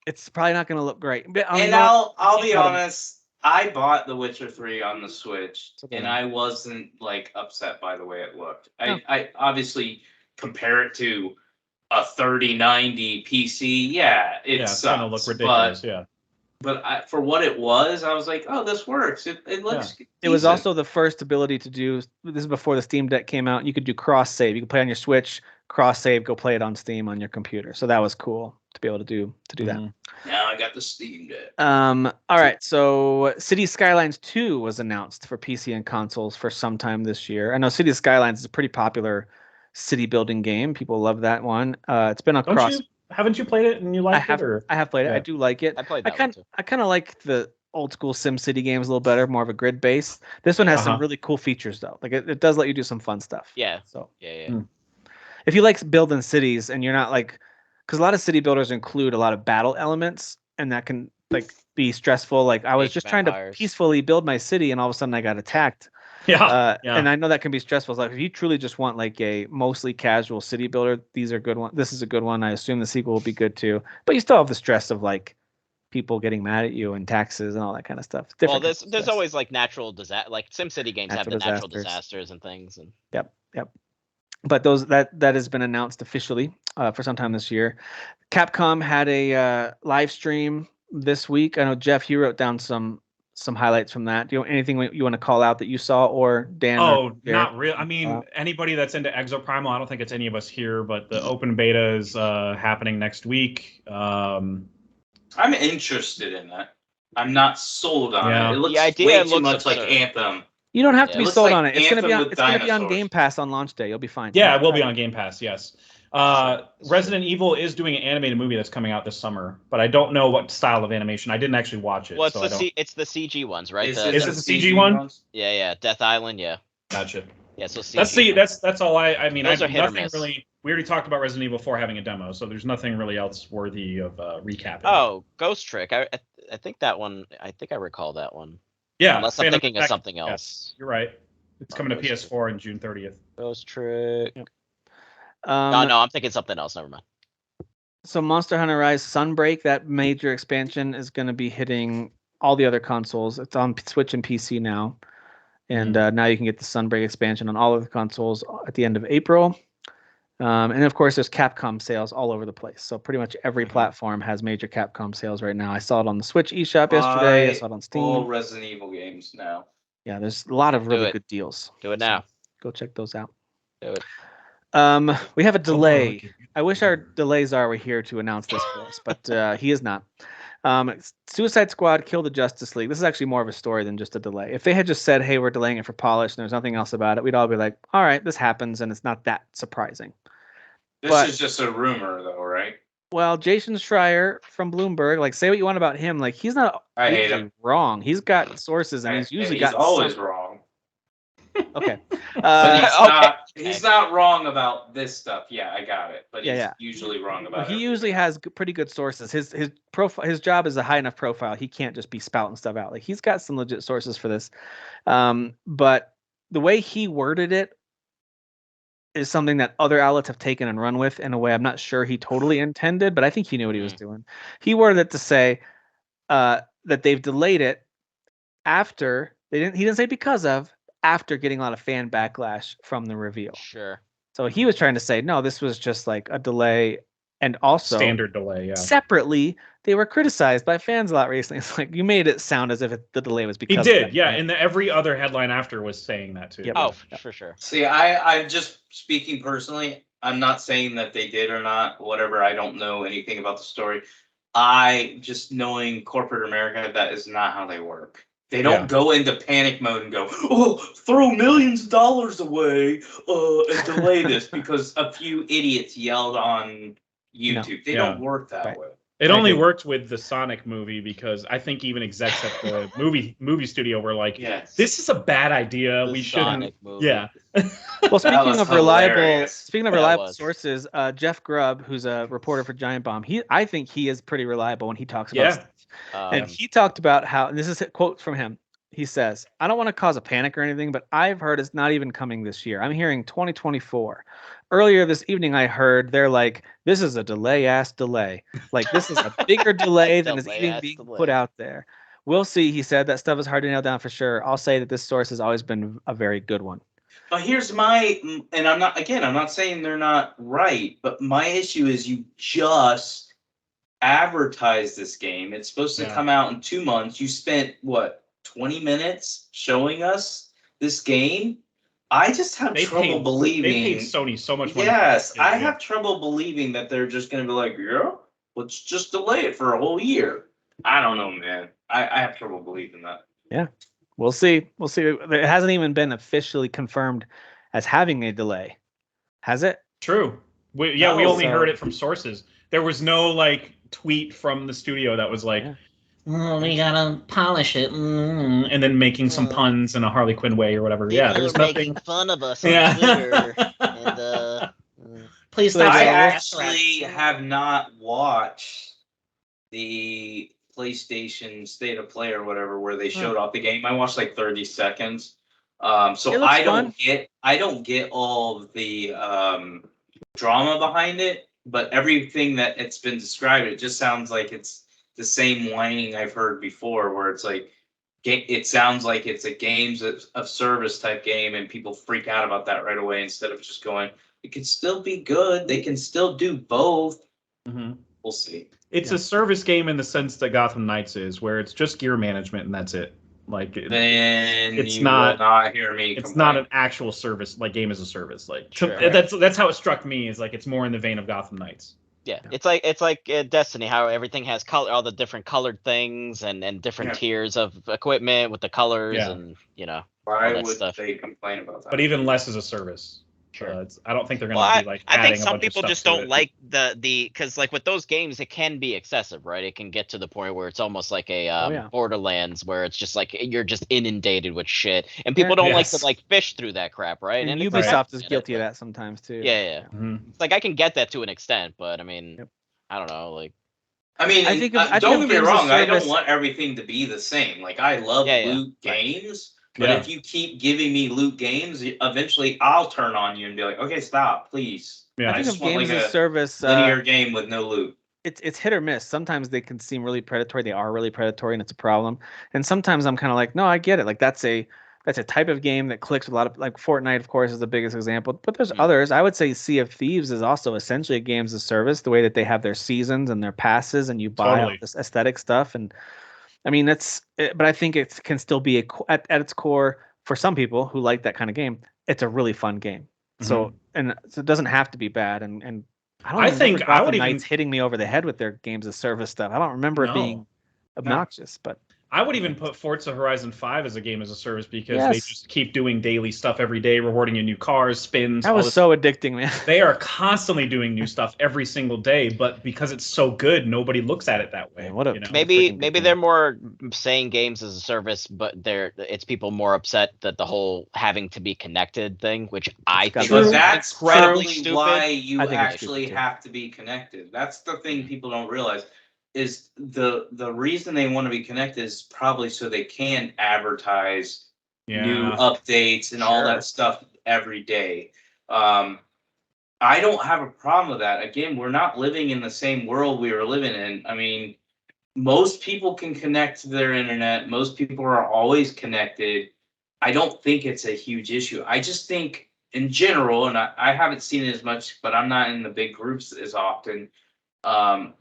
it's probably not gonna look great. But I'll be honest. I bought The Witcher 3 on the Switch, and I wasn't like upset by the way it looked. I obviously compare it to a 3090 PC. Yeah, it's gonna look ridiculous. But for what it was, I was like, oh, this works. It looks. Decent. It was also the first ability to do. This is before the Steam Deck came out. You could do cross save. You could play on your Switch, cross save, go play it on Steam on your computer. So that was cool. to be able to do that. Now I got the Steam Deck. All right, so City Skylines 2 was announced for PC and consoles for some time this year. I know City Skylines is a pretty popular city building game. People love that one. It's been across. Haven't you played it and you liked it? Or? I have played it. I do like it. I played that one too. I kind of like the old school SimCity games a little better, more of a grid base. This one has some really cool features though. Like it does let you do some fun stuff. Yeah. So yeah. If you like building cities and you're not like, because a lot of city builders include a lot of battle elements, and that can like be stressful. Like I was just trying to peacefully build my city, and all of a sudden I got attacked. And I know that can be stressful. It's like if you truly just want like a mostly casual city builder, these are good ones. This is a good one. I assume the sequel will be good too. But you still have the stress of like people getting mad at you and taxes and all that kind of stuff. Well, there's always like natural disaster. Like SimCity games have the natural disasters and things. And Yep. But those that has been announced officially for some time this year. Capcom had a live stream this week. I know Jeff, you wrote down some highlights from that. Do you anything you want to call out that you saw, or Dan? Oh, not real. I mean, anybody that's into Exoprimal, I don't think it's any of us here, but the open beta is happening next week. I'm interested in that. I'm not sold on it. It looks way too much like Anthem. You don't have to be sold on it. It's going to be on Game Pass on launch day. You'll be fine. Yeah, it will be on Game Pass. Yes. Resident Evil is doing an animated movie that's coming out this summer, but I don't know what style of animation. I didn't actually watch it. Well, it's the CG ones, right? Is it the CG one? Yeah. Death Island. Yeah. Gotcha. Yeah. So CG that's all I mean. Those are hit or nothing miss. Really. We already talked about Resident Evil 4 having a demo, so there's nothing really else worthy of recapping. Oh, Ghost Trick. I think that one. I think I recall that one. Yeah. Unless I'm thinking of something else. Yes, you're right. It's coming to PS4 on June 30th. Ghost Trick. Yep. No, I'm thinking something else. Never mind. So Monster Hunter Rise Sunbreak, that major expansion, is going to be hitting all the other consoles. It's on Switch and PC now. And now you can get the Sunbreak expansion on all of the consoles at the end of April. And of course, there's Capcom sales all over the place. So pretty much every platform has major Capcom sales right now. I saw it on the Switch eShop yesterday. I saw it on Steam. All Resident Evil games now. Yeah, there's a lot of really good deals. Do it now. So go check those out. Do it. We have a delay. I wish our delay czar were here to announce this for us, but he is not. Suicide Squad Kill the Justice League. This is actually more of a story than just a delay. If they had just said, hey, we're delaying it for polish, and there's nothing else about it, we'd all be like, all right, this happens, and it's not that surprising. This is just a rumor, though, right? Well, Jason Schreier from Bloomberg, like, say what you want about him. Like, he's not wrong. He's got sources, and he's always wrong. Okay. He's not wrong about this stuff. Yeah, I got it. But he's usually wrong about it. He usually has pretty good sources. His profile, his job is a high enough profile. He can't just be spouting stuff out. Like, he's got some legit sources for this. But the way he worded it is something that other outlets have taken and run with in a way I'm not sure he totally intended, but I think he knew what he was doing. He worded it to say that they've delayed it after he didn't say because of, after getting a lot of fan backlash from the reveal. Sure. So he was trying to say, no, this was just like a delay, and also standard delay. Yeah. Separately, they were criticized by fans a lot recently. It's like you made it sound as if the delay was because he did, yeah. And every other headline after was saying that too. Yep. Oh, for sure. See, I'm just speaking personally. I'm not saying that they did or not. Whatever. I don't know anything about the story. I just knowing corporate America, that is not how they work. They don't go into panic mode and go, oh, throw millions of dollars away and delay this because a few idiots yelled on YouTube. No. They don't work that way. It only worked with the Sonic movie because I think even execs at the movie studio were like, this is a bad idea. We shouldn't. Yeah. Well, speaking of reliable sources, Jeff Grubb, who's a reporter for Giant Bomb, I think he is pretty reliable when he talks about stuff. And he talked about how, and this is a quote from him. He says, I don't want to cause a panic or anything, but I've heard it's not even coming this year. I'm hearing 2024. Earlier this evening, I heard they're like, this is a delay-ass delay. Like, this is a bigger delay than is even being put out there. We'll see, he said. That stuff is hard to nail down for sure. I'll say that this source has always been a very good one. But here's and I'm not saying they're not right, but my issue is you just advertise this game. It's supposed to come out in 2 months. You spent, 20 minutes showing us this game? I just have trouble believing. They paid Sony so much money. Yes, I have trouble believing that they're just going to be like, let's just delay it for a whole year. I don't know, man. I have trouble believing that. Yeah, we'll see. We'll see. It hasn't even been officially confirmed as having a delay, has it? True. We only heard it from sources. There was no like tweet from the studio that was like, we gotta polish it, and then making some puns in a Harley Quinn way or whatever. People there's are nothing. making fun of us on Twitter. And, please, I actually have not watched the PlayStation State of Play or whatever where they showed off the game. I watched like 30 seconds. So I don't get all of the drama behind it, but everything that it's been described, it just sounds like it's the same whining I've heard before, where it's like it sounds like it's a games of service type game, and people freak out about that right away instead of just going, it can still be good. They can still do both. Mm-hmm. We'll see. It's a service game in the sense that Gotham Knights is, where it's just gear management and that's it. Like then it's you not. Will not hear me. It's complain. not an actual service, like game as a service. Like Sure. that's how it struck me. Is like it's more in the vein of Gotham Knights. Yeah, it's like Destiny, how everything has color, all the different colored things and different tiers of equipment with the colors and Why would stuff. they complain about that? But even less as a service. Sure. I don't think they're going to be like. I think adding a some bunch of people stuff just to don't it. like the because like with those games, it can be excessive, right? It can get to the point where it's almost like a Borderlands, where it's just like you're just inundated with shit, and people don't like to like fish through that crap, right? And Ubisoft is guilty of that sometimes too. Yeah. It's like I can get that to an extent, but I mean, I don't know, like. I mean, I think don't get me wrong. I don't want everything to be the same. Like I love loot games. But if you keep giving me loot games, eventually I'll turn on you and be like, okay, stop, please. Yeah. I just want like a service linear game with no loot. It's hit or miss. Sometimes they can seem really predatory. They are really predatory, and it's a problem. And sometimes I'm kind of like, no, I get it. Like that's a type of game that clicks with a lot of, like Fortnite, of course, is the biggest example. But there's others. I would say Sea of Thieves is also essentially a games as a service. The way that they have their seasons and their passes, and you buy all this aesthetic stuff. And I mean, but I think it can still be at its core for some people who like that kind of game. It's a really fun game. So it doesn't have to be bad. And I think I would even hitting me over the head with their games as service stuff. I don't remember it being obnoxious, but I would even put Forza Horizon 5 as a game as a service because they just keep doing daily stuff every day, rewarding you new cars, spins. That was so addicting, man. They are constantly doing new stuff every single day, but because it's so good, nobody looks at it that way. Maybe they're more saying games as a service, but it's people more upset that the whole having to be connected thing, which I think is that's incredibly probably stupid. why you actually have to be connected. That's the thing people don't realize. Is the reason they want to be connected is probably so they can advertise new updates and all that stuff every day. I don't have a problem with that. Again, we're not living in the same world we were living in. I mean, most people can connect to their internet. Most people are always connected. I don't think it's a huge issue. I just think in general, and I haven't seen it as much, but I'm not in the big groups as often.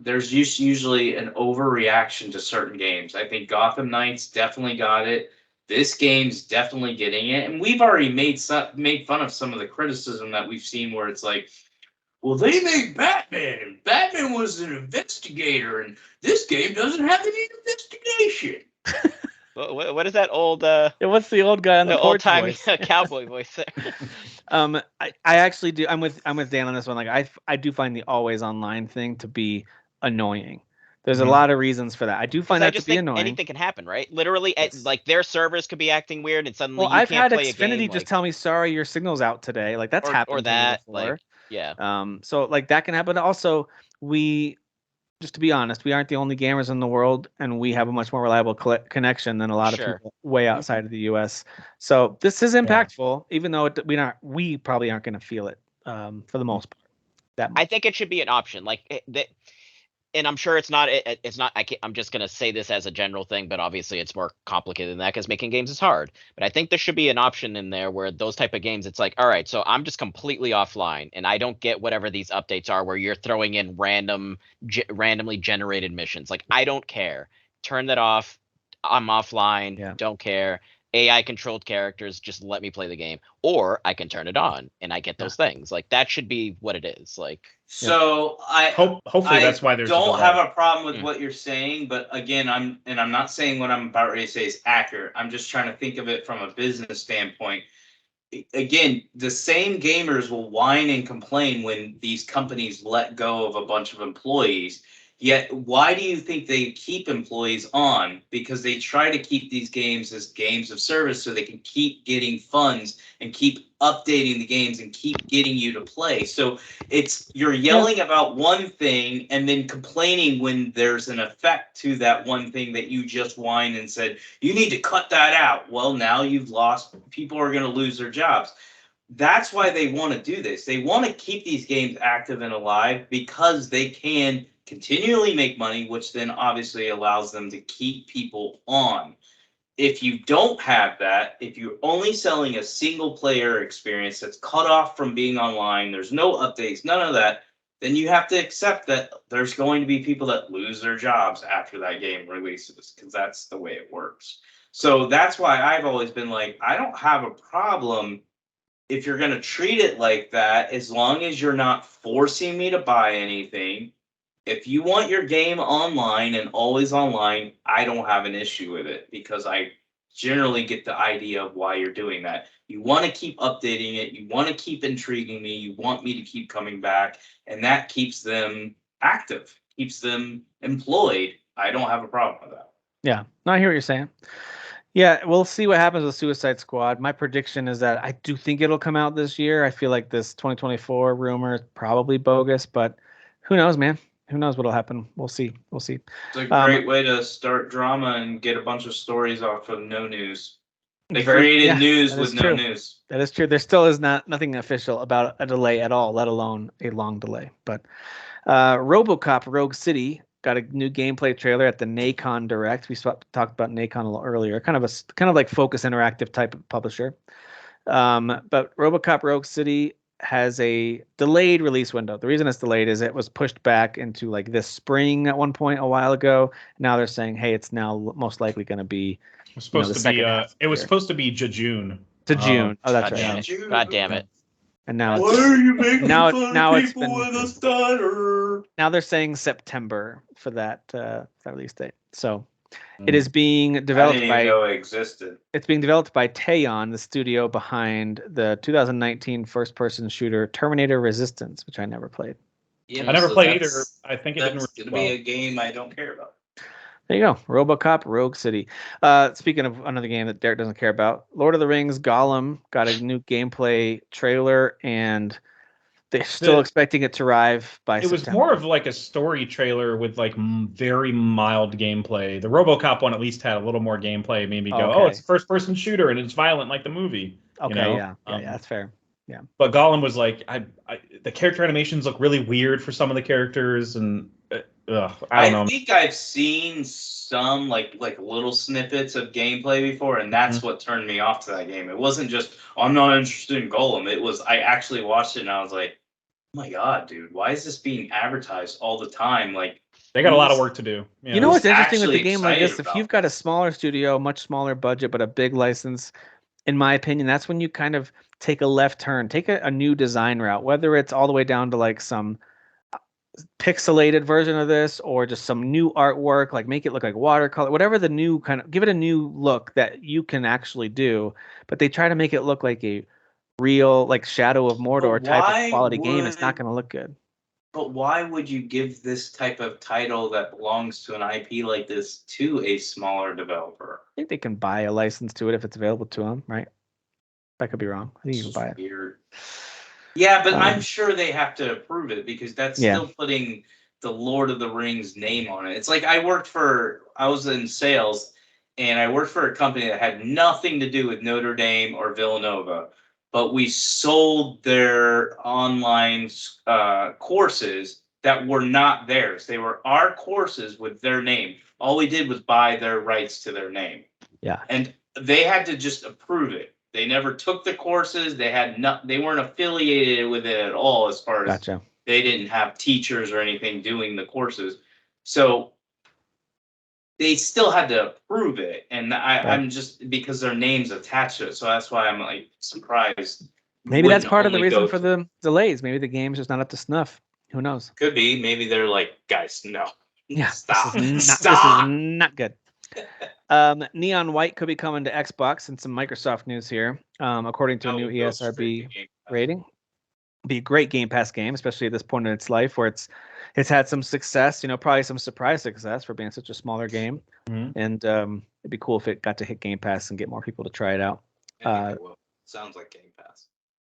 There's usually an overreaction to certain games. I think Gotham Knights definitely got it. This game's definitely getting it, and we've already made fun of some of the criticism that we've seen, where it's like, well, they made Batman, and Batman was an investigator, and this game doesn't have any investigation. What is that old? What's the old guy on the old time voice? cowboy voice there? I actually do. I'm with Dan on this one. Like I do find the always online thing to be annoying. There's a lot of reasons for that. I do find that to be annoying. Anything can happen, right? Literally, like their servers could be acting weird, and suddenly you I've can't had play Xfinity a game, just tell me, sorry, your signal's out today. Like that's happened or that, to me before. like, yeah. So like that can happen. Also, just to be honest, we aren't the only gamers in the world, and we have a much more reliable connection than a lot of people way outside of the U.S. So this is impactful, even though we probably aren't going to feel it for the most part. I think it should be an option, and I'm sure it's not. It's not. I'm just going to say this as a general thing, but obviously it's more complicated than that because making games is hard. But I think there should be an option in there where those type of games, it's like, all right, so I'm just completely offline, and I don't get whatever these updates are where you're throwing in randomly generated missions. Like I don't care. Turn that off. I'm offline. Yeah. Don't care. AI controlled characters, just let me play the game, or I can turn it on and I get those things. Like that should be what it is. Like, so hopefully that's why there's don't have a problem with what you're saying, but again, I'm not saying what I'm about ready to say is accurate. I'm just trying to think of it from a business standpoint. Again, the same gamers will whine and complain when these companies let go of a bunch of employees. Yet, why do you think they keep employees on? Because they try to keep these games as games of service so they can keep getting funds and keep updating the games and keep getting you to play. So you're yelling about one thing and then complaining when there's an effect to that one thing that you just whined and said, you need to cut that out. Well, now you've lost, people are going to lose their jobs. That's why they want to do this. They want to keep these games active and alive because they can continually make money, which then obviously allows them to keep people on. If you don't have that, if you're only selling a single player experience that's cut off from being online, there's no updates, none of that, then you have to accept that there's going to be people that lose their jobs after that game releases, because that's the way it works. So that's why I've always been like, I don't have a problem if you're going to treat it like that, as long as you're not forcing me to buy anything. If you want your game online and always online, I don't have an issue with it, because I generally get the idea of why you're doing that. You want to keep updating it. You want to keep intriguing me. You want me to keep coming back. And that keeps them active, keeps them employed. I don't have a problem with that. Yeah, no, I hear what you're saying. Yeah, we'll see what happens with Suicide Squad. My prediction is that I do think it'll come out this year. I feel like this 2024 rumor is probably bogus, but who knows, man? Who knows what'll happen? We'll see. We'll see. It's a great way to start drama and get a bunch of stories off of no news. They created news with no news. That is true. There still is nothing official about a delay at all, let alone a long delay. But RoboCop Rogue City got a new gameplay trailer at the Nacon Direct. We talked about Nacon a little earlier. Kind of like Focus Interactive type of publisher. But RoboCop Rogue City has a delayed release window. The reason it's delayed is it was pushed back into like this spring at one point a while ago. Now they're saying, hey, it's now most likely going to be. It was supposed to be. It was supposed to be June. To June. Oh, that's God right. Damn it. God damn it. And now why are you making now fun now of it's people been with a stutter? Now they're saying September for that release date. So it is being developed I didn't even know it existed. It's being developed by Teon, the studio behind the 2019 first-person shooter Terminator Resistance, which I never played. Yeah, I never played either. I think it didn't. It's gonna be a game I don't care about. There you go, RoboCop Rogue City. Speaking of another game that Derek doesn't care about, Lord of the Rings Gollum got a new gameplay trailer, and they're still expecting it to arrive by September. It was more of like a story trailer with like very mild gameplay. The RoboCop one at least had a little more gameplay. Made me go, it's a first-person shooter and it's violent like the movie. Okay, you know? yeah, that's fair. Yeah. But Gollum was like, the character animations look really weird for some of the characters, and I don't know. I think I've seen some like little snippets of gameplay before, and that's what turned me off to that game. It wasn't just I'm not interested in Gollum. It was I actually watched it and I was like, oh my god, dude, why is this being advertised all the time? Like they got a lot of work to do. You know what's interesting with the game like this? If you've got a smaller studio, much smaller budget, but a big license, in my opinion, that's when you kind of take a left turn, take a new design route, whether it's all the way down to like some pixelated version of this or just some new artwork, like make it look like watercolor, whatever the new kind of, give it a new look that you can actually do. But they try to make it look like a real, like Shadow of Mordor type of quality game. It's not going to look good. But why would you give this type of title that belongs to an IP like this to a smaller developer? I think they can buy a license to it if it's available to them, right? That could be wrong. I think you can buy it. Weird. Yeah, but I'm sure they have to approve it because that's still putting the Lord of the Rings name on it. It's like I was in sales and I worked for a company that had nothing to do with Notre Dame or Villanova, but we sold their online courses that were not theirs. They were our courses with their name. All we did was buy their rights to their name. Yeah. And they had to just approve it. They never took the courses. They weren't affiliated with it at all as far as they didn't have teachers or anything doing the courses. So they still had to approve it, and I'm just because their names attached to it, so that's why I'm like surprised. Maybe that's part of the reason for the delays. Maybe the game's just not up to snuff. Who knows? Could be. Maybe they're like, guys, no. Yeah, Stop. This is not good. Neon White could be coming to Xbox, and some Microsoft news here. According to a new ESRB rating, be a great Game Pass game, especially at this point in its life where it's had some success. Probably some surprise success for being such a smaller game. And it'd be cool if it got to hit Game Pass and get more people to try it out. Sounds like Game Pass.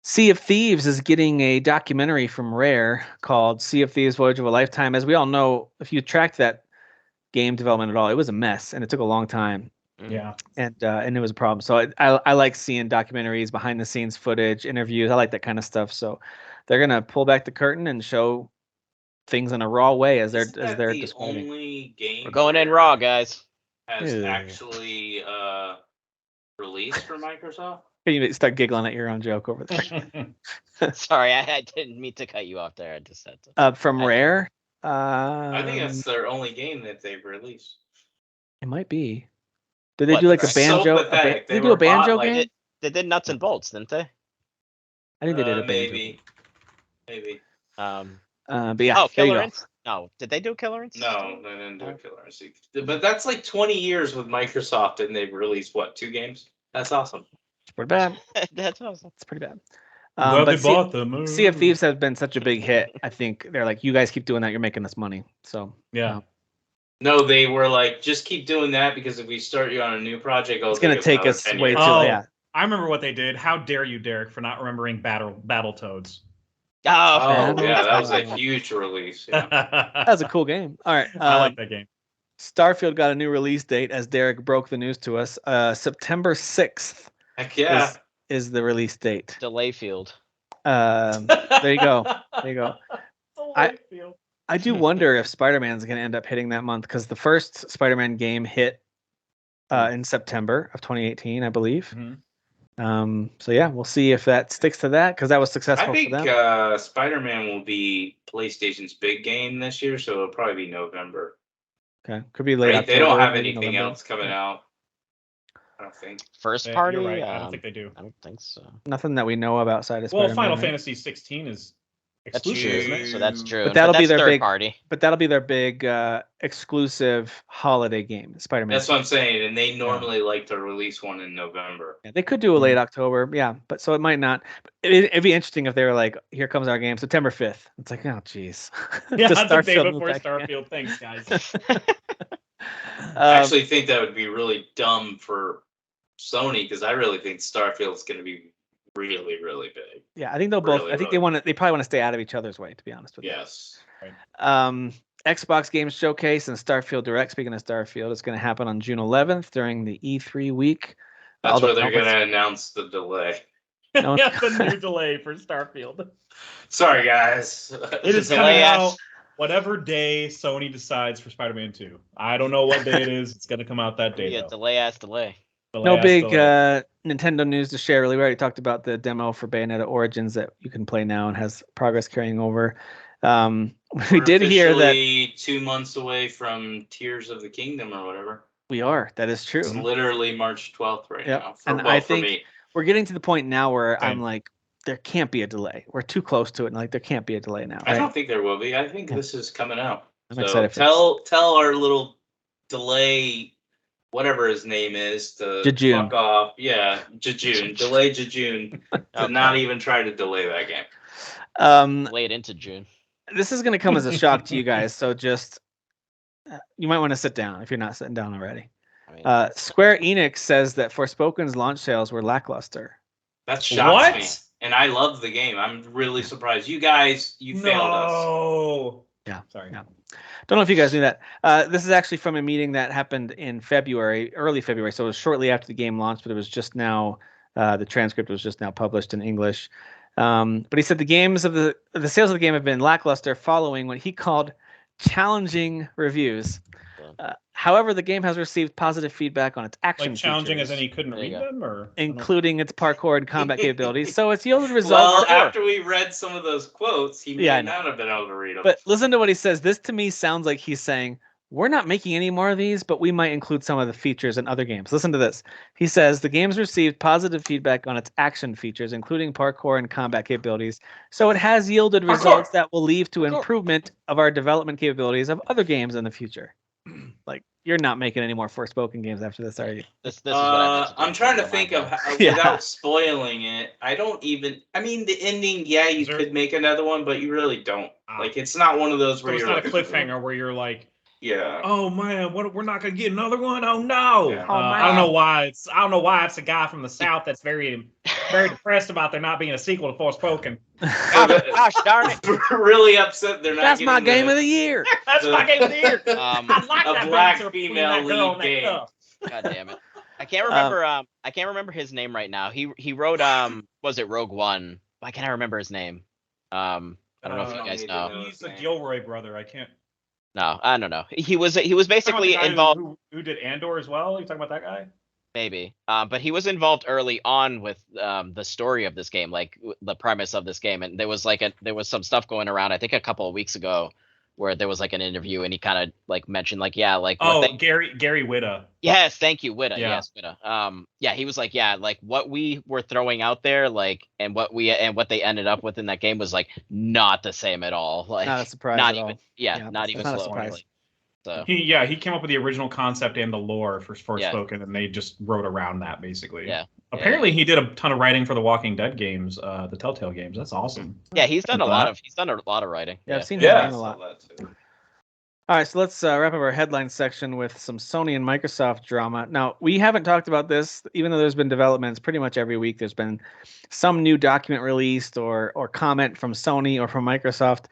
Sea of Thieves is getting a documentary from Rare called Sea of Thieves: Voyage of a Lifetime. As we all know, if you tracked that game development at all, it was a mess and it took a long time. Yeah. And it was a problem. So I like seeing documentaries, behind the scenes footage, interviews. I like that kind of stuff. So they're gonna pull back the curtain and show things in a raw way as they're describing. Only game we're going in raw, guys. Has actually released for Microsoft. You start giggling at your own joke over there. Sorry, I didn't mean to cut you off there. I just had to. From Rare. I think that's their only game that they've released. It might be. Did they do like a banjo? So did they do a banjo game? They did Nuts and Bolts, didn't they? I think they did a banjo. Maybe. But yeah. Oh, Killer Instinct? No. Did they do Killer Instinct? No, they didn't do Killer Instinct. But that's like 20 years with Microsoft, and they've released 2 games? That's awesome. It's pretty bad. That's awesome. It's pretty bad. Well, they bought them. Sea of Thieves has been such a big hit. I think they're like, you guys keep doing that, you're making us money. So yeah. No, they were like, just keep doing that because if we start you on a new project, it's going to take us way too. Yeah. I remember what they did. How dare you, Derek, for not remembering Battletoads? Oh, yeah, that was a huge release. Yeah. That was a cool game. All right. I like that game. Starfield got a new release date, as Derek broke the news to us. September 6th. Heck yeah. Is the release date. Delay field. There you go. There you go. I do wonder if Spider-Man's going to end up hitting that month, because the first Spider-Man game hit in September of 2018, I believe. So yeah, we'll see if that sticks to that, because that was successful for them. I think Spider-Man will be PlayStation's big game this year, so it'll probably be November. Okay, could be late. They don't have anything else coming out. I don't think. First party? Right. I don't think they do. I don't think so. Nothing that we know about outside of Spider-Man. Well, Final Fantasy 16 is exclusive, isn't it? So that's true. But that'll be their big party. But that'll be their big exclusive holiday game, Spider-Man. That's what I'm saying, and they normally like to release one in November. Yeah, they could do a late October, yeah, but so it might not. It'd be interesting if they were like, "Here comes our game, September 5th." It's like, oh, jeez. Yeah, that's the day before Starfield. Thanks, guys. I actually think that would be really dumb for Sony, because I really think Starfield's going to be really, really big. Yeah, I think they'll both. I think they probably want to stay out of each other's way, to be honest with you. Yes. Right. Xbox Games Showcase and Starfield Direct. Speaking of Starfield, it's going to happen on June 11th during the E3 week. That's where they're going to announce the delay. Yeah, the new delay for Starfield. Sorry, guys. It is coming out whatever day Sony decides for Spider-Man 2. I don't know what day it is. It's going to come out that day. Yeah, delay. No big Nintendo news to share, really. We already talked about the demo for Bayonetta Origins that you can play now and has progress carrying over. We did hear that 2 months away from Tears of the Kingdom or whatever. We are. That is true. It's literally March 12th right now. I think we're getting to the point now where I'm like, there can't be a delay. We're too close to it, and like there can't be a delay now. Right? I don't think there will be. I think this is coming out. I'm excited. Tell our little delay, whatever his name is, to Jejune. Fuck off. Yeah, Jejune. Delay Jejune to not even try to delay that game. Delay it into June. This is going to come as a shock to you guys, so just you might want to sit down if you're not sitting down already. Square Enix says that Forspoken's launch sales were lackluster. That shocks me. And I love the game. I'm really surprised. You guys, failed us. Yeah. Sorry. Yeah. Don't know if you guys knew that. This is actually from a meeting that happened in February, early February. So it was shortly after the game launched, but it was just now, the transcript was just now published in English. But he said the sales of the game have been lackluster following what he called challenging reviews. However, the game has received positive feedback on its action challenging features, as in he couldn't read them, or including its parkour and combat capabilities. So it's yielded results. Well, after we read some of those quotes, he may not have been able to read them. But listen to what he says. This to me sounds like he's saying, we're not making any more of these, but we might include some of the features in other games. Listen to this. He says the game's received positive feedback on its action features, including parkour and combat capabilities. So it has yielded results that will lead to improvement of our development capabilities of other games in the future. Like, you're not making any more Forspoken games after this, are you? This is what I meant to do. I'm trying to think of how, without spoiling it. I mean, the ending. Yeah, you could make another one, but you really don't. Like, it's not one of those where it's you're not like, a cliffhanger where you're like, yeah. Oh man, we're not gonna get another one. Oh no! Yeah. I don't know why it's a guy from the South that's very depressed about there not being a sequel to Forspoken. Gosh darn it! Really upset they're not. That's my game of the year. That's my game of the year. I like a that black female lead game. God damn it! I can't remember. I can't remember his name right now. He wrote was it Rogue One? Why can't I remember his name? I don't know if you guys know. He's the Gilroy brother. I can't. No, I don't know. He was basically involved. Who did Andor as well? Are you talking about that guy? Maybe. But he was involved early on with the story of this game, like the premise of this game, and there was some stuff going around. I think a couple of weeks ago, where there was like an interview, and he kind of like mentioned like Gary Whitta. Yes, thank you, Whitta. Yeah. Yes, Whitta. He was like, like what we were throwing out there, like, and what they ended up with in that game was like not the same at all. Like, not a surprise. Not at even. all. Yeah, not even not close. a surprise. Like, so. He came up with the original concept and the lore for Forspoken, and they just wrote around that basically. Yeah. Apparently, he did a ton of writing for the Walking Dead games, the Telltale games. That's awesome. Yeah, he's done a lot of writing. Yeah, I've seen him a lot. All right, so let's wrap up our headline section with some Sony and Microsoft drama. Now, we haven't talked about this, even though there's been developments pretty much every week. There's been some new document released or comment from Sony or from Microsoft.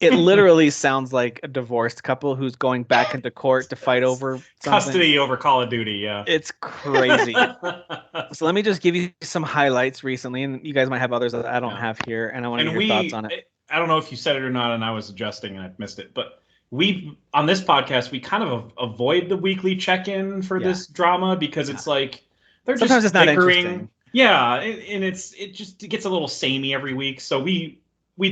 It literally sounds like a divorced couple who's going back into court to fight over something. Custody over Call of Duty, yeah. It's crazy. So let me just give you some highlights recently, and you guys might have others that I don't have here, and I want to get your thoughts on it. I don't know if you said it or not, and I was adjusting and I missed it, but on this podcast, we kind of avoid the weekly check-in for this drama because it's like they're sometimes just it's not bickering. Interesting. Yeah, and it gets a little samey every week, so we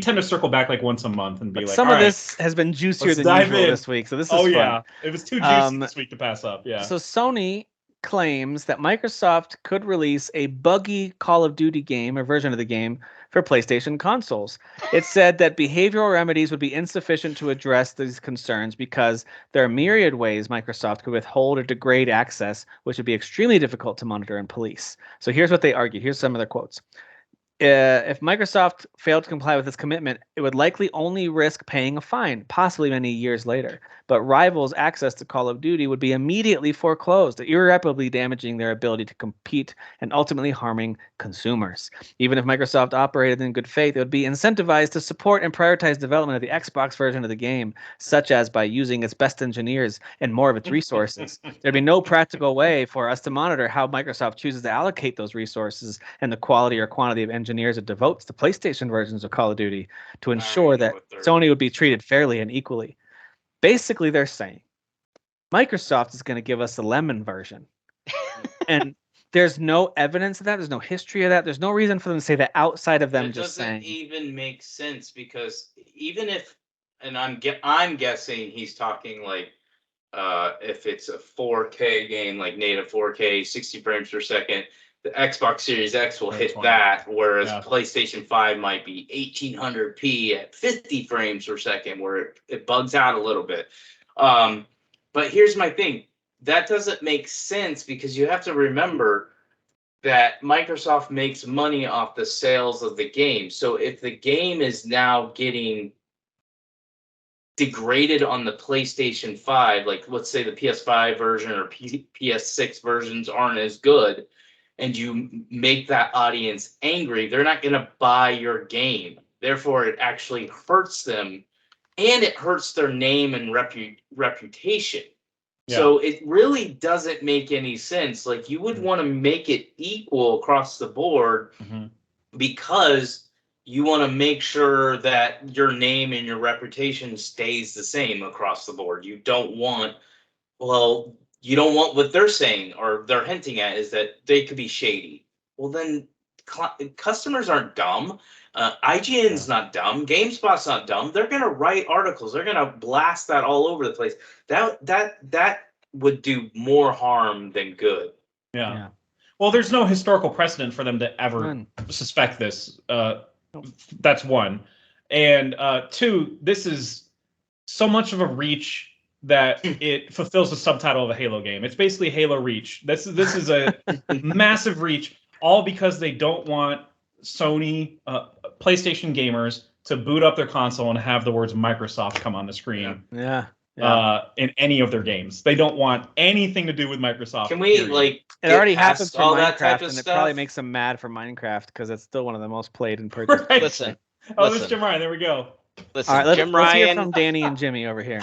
tend to circle back like once a month and be like, some of this has been juicier than usual this week, so this is fun. Yeah, it was too juicy this week to pass up. Yeah. So Sony claims that Microsoft could release a buggy Call of Duty game or version of the game for PlayStation consoles. It said that behavioral remedies would be insufficient to address these concerns because there are myriad ways Microsoft could withhold or degrade access, which would be extremely difficult to monitor and police. So here's what they argued. Here's some of their quotes. If Microsoft failed to comply with its commitment, it would likely only risk paying a fine, possibly many years later. But rivals' access to Call of Duty would be immediately foreclosed, irreparably damaging their ability to compete and ultimately harming consumers. Even if Microsoft operated in good faith, it would be incentivized to support and prioritize development of the Xbox version of the game, such as by using its best engineers and more of its resources. There'd be no practical way for us to monitor how Microsoft chooses to allocate those resources and the quality or quantity of engineers it devotes to PlayStation versions of Call of Duty to ensure that Sony would be treated fairly and equally. Basically, they're saying Microsoft is going to give us the lemon version. And there's no evidence of that. There's no history of that. There's no reason for them to say that outside of them just saying. It doesn't even make sense because even if, and I'm guessing he's talking like if it's a 4K game, like native 4K, 60 frames per second, the Xbox Series X will hit that, whereas PlayStation 5 might be 1800p at 50 frames per second, where it bugs out a little bit. But here's my thing. That doesn't make sense because you have to remember that Microsoft makes money off the sales of the game. So if the game is now getting degraded on the PlayStation 5, like let's say the PS5 version or PS6 versions aren't as good, and you make that audience angry, they're not going to buy your game. Therefore, it actually hurts them, and it hurts their name and reputation. Yeah. So it really doesn't make any sense. Like, you would want to make it equal across the board because you want to make sure that your name and your reputation stays the same across the board. You don't want, you don't want what they're saying or they're hinting at is that they could be shady. Well, then customers aren't dumb. IGN's not dumb. GameSpot's not dumb. They're gonna write articles. They're gonna blast that all over the place. That would do more harm than good. Yeah. Well, there's no historical precedent for them to ever suspect this. That's one. And two, this is so much of a reach that it fulfills the subtitle of a Halo game. It's basically Halo Reach. This is a massive reach, all because they don't want Sony PlayStation gamers to boot up their console and have the words Microsoft come on the screen. Yeah. In any of their games. They don't want anything to do with Microsoft. Can we it already happens for all Minecraft, that type of and stuff? it probably makes them mad for Minecraft because it's still one of the most played and purchased. Right. Listen. This is Jim Ryan. There we go. Listen, All right, Jim let's hear Ryan. from Danny and Jimmy over here.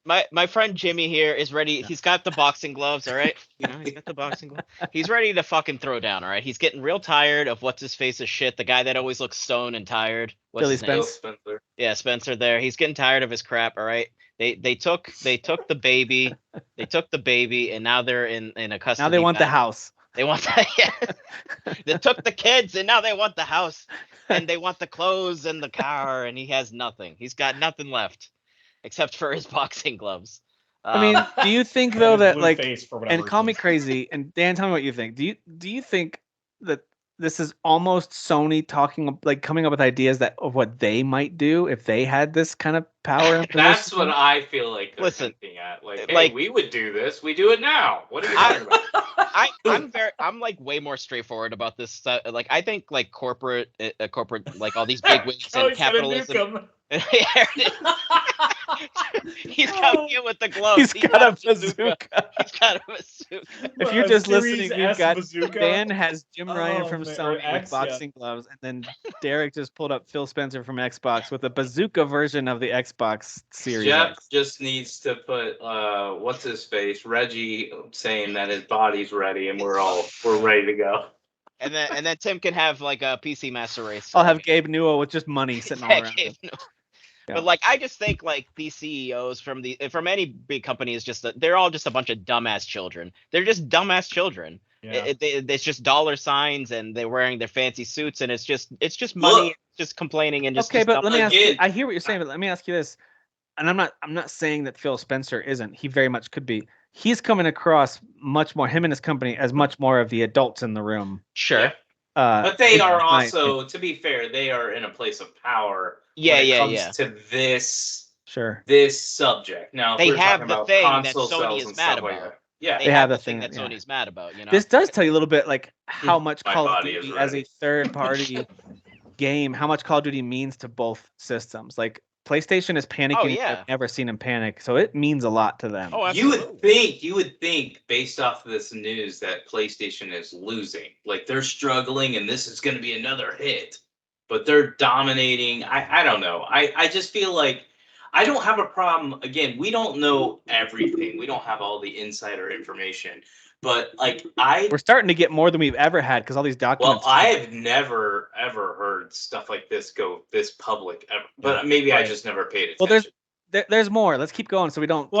My friend Jimmy here is ready. He's got the boxing gloves, all right? He's got the boxing gloves. He's ready to fucking throw down, all right? He's getting real tired of what's his face of shit, the guy that always looks stoned and tired. What's Billy his name? Spencer. Yeah, Spencer there. He's getting tired of his crap, all right? They took the baby. They took the baby, and now they're in a custody. Now they want the battle. house. They want that. Yeah. They took the kids, and now they want the house, and they want the clothes and the car, and he has nothing. He's got nothing left, except for his boxing gloves. I mean, do you think though that Blue like, face for whatever and call me reason. crazy, and Dan, tell me what you think. Do you think that this is almost Sony coming up with ideas of what they might do if they had this kind of power? And That's position? what I feel like they're Listen, hinting at. Like, hey, we would do this. We do it now. What are you talking about? I'm like way more straightforward about this stuff. Like I think like corporate like all these big wigs and capitalism. He's coming in with the gloves. He's got a bazooka. He's got a bazooka. If you're just listening, Series we've S got bazooka. Dan has Jim Ryan from man, Sony or X, with boxing gloves, and then Derek just pulled up Phil Spencer from Xbox with a bazooka version of the Xbox Series Jeff X. just needs to put what's his face, Reggie, saying that his body's ready and we're ready to go. And then Tim can have like a PC Master Race. I'll have Gabe Newell with just money sitting all around him. Yeah. But like I just think like these CEOs from any big company is they're all just a bunch of dumbass children. They're just dumbass children. Yeah. It's just dollar signs and they're wearing their fancy suits and it's just money. Look, it's just complaining and just okay. But let me ask you. Again. I hear what you're saying, but let me ask you this. And I'm not saying that Phil Spencer isn't. He very much could be. He's coming across much more, him and his company, as much more of the adults in the room. Sure. But they are also, to be fair, they are in a place of power. When it comes to this subject. Now, they if we're have talking the about thing that console Sony sales is and mad stuff like about. that. Yeah, They have the thing that Sony's mad about. This does tell you a little bit like how much My Call of body is Duty as a ready. third-party game, how much Call of Duty means to both systems. Like PlayStation is panicking. I've never seen them panic, so it means a lot to them. Oh, you would think, based off of this news, that PlayStation is losing. Like they're struggling, and this is going to be another hit. But they're dominating. I don't know. I just feel like I don't have a problem. Again, we don't know everything. We don't have all the insider information. But like we're starting to get more than we've ever had because all these documents. Well, I have never ever heard stuff like this go this public ever. But maybe I just never paid attention. Well, there's more. Let's keep going so we don't. Well,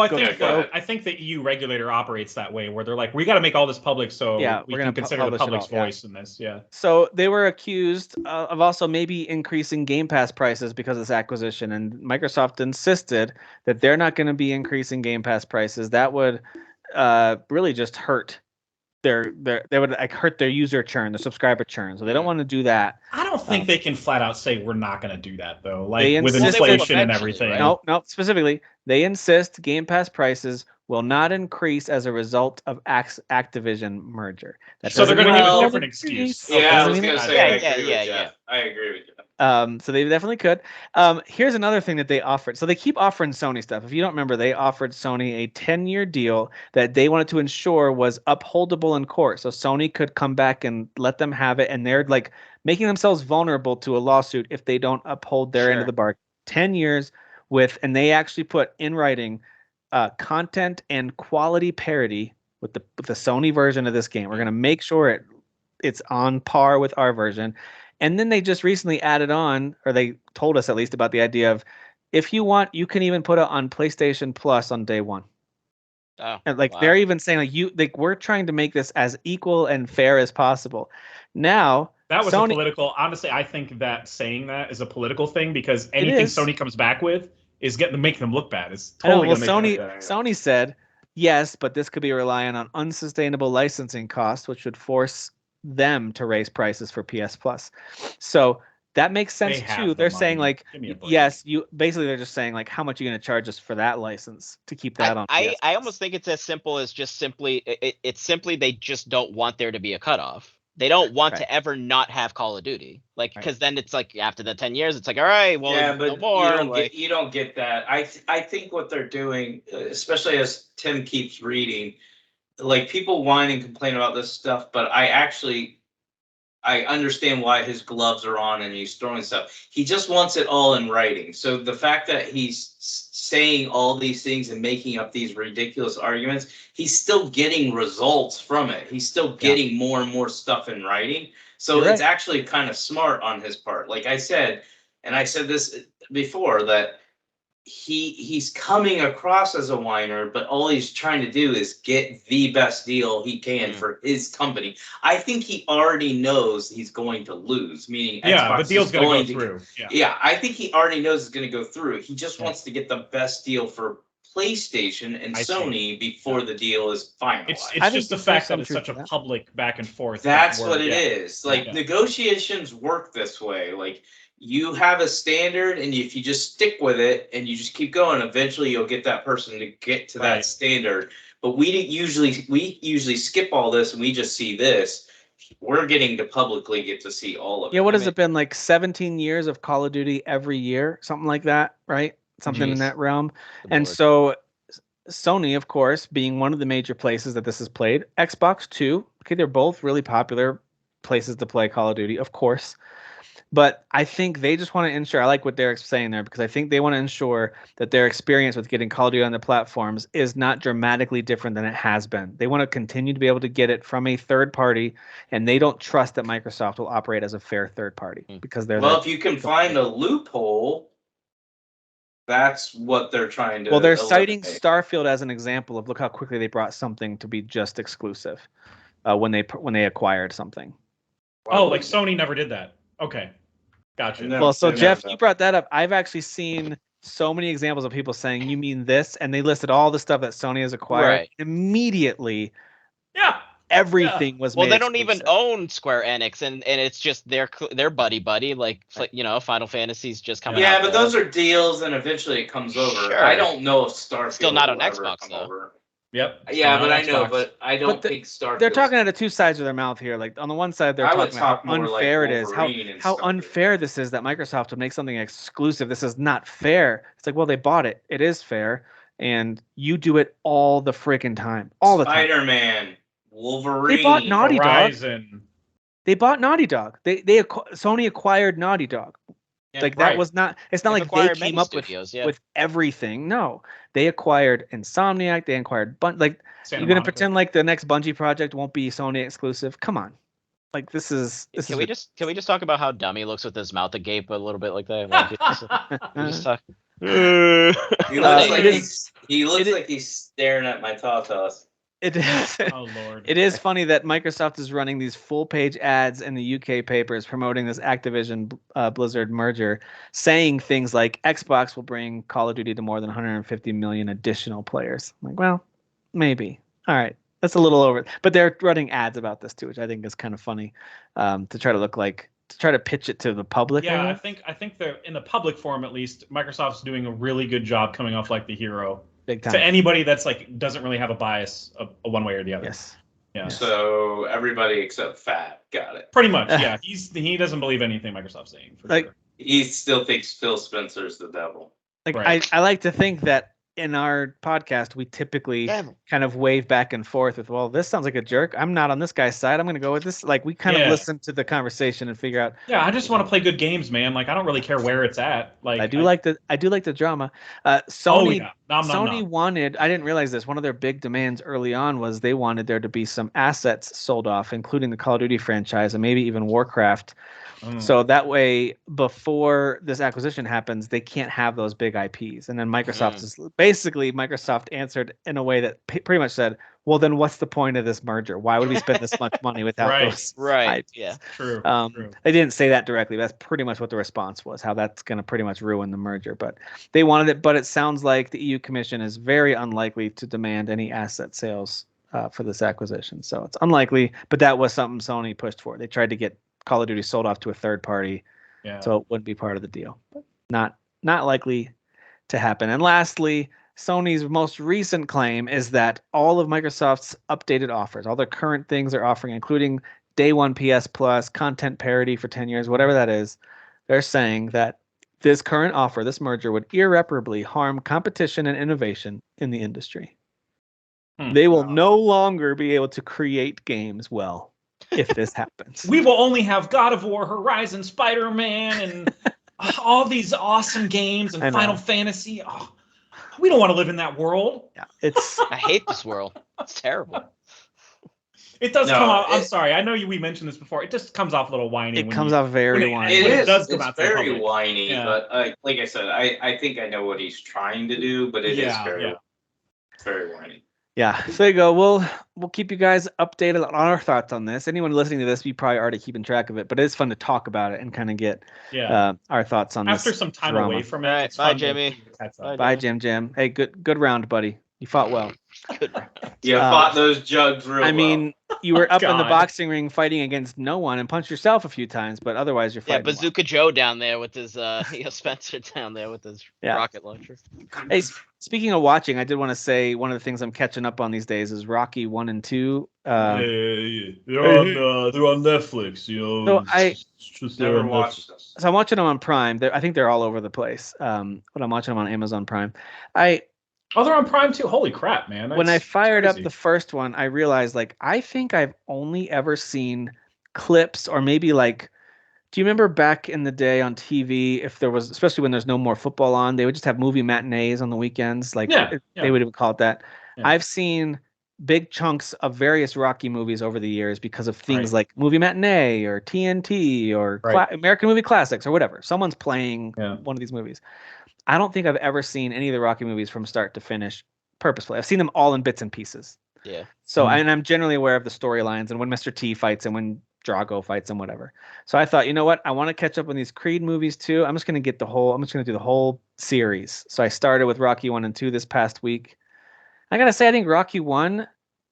I think the EU regulator operates that way, where they're like, we got to make all this public, so we can consider the public's voice in this. Yeah. So they were accused of also maybe increasing Game Pass prices because of this acquisition, and Microsoft insisted that they're not going to be increasing Game Pass prices. That would really just hurt they would like hurt their user churn, their subscriber churn. So they don't want to do that. I don't think they can flat out say we're not going to do that though. Like with inflation and everything. Right? No. Specifically, they insist Game Pass prices will not increase as a result of Activision merger. So they're going to give a different excuse. Yeah, I was going to say I agree with you. So they definitely could. Here's another thing that they offered. So they keep offering Sony stuff. If you don't remember, they offered Sony a 10-year deal that they wanted to ensure was upholdable in court. So Sony could come back and let them have it. And they're like making themselves vulnerable to a lawsuit if they don't uphold their end of the bargain. 10 years and they actually put in writing content and quality parity with the Sony version of this game. We're going to make sure it's on par with our version. And then they just recently added on, or they told us at least about the idea of, if you want, you can even put it on PlayStation Plus on day one. Oh, and they're even saying we're trying to make this as equal and fair as possible. Now That was Sony, a political. Honestly, I think that saying that is a political thing because anything Sony comes back with is making them look bad. It's totally going to make them look bad. Sony said yes, but this could be relying on unsustainable licensing costs, which would force them to raise prices for PS Plus. So that makes sense too. They're saying like, yes, they're just saying like, how much are you going to charge us for that license to keep that on? I almost think it's as simple as just simply it's simply they just don't want there to be a cutoff. They don't want to ever not have Call of Duty, like because then it's like after the 10 years, it's like all right, well, yeah, but no more. You don't get that. I think what they're doing, especially as Tim keeps reading, like people whine and complain about this stuff, but I understand why his gloves are on and he's throwing stuff. He just wants it all in writing. So the fact that he's saying all these things and making up these ridiculous arguments, he's still getting results from it. He's still getting more and more stuff in writing. So it's actually kind of smart on his part. Like I said, and I said this before, that he's coming across as a whiner, but all he's trying to do is get the best deal he can for his company. I think he already knows he's going to lose, meaning Xbox the deal's going to go through. Yeah, I think he already knows it's going to go through. He just wants to get the best deal for PlayStation and Sony before the deal is finalized. It's just the fact that it's such a public back and forth. That's what it is. Like negotiations work this way. Like you have a standard, and if you just stick with it and you just keep going, eventually you'll get that person to get to that standard. But we usually skip all this and we just see this. We're getting to publicly get to see all of it. Yeah, what has it been, like 17 years of Call of Duty every year, something like that, right? Something in that realm. And so Sony, of course, being one of the major places that this is played, Xbox too. Okay, they're both really popular places to play Call of Duty, of course. But I think they just want to ensure, I like what Derek's saying there, because I think they want to ensure that their experience with getting Call of Duty on the platforms is not dramatically different than it has been. They want to continue to be able to get it from a third party, and they don't trust that Microsoft will operate as a fair third party because they're if you can find a loophole, that's what they're trying to. Well, they're citing Starfield as an example of look how quickly they brought something to be just exclusive when they acquired something. Oh, like Sony never did that. Okay. Gotcha. Well, so Jeff, you brought that up. I've actually seen so many examples of people saying, you mean this? And they listed all the stuff that Sony has acquired. Right. Immediately, everything was made they don't exclusive. even own Square Enix, and it's just their buddy. Like, Final Fantasy's just coming out. Yeah, but those are deals, and eventually it comes over. Sure. I don't know if Starfield still not on will ever Xbox, come though. over. Yep. Yeah, but I know, but I don't think Starfield. They're talking out of two sides of their mouth here. Like on the one side, they're talking about how unfair it is, how unfair this is that Microsoft would make something exclusive. This is not fair. It's like, well, they bought it. It is fair, and you do it all the freaking time, all the time. Spider-Man, Wolverine. They bought Naughty Horizon. Dog. They bought Naughty Dog. Sony acquired Naughty Dog. Like that was not. It's not like they came up with everything. No, they acquired Insomniac. They acquired you're gonna pretend like the next Bungie project won't be Sony exclusive? Come on, like this is. Can we just talk about how dumb he looks with his mouth agape a little bit like that? Like, he looks like he's staring at my tatas. It is. Oh Lord! It is funny that Microsoft is running these full-page ads in the UK papers promoting this Activision Blizzard merger, saying things like Xbox will bring Call of Duty to more than 150 million additional players. I'm like, well, maybe. All right, that's a little over. But they're running ads about this too, which I think is kind of funny to try to pitch it to the public. Yeah, I think they're in the public forum at least. Microsoft's doing a really good job coming off like the hero. Big time. To anybody that's like doesn't really have a bias a one way or the other. Yes. Yeah. So everybody except Fat got it. Pretty much. Yeah. He doesn't believe anything Microsoft's saying. For sure. He still thinks Phil Spencer's the devil. I like to think that in our podcast we typically kind of wave back and forth with, well, this sounds like a jerk. I'm not on this guy's side. I'm going to go with this. Like we kind of listen to the conversation and figure out. Yeah, I just want to play good games, man. Like I don't really care where it's at. Like I do like the drama. Sony wanted. I didn't realize this. One of their big demands early on was they wanted there to be some assets sold off, including the Call of Duty franchise and maybe even Warcraft, So that way, before this acquisition happens, they can't have those big IPs. And then Microsoft answered in a way that pretty much said, well, then what's the point of this merger? Why would we spend this much money without those IPs? Yeah, true. They didn't say that directly. That's pretty much what the response was, how that's going to pretty much ruin the merger. But they wanted it. But it sounds like the EU Commission is very unlikely to demand any asset sales for this acquisition. So it's unlikely, but that was something Sony pushed for. They tried to get Call of Duty sold off to a third party, so it wouldn't be part of the deal. But not likely to happen. And lastly, Sony's most recent claim is that all of Microsoft's updated offers, all the current things they're offering, including day one PS Plus, content parity for 10 years, whatever that is, they're saying that this current offer, this merger, would irreparably harm competition and innovation in the industry. They will no longer be able to create games well if this happens. We will only have God of War, Horizon, Spider-Man, and all these awesome games and Final Fantasy. Oh, we don't want to live in that world. Yeah, I hate this world. It's terrible. It does come off. I'm sorry. I know we mentioned this before. It just comes off a little whiny. It comes off very whiny. It does come out very whiny. But like I said, I think I know what he's trying to do, but it is very whiny. Yeah, so there you go. We'll keep you guys updated on our thoughts on this. Anyone listening to this, we probably already keeping track of it, but it's fun to talk about it and kind of get our thoughts on this. After some time away from it. Bye, Jimmy. Bye, Jim. Hey, good round, buddy. You fought well. Good round. Fought those jugs real well. I mean, you were up in the boxing ring fighting against no one and punched yourself a few times, but otherwise you're fighting. Yeah, Bazooka Joe down there with his Spencer down there with his rocket launcher. Hey, speaking of watching, I did want to say one of the things I'm catching up on these days is Rocky 1 and 2. They're on Netflix, you know. So I just never watched this. So I'm watching them on Prime. I think they're all over the place. But I'm watching them on Amazon Prime. Oh, they're on Prime too. Holy crap, man! When I fired up the first one, I realized I think I've only ever seen clips or maybe do you remember back in the day on TV, if there was, especially when there's no more football on, they would just have movie matinees on the weekends. They would even call it that. Yeah. I've seen big chunks of various Rocky movies over the years because of things like Movie Matinee or TNT or American Movie Classics or whatever. Someone's playing one of these movies. I don't think I've ever seen any of the Rocky movies from start to finish purposefully. I've seen them all in bits and pieces. Yeah. So, and I'm generally aware of the storylines and when Mr. T fights and when Drago fights and whatever. So I thought, you know what? I want to catch up on these Creed movies too. I'm just going to do the whole series. So I started with Rocky 1 and 2 this past week. I got to say, I think Rocky 1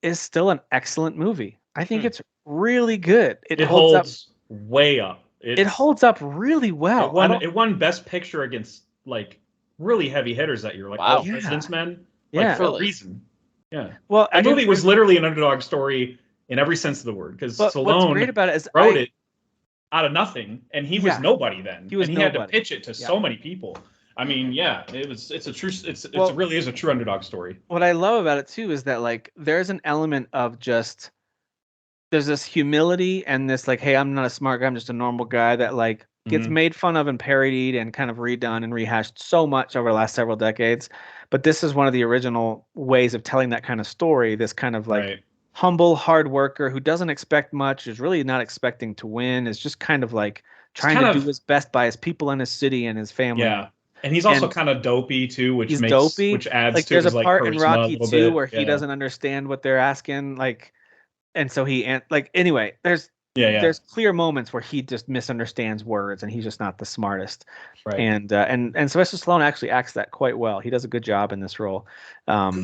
is still an excellent movie. I think it's really good. It holds up way up. It holds up really well. It won Best Picture against really heavy hitters that year, President's Men, for a reason. Yeah. Well, that movie was literally an underdog story in every sense of the word because Stallone what's great about it is wrote it out of nothing, and he was nobody then. He had to pitch it to so many people. I mean, it really is a true underdog story. What I love about it too is that there's an element of just there's this humility and this hey, I'm not a smart guy, I'm just a normal guy that gets made fun of and parodied and kind of redone and rehashed so much over the last several decades. But this is one of the original ways of telling that kind of story. This kind of humble, hard worker who doesn't expect much, is really not expecting to win, is just kind of trying to do his best by his people in his city and his family. Yeah. And he's also kind of dopey too, which adds to there's his a part in Rocky 2 where he doesn't understand what they're asking, and so anyway, there's clear moments where he just misunderstands words and he's just not the smartest. Right. And Sylvester Stallone actually acts that quite well. He does a good job in this role.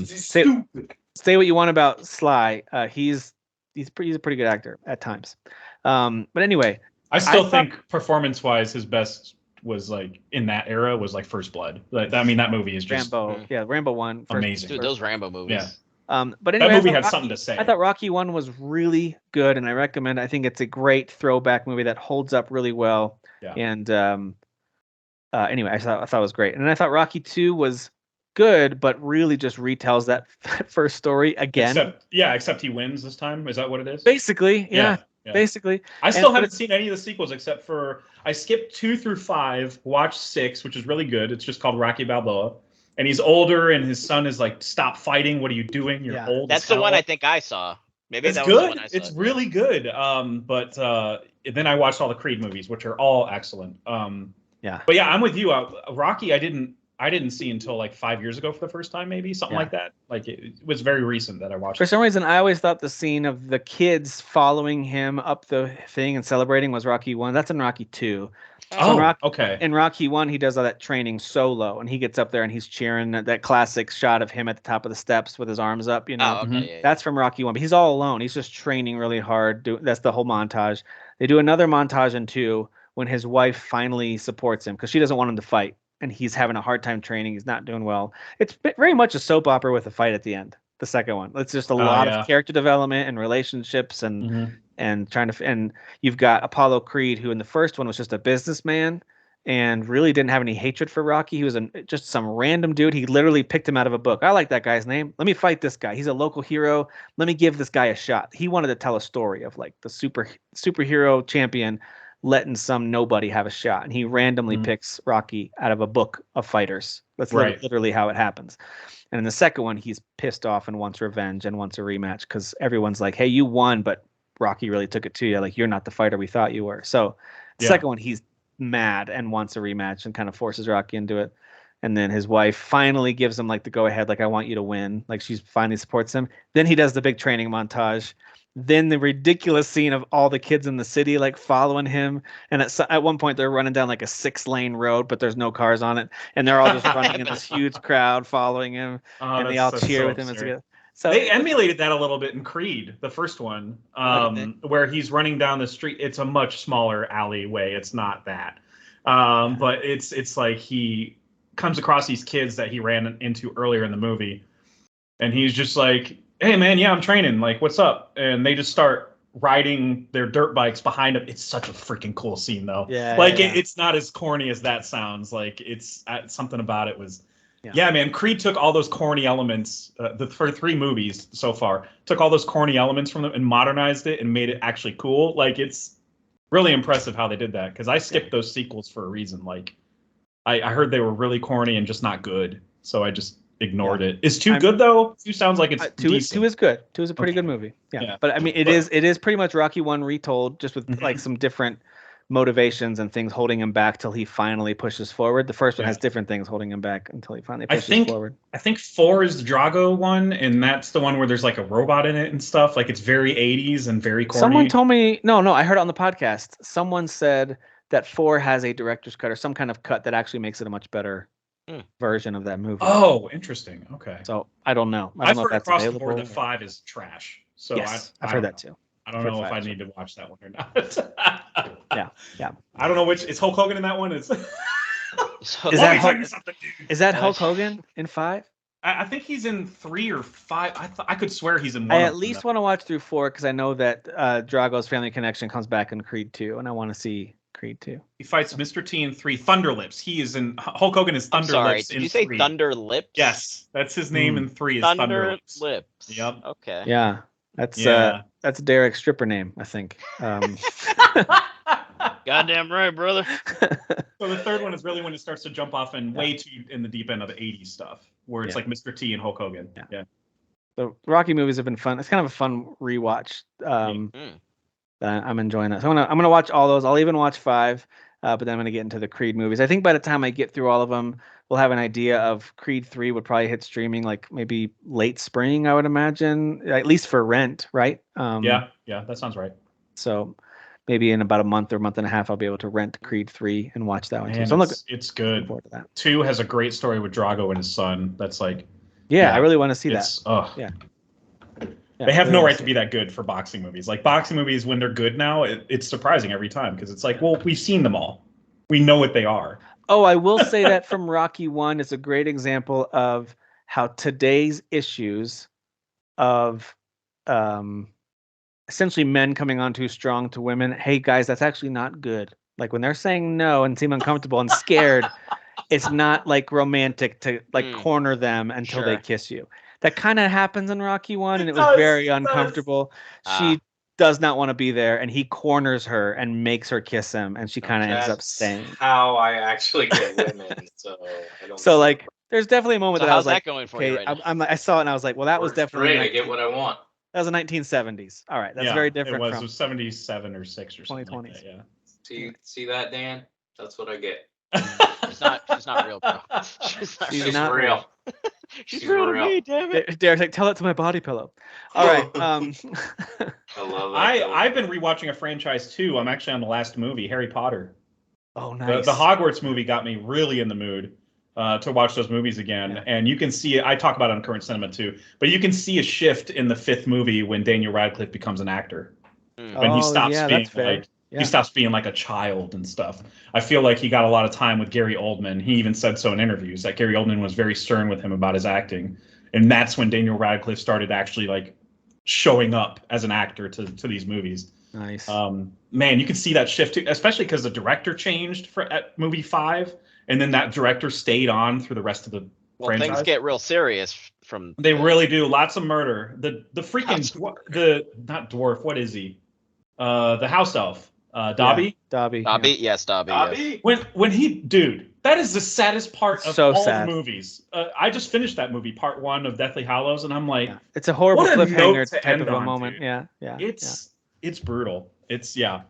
Say what you want about Sly. He's a pretty good actor at times. But anyway, I still think performance-wise, his best was in that era was First Blood. That movie is just Rambo. Yeah, Rambo 1. Amazing. Dude, those Rambo movies. Yeah. But anyway, that movie had something to say. I thought Rocky 1 was really good, and I recommend it. I think it's a great throwback movie that holds up really well. Yeah. And anyway, I thought it was great. And I thought Rocky 2 was good, but really just retells that first story again. Except he wins this time. Is that what it is? Basically, yeah. Basically. I still haven't seen any of the sequels except for I skipped 2 through 5, watched 6, which is really good. It's just called Rocky Balboa. And he's older, and his son is stop fighting. What are you doing? You're old. That's the one I think I saw. Maybe it's that was the good. one I saw. It's really good. But then I watched all the Creed movies, which are all excellent. Yeah. But yeah, I'm with you. Rocky, I didn't see until like 5 years ago for the first time, maybe something like that. Like it was very recent that I watched. For some reason, I always thought the scene of the kids following him up the thing and celebrating was Rocky 1. That's in Rocky 2. Okay. In Rocky 1, he does all that training solo, and he gets up there and he's cheering that classic shot of him at the top of the steps with his arms up. You know, that's from Rocky 1. But he's all alone. He's just training really hard. That's the whole montage. They do another montage in 2 when his wife finally supports him because she doesn't want him to fight, and he's having a hard time training. He's not doing well. It's very much a soap opera with a fight at the end. The second one. It's just a lot of character development and relationships and trying to, and you've got Apollo Creed, who in the first one was just a businessman and really didn't have any hatred for Rocky. He was just some random dude. He literally picked him out of a book. I like that guy's name. Let me fight this guy. He's a local hero. Let me give this guy a shot. He wanted to tell a story of like the superhero champion letting some nobody have a shot. And he randomly picks Rocky out of a book of fighters. That's literally how it happens. And in the second one, he's pissed off and wants revenge and wants a rematch because everyone's like, hey, you won, but Rocky really took it to you. Like, you're not the fighter we thought you were. So the second one, he's mad and wants a rematch and kind of forces Rocky into it. And then his wife finally gives him like the go ahead, like, I want you to win. Like, she finally supports him. Then he does the big training montage. Then the ridiculous scene of all the kids in the city like following him, and at one point they're running down like a 6-lane road, but there's no cars on it, and they're all just running in this huge crowd following him, and they all cheer with him. So they emulated that a little bit in Creed, the first one, where he's running down the street. It's a much smaller alleyway. It's not that, but it's like he comes across these kids that he ran into earlier in the movie, and he's just like, hey man, yeah, I'm training. Like, what's up? And they just start riding their dirt bikes behind him. It's such a freaking cool scene, though. It's not as corny as that sounds. Like, it's something about it was, man. Creed took all those corny elements for 3 movies so far. Took all those corny elements from them and modernized it and made it actually cool. Like, it's really impressive how they did that. Because I skipped those sequels for a reason. Like, I heard they were really corny and just not good. So I just ignored it. Is 2 good though? 2 sounds like it's 2 is good. 2 is a pretty good movie. Yeah. But I mean, it is pretty much Rocky 1 retold, just with like some different motivations and things holding him back till he finally pushes forward. The first one has different things holding him back until he finally pushes forward. I think 4 is the Drago one, and that's the one where there's like a robot in it and stuff. Like, it's very 80s and very corny. Someone told me no, I heard it on the podcast. Someone said that 4 has a director's cut or some kind of cut that actually makes it a much better version of that movie. Oh, interesting. Okay. So I don't know. I've heard across the board that 5 is trash. So yes, I've heard that too. I don't know if I need to watch that one or not. yeah. I don't know which. Is Hulk Hogan in that one? Is that Hulk Hogan in 5? I think he's in 3 or 5. I could swear he's in 1. I at least want to watch through 4 because I know that Drago's family connection comes back in Creed 2, and I want to see Creed 2. He fights Mr. T in 3. Thunderlips. He is in Hulk Hogan is Thunderlips. Sorry, did you say 3. Thunderlips? Yes, that's his name in 3. Is Thunderlips. Yep. Okay. Yeah, that's Derek's stripper name, I think. Goddamn right, brother. So the third one is really when it starts to jump off and way too in the deep end of the 80s stuff, where it's like Mr. T and Hulk Hogan. Yeah. The Rocky movies have been fun. It's kind of a fun rewatch. I'm enjoying that. So I'm gonna watch all those. I'll even watch 5, but then I'm gonna get into the Creed movies. I think by the time I get through all of them, we'll have an idea of Creed 3 would probably hit streaming like maybe late spring, I would imagine, at least for rent, right? Yeah, that sounds right. So maybe in about a month or month and a half, I'll be able to rent Creed 3 and watch that one too. So it's good. Forward to that. 2 has a great story with Drago and his son. That's like, I really want to see that. They have no right to be that good for boxing movies. Like, boxing movies, when they're good now, it's surprising every time because it's like, well, we've seen them all. We know what they are. Oh, I will say that from Rocky 1 is a great example of how today's issues of essentially men coming on too strong to women. Hey, guys, that's actually not good. Like, when they're saying no and seem uncomfortable and scared, it's not like romantic to like corner them until they kiss you. That kind of happens in Rocky 1, and it was very uncomfortable. She does not want to be there, and he corners her and makes her kiss him, and she kind of ends up staying. How I actually get women, so I don't. So like, there's definitely a moment that I was like, going for you right now? I saw it and I was like, well, that was definitely. Great, I get what I want. That was the 1970s. All right, that's very different It from was 77 or 6 or something 2020s. like that, yeah. See that, Dan? That's what I get. She's not real, bro. She's not real. She's real to me, damn it. Derek's like, tell it to my body pillow. All right. I love that. I've been rewatching a franchise too. I'm actually on the last movie, Harry Potter. Oh, nice. The Hogwarts movie got me really in the mood to watch those movies again. Yeah. And you can see it. I talk about it on Current Cinema too, but you can see a shift in the 5th movie when Daniel Radcliffe becomes an actor. When he stops being like he stops being like a child and stuff. I feel like he got a lot of time with Gary Oldman. He even said so in interviews that Gary Oldman was very stern with him about his acting. And that's when Daniel Radcliffe started actually like showing up as an actor to these movies. Nice. Man, you can see that shift too, especially because the director changed at movie 5, and then that director stayed on through the rest of the franchise. Things get real serious from. They really do. Lots of murder. The freaking not dwarf. What is he? The house elf. Dobby. Yeah, Dobby. Dobby. Yeah. Yes, Dobby. Dobby? Yes. When he, dude, that is the saddest part of so all sad. the movies. I just finished that movie, part 1 of Deathly Hallows, and I'm like, it's a horrible cliffhanger type of a on, moment. Dude. Yeah. It's brutal. It's Yep.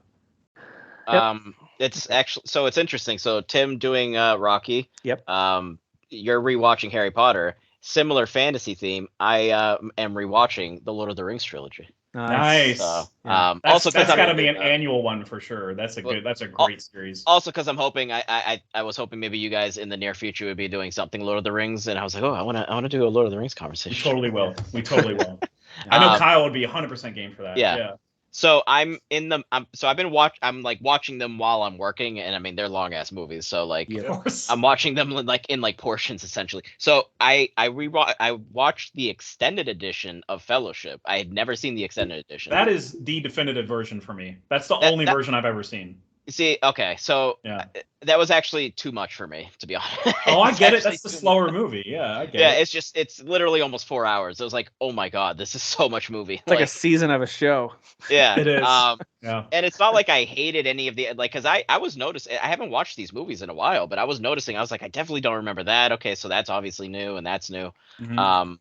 It's actually it's interesting. So Tim doing Rocky. Yep. You're rewatching Harry Potter. Similar fantasy theme. I am rewatching the Lord of the Rings trilogy. Nice. So, that's got to be an annual one for sure. That's a great series. Also, because I'm hoping I was hoping maybe you guys in the near future would be doing something Lord of the Rings, and I was like, I want to do a Lord of the Rings conversation. We totally will. I know Kyle would be 100% game for that. Yeah. So I'm in them. I've been watching them while I'm working, and I mean they're long ass movies. So like I'm watching them in portions essentially. So I watched the extended edition of Fellowship. I had never seen the extended edition. That is the definitive version for me. That's the only version I've ever seen. See, okay, so that was actually too much for me, to be honest. Oh, I get it. That's the slower movie. Yeah, I get it. Yeah, it's literally almost 4 hours. It was like, oh my god, this is so much movie. It's like a season of a show. Yeah, it is. And it's not like I hated any of the because I was noticing. I haven't watched these movies in a while, but I was noticing. I was like, I definitely don't remember that. Okay, so that's obviously new, and that's new. Mm-hmm.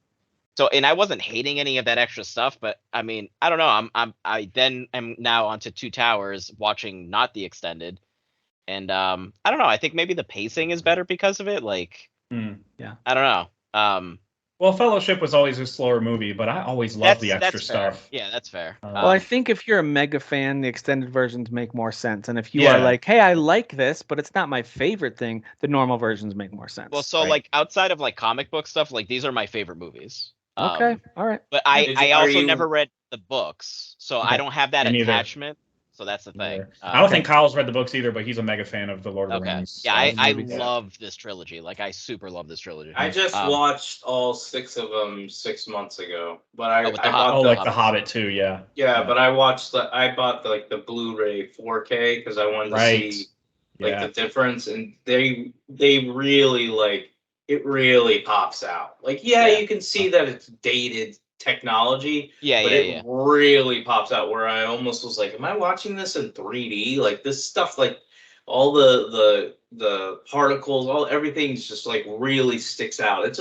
So, and I wasn't hating any of that extra stuff, but I mean, I don't know. I then am now onto Two Towers watching not the extended, and I don't know. I think maybe the pacing is better because of it. Like, I don't know. Well, Fellowship was always a slower movie, but I always loved the extra stuff. Yeah, that's fair. Well, I think if you're a mega fan, the extended versions make more sense. And if you are like, hey, I like this, but it's not my favorite thing, the normal versions make more sense. Well, so like outside of like comic book stuff, like these are my favorite movies. Okay, all right. But I also never read the books, so I don't have that attachment. So that's the thing. I don't think Kyle's read the books either, but he's a mega fan of the Lord of the Rings. Yeah, I love this trilogy. Like, I super love this trilogy. I just watched all 6 of them 6 months ago, but I bought The Hobbit too. Yeah. Yeah, but I bought the Blu-ray 4K because I wanted to see the difference, and they really it really pops out. Like, you can see that it's dated technology, but it really pops out where I almost was like, am I watching this in 3D? Like, this stuff, like all the particles, everything's just like really sticks out.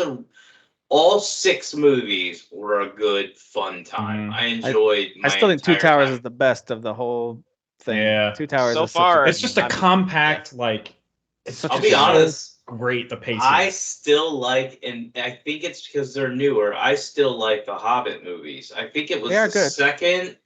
All 6 movies were a good fun time. I enjoyed. I still think Two Towers is the best of the whole thing. Yeah, Two Towers. So far, it's just a compact I'll be honest. Great, the pacing. I still like, and I think it's because they're newer. I still like the Hobbit movies. I think it was second.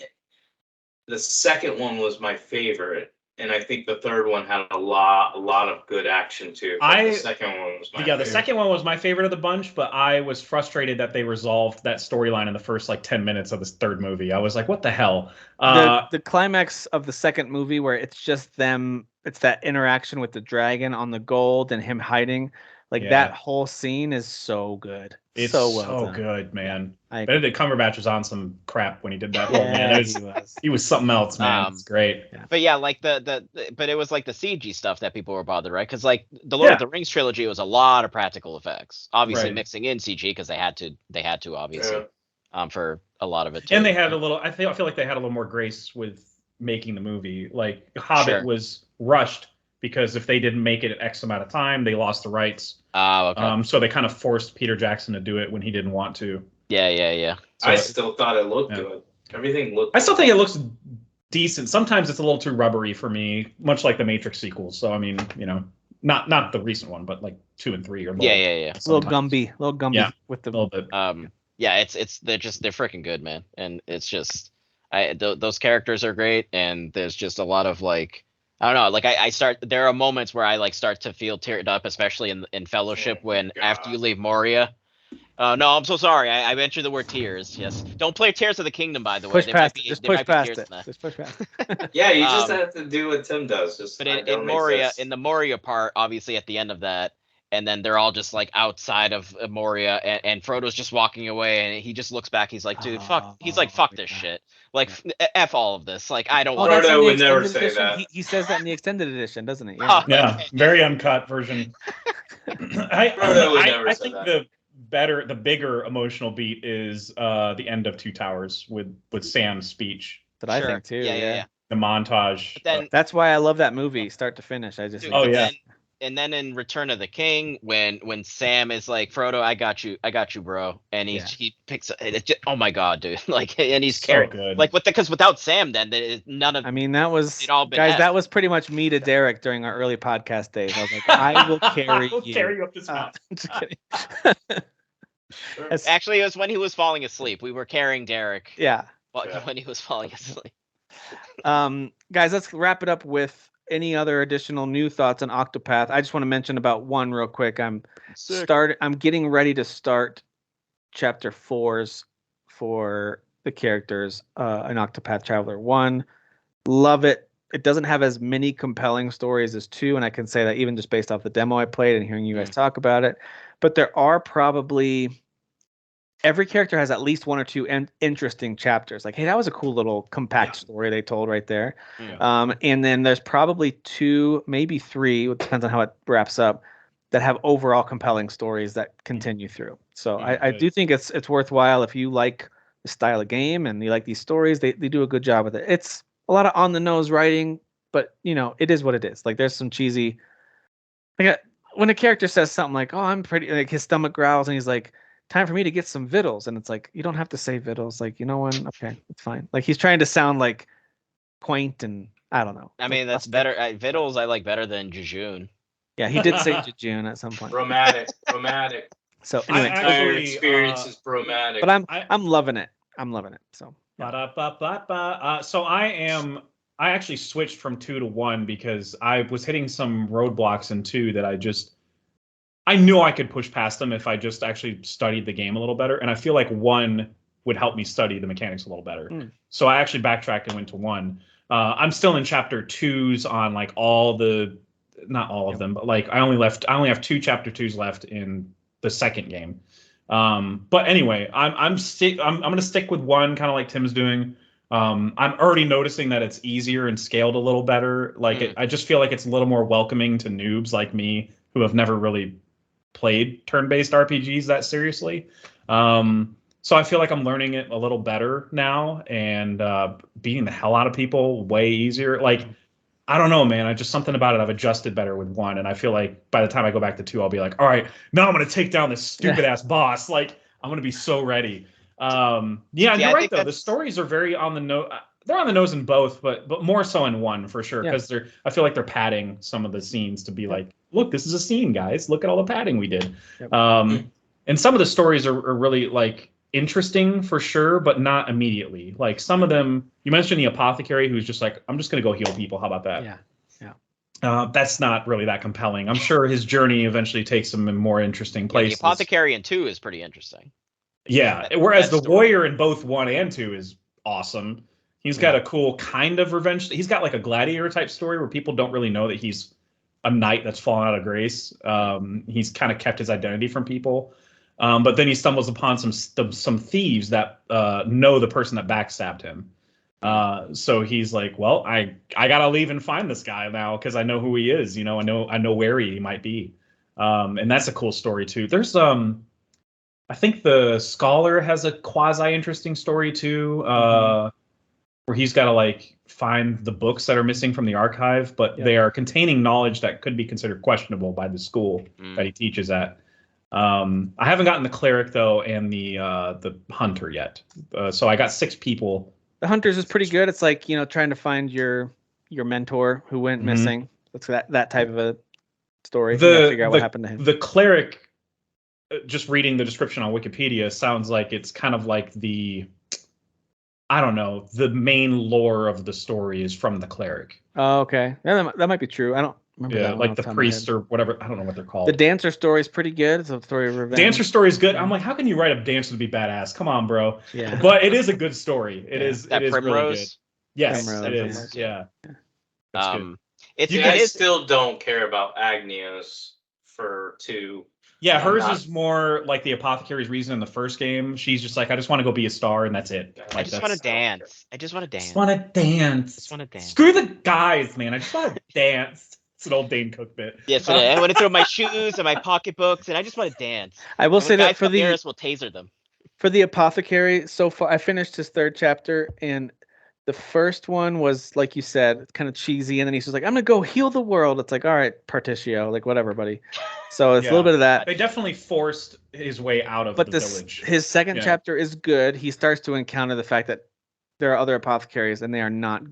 The second one was my favorite, and I think the third one had a lot of good action too. The second one was my favorite. The second one was my favorite of the bunch, but I was frustrated that they resolved that storyline in the first 10 minutes of this third movie. I was like, what the hell? The climax of the second movie where it's just them. It's that interaction with the dragon on the gold and him hiding. That whole scene is so good. It's so well done. Good, man. Benedict Cumberbatch was on some crap when he did that. He was something else, man. It's great. Yeah. But yeah, but it was like the CG stuff that people were bothered, right? Because like the Lord of the Rings trilogy was a lot of practical effects, obviously mixing in CG because they had to obviously for a lot of it too. And they had a little. I feel like they had a little more grace with making the movie. Like Hobbit was rushed because if they didn't make it at X amount of time, they lost the rights. Okay. So they kind of forced Peter Jackson to do it when he didn't want to. Yeah. So I still thought it looked good. Everything looked. I still think it looks decent. Sometimes it's a little too rubbery for me, much like the Matrix sequels. So I mean, not the recent one, but like 2 and 3 or Yeah. A little Gumby with the a little bit. Yeah, they're freaking good, man, and it's just those characters are great, and there's just a lot of like I don't know, like there are moments where I like start to feel teared up, especially in Fellowship when after you leave Moria. No, I'm so sorry. I mentioned the word tears. Yes, don't play Tears of the Kingdom, by the way. Just push past it. Just push past it. Yeah, you just have to do what Tim does. But in Moria, in the Moria part, obviously at the end of that. And then they're all just like outside of Moria, and Frodo's just walking away, and he just looks back. He's like, "Dude, fuck." He's like, "Fuck this shit. Like, f all of this. Like, I don't want." Frodo would never say that. He says that in the extended edition, doesn't he? Yeah, very uncut version. I think the bigger emotional beat is the end of Two Towers with Sam's speech. That I think too. Yeah. The montage. That's why I love that movie, start to finish. I just. And then in Return of the King, when Sam is like, "Frodo, I got you, bro," and he picks up, oh my god, dude, like, and he's so good. Like because without Sam, then none of. I mean, that was that was pretty much me to Derek during our early podcast days. I was like, I will carry you. Carry you up this mountain. Just kidding. Actually, it was when he was falling asleep. We were carrying Derek. Yeah. When he was falling asleep. Guys, let's wrap it up with any other additional new thoughts on Octopath. I just want to mention about one real quick. I'm getting ready to start chapter 4s for the characters in Octopath Traveler 1. Love it. It doesn't have as many compelling stories as 2, and I can say that even just based off the demo I played and hearing you guys talk about it. But there are probably every character has at least 1 or 2 interesting chapters. Like, hey, that was a cool little compact story they told right there. Yeah. And then there's probably 2, maybe 3, it depends on how it wraps up, that have overall compelling stories that continue through. So I do think it's worthwhile if you like the style of game and you like these stories. They do a good job with it. It's a lot of on the nose writing, but it is what it is. Like, there's some cheesy. Like, when a character says something like, "Oh, I'm pretty," like his stomach growls and he's like, "Time for me to get some vittles," and it's like, you don't have to say vittles. Like, okay, it's fine. Like, he's trying to sound like quaint, and I don't know. I mean, that's better. Vittles I like better than jejune. Yeah, he did say jejune at some point. Romantic. So anyway, entire experience is bromatic. But I'm loving it. So. Yeah. So I actually switched from 2 to 1 because I was hitting some roadblocks in 2 that I knew I could push past them if I just actually studied the game a little better. And I feel like 1 would help me study the mechanics a little better. So I actually backtracked and went to 1. I'm still in chapter 2s on like not all of them, but like I only have 2 chapter 2s left in the second game. But anyway, I'm going to stick with 1, kind of like Tim's doing. I'm already noticing that it's easier and scaled a little better. Like I just feel like it's a little more welcoming to noobs like me who have never really played turn-based RPGs that seriously. So I feel like I'm learning it a little better now and beating the hell out of people way easier. Like, I don't know, man. Just something about it. I've adjusted better with 1, and I feel like by the time I go back to 2, I'll be like, all right, now I'm going to take down this stupid ass boss. Like, I'm going to be so ready. You're right though. The stories are very on the nose. They're on the nose in both, but more so in 1 for sure, because I feel like they're padding some of the scenes to be like, look, this is a scene, guys. Look at all the padding we did. And some of the stories are really like interesting for sure, but not immediately. Like some of them, you mentioned the apothecary who's just like, I'm just gonna go heal people. How about that? Yeah. That's not really that compelling. I'm sure his journey eventually takes him in more interesting places. The apothecary in 2 is pretty interesting. Yeah, whereas the warrior in both 1 and 2 is awesome. He's got a cool kind of revenge. He's got like a gladiator type story where people don't really know that he's a knight that's fallen out of grace. He's kind of kept his identity from people. But then he stumbles upon some thieves that know the person that backstabbed him. So he's like, well, I gotta leave and find this guy now because I know who he is. I know where he might be. And that's a cool story too. There's I think the Scholar has a quasi interesting story too. Where he's got to like find the books that are missing from the archive, but they are containing knowledge that could be considered questionable by the school that he teaches at. I haven't gotten the cleric though, and the hunter yet. So I got 6 people. The hunters is pretty good. It's like, trying to find your mentor who went missing. It's that type of a story. You gotta figure out what happened to him. The cleric, just reading the description on Wikipedia, sounds like it's kind of like the main lore of the story is from the cleric. Oh, okay. Yeah, that might be true. I don't remember that like the priest or whatever. I don't know what they're called. The dancer story is pretty good. It's a story of revenge. Dancer story is good. I'm like, how can you write a dancer to be badass? Come on, bro. Yeah. But it is a good story. It is. That it is Primrose? really good. Yes, Primrose, it is. Yeah. That's good. I still don't care about Agnios for 2. Yeah, hers is more like the apothecary's reason in the first game. She's just like, I just want to go be a star, and that's it. I just want to dance. I just want to dance. Just want to dance. Screw the guys, man. I just want to dance. It's an old Dane Cook bit. Yes, I want to throw my shoes and my pocketbooks, and I just want to dance. I will say that for the will taser them. For the apothecary, so far I finished his 3rd chapter, and the first one was, like you said, kind of cheesy, and then he's just like, I'm gonna go heal the world. It's like, all right, Particio, like whatever, buddy. So it's a little bit of that. They definitely forced his way out of the village. His 2nd chapter is good. He starts to encounter the fact that there are other apothecaries and they are not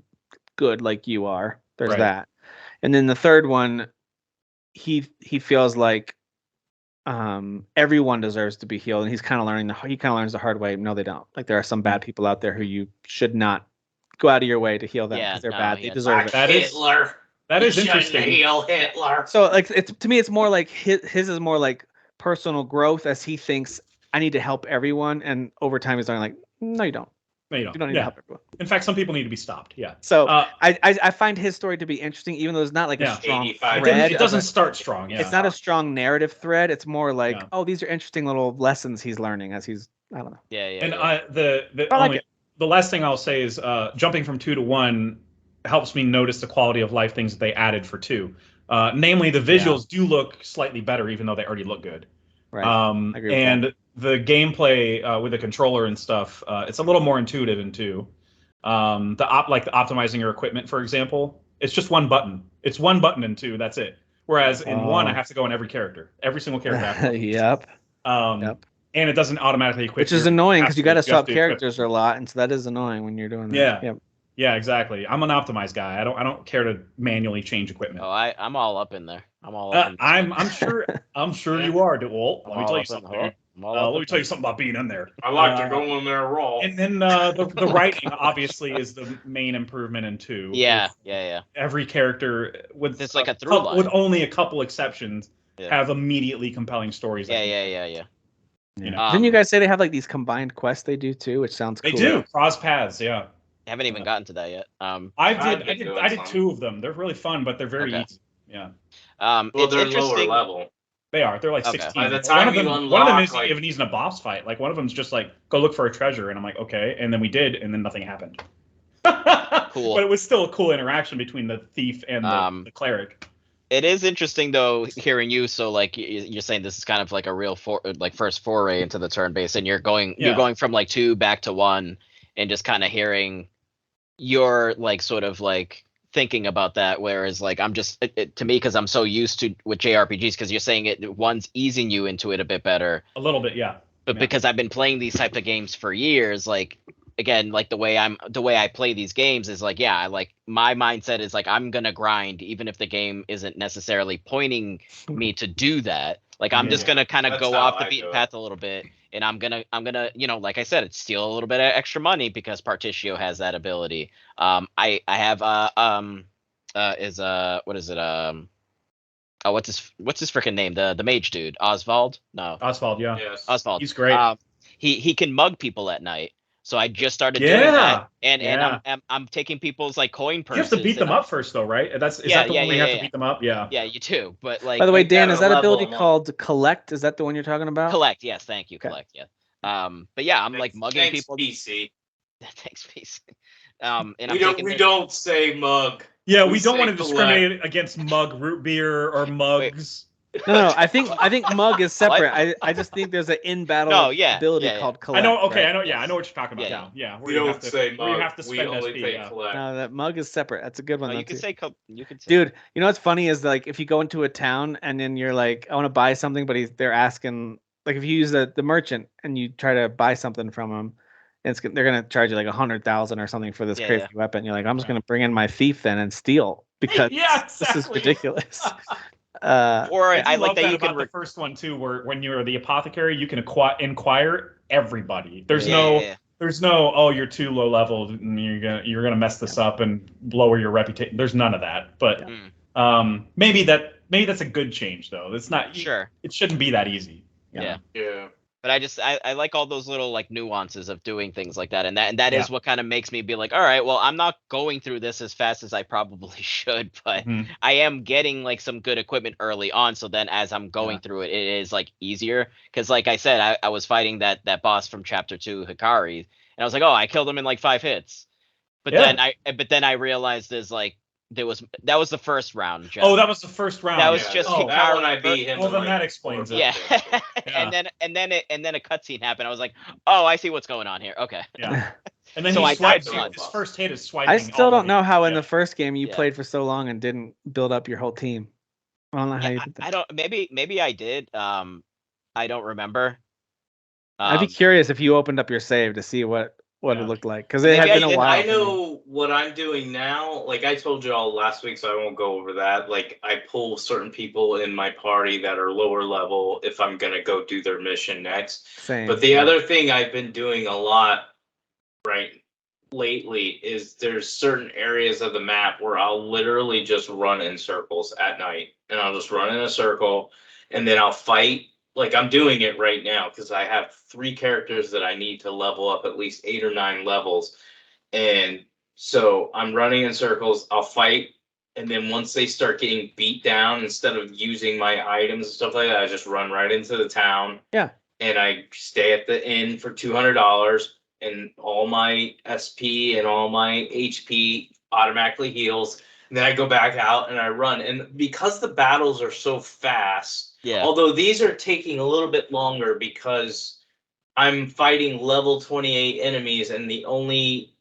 good like you are. There's that. And then the 3rd one, he feels like everyone deserves to be healed, and he's kind of learning learns the hard way. No, they don't. Like, there are some bad people out there who you should not go out of your way to heal them because they're bad. They deserve it. That is interesting. Heal Hitler. So, like, to me, it's more like his is more like personal growth, as he thinks, I need to help everyone, and over time he's learning, like, no, you don't. No, you don't. You don't need to help everyone. In fact, some people need to be stopped. Yeah. So I find his story to be interesting, even though it's not like a strong thread. It doesn't start strong. Yeah. It's not a strong narrative thread. It's more like, oh, these are interesting little lessons he's learning as he's, I don't know. Yeah. And the last thing I'll say is jumping from 2 to 1 helps me notice the quality of life things that they added for 2. Namely, the visuals do look slightly better, even though they already look good. Right. I agree with that. The gameplay with the controller and stuff, it's a little more intuitive in 2. The optimizing your equipment, for example, it's just one button. It's one button in 2. That's it. Whereas in 1, I have to go in every single character. Yep. And it doesn't automatically equip. Which is annoying because you got to swap characters a lot, and so that is annoying when you're doing that. Yeah. Yep. Yeah, exactly. I'm an optimized guy. I don't care to manually change equipment. Oh, I'm all up in there. I'm all up. I'm sure you are, DeWalt. Let me tell you something. Let me tell you something about being in there. I like to go in there raw. And then the writing obviously is the main improvement in 2. Yeah. Every character with it's like a through line. With only a couple exceptions have immediately compelling stories. Yeah. You know. Didn't you guys say they have like these combined quests they do too, which sounds cool? They do cross paths, yeah. I haven't even gotten to that yet. I did 2 of them. They're really fun, but they're very easy. Yeah. Well, they're lower level. They are. They're like 16. By the time one of them isn't even using a boss fight. Like one of them's just like, go look for a treasure, and I'm like, okay, and then we did, and then nothing happened. Cool. But it was still a cool interaction between the thief and the cleric. It is interesting though hearing you. So like you're saying this is kind of like a real first foray into the turn based, and you're going from like 2 back to 1, and just kind of hearing your like sort of like thinking about that. Whereas like I'm just to me, because I'm so used to with JRPGs, because you're saying one's easing you into it a bit better. A little bit, yeah. But because I've been playing these types of games for years, like again, like the way I play these games is like, like my mindset is like I'm gonna grind even if the game isn't necessarily pointing me to do that. Like I'm just gonna kind of go off the beaten path a little bit, and I'm gonna like I said, it's steal a little bit of extra money because Particio has that ability. I have what is it what's his freaking name, the mage dude, Oswald? No, Oswald, yeah. Yes. Oswald. He's great. He can mug people at night. So I just started doing that, and I'm taking people's like coin purses. You have to beat them up first, though, right? Is that the one where you have to beat them up? Yeah. Yeah, you too. But like, by the way, Dan, is that ability called Collect? Is that the one you're talking about? Collect. Yes, thank you. Okay. Collect. Yeah. But yeah, I'm like mugging people. PC. Thanks, PC. And we don't say mug. Yeah, we don't want to discriminate against mug root beer or mugs. No, I think Mug is separate. I just think there's an in battle ability called collect. I know. Okay, right? I know. Yeah, I know what you're talking about now. Yeah, We don't say Mug. Where you have to we spend only SP. say collect. No, that Mug is separate. That's a good one. No, though, you could too. say you could say. Dude, you know what's funny is like if you go into a town and then you're like, I want to buy something, but they're asking like if you use the merchant and you try to buy something from them, they're gonna charge you like 100,000 or something for this crazy weapon. You're like, I'm just gonna bring in my thief then and steal because this is ridiculous. Or I love like that you about can the first one too, where when you're the apothecary, you can inquire everybody. There's no oh, you're too low level and you're gonna mess this up and lower your reputation. There's none of that. But maybe that's a good change though. It's not sure. It shouldn't be that easy. Yeah. But I like all those little like nuances of doing things like that, and that is what kind of makes me be like, all right, well, I'm not going through this as fast as I probably should, but I am getting like some good equipment early on. So then as I'm going through it, it is like easier because, like I said, I was fighting that boss from Chapter 2, Hikari, and I was like, oh, I killed him in like 5 hits, but then I realized there's like. That was the first round. Jeff. Oh, that was the first round. That was just Hikari. That one I beat him. Well, then that explains it. Yeah. and then a cutscene happened. I was like, oh, I see what's going on here. Okay. Yeah. And then so he swipes. His first hit is swiping. I still don't know how in the first game you played for so long and didn't build up your whole team. I don't know how you did that. I don't. Maybe I did. I don't remember. I'd be curious if you opened up your save to see what it looked like because it had been a while. I know what I'm doing now. Like I told you all last week, so I won't go over that. Like I pull certain people in my party that are lower level if I'm gonna go do their mission next. Same. But the other thing I've been doing a lot lately is there's certain areas of the map where I'll literally just run in circles at night, and I'll just run in a circle, and then I'll fight. Like I'm doing it right now because I have 3 characters that I need to level up at least 8 or 9 levels. And so I'm running in circles, I'll fight. And then once they start getting beat down, instead of using my items and stuff like that, I just run right into the town. Yeah. And I stay at the inn for $200 and all my SP and all my HP automatically heals. And then I go back out and I run. And because the battles are so fast, although these are taking a little bit longer because I'm fighting level 28 enemies and the only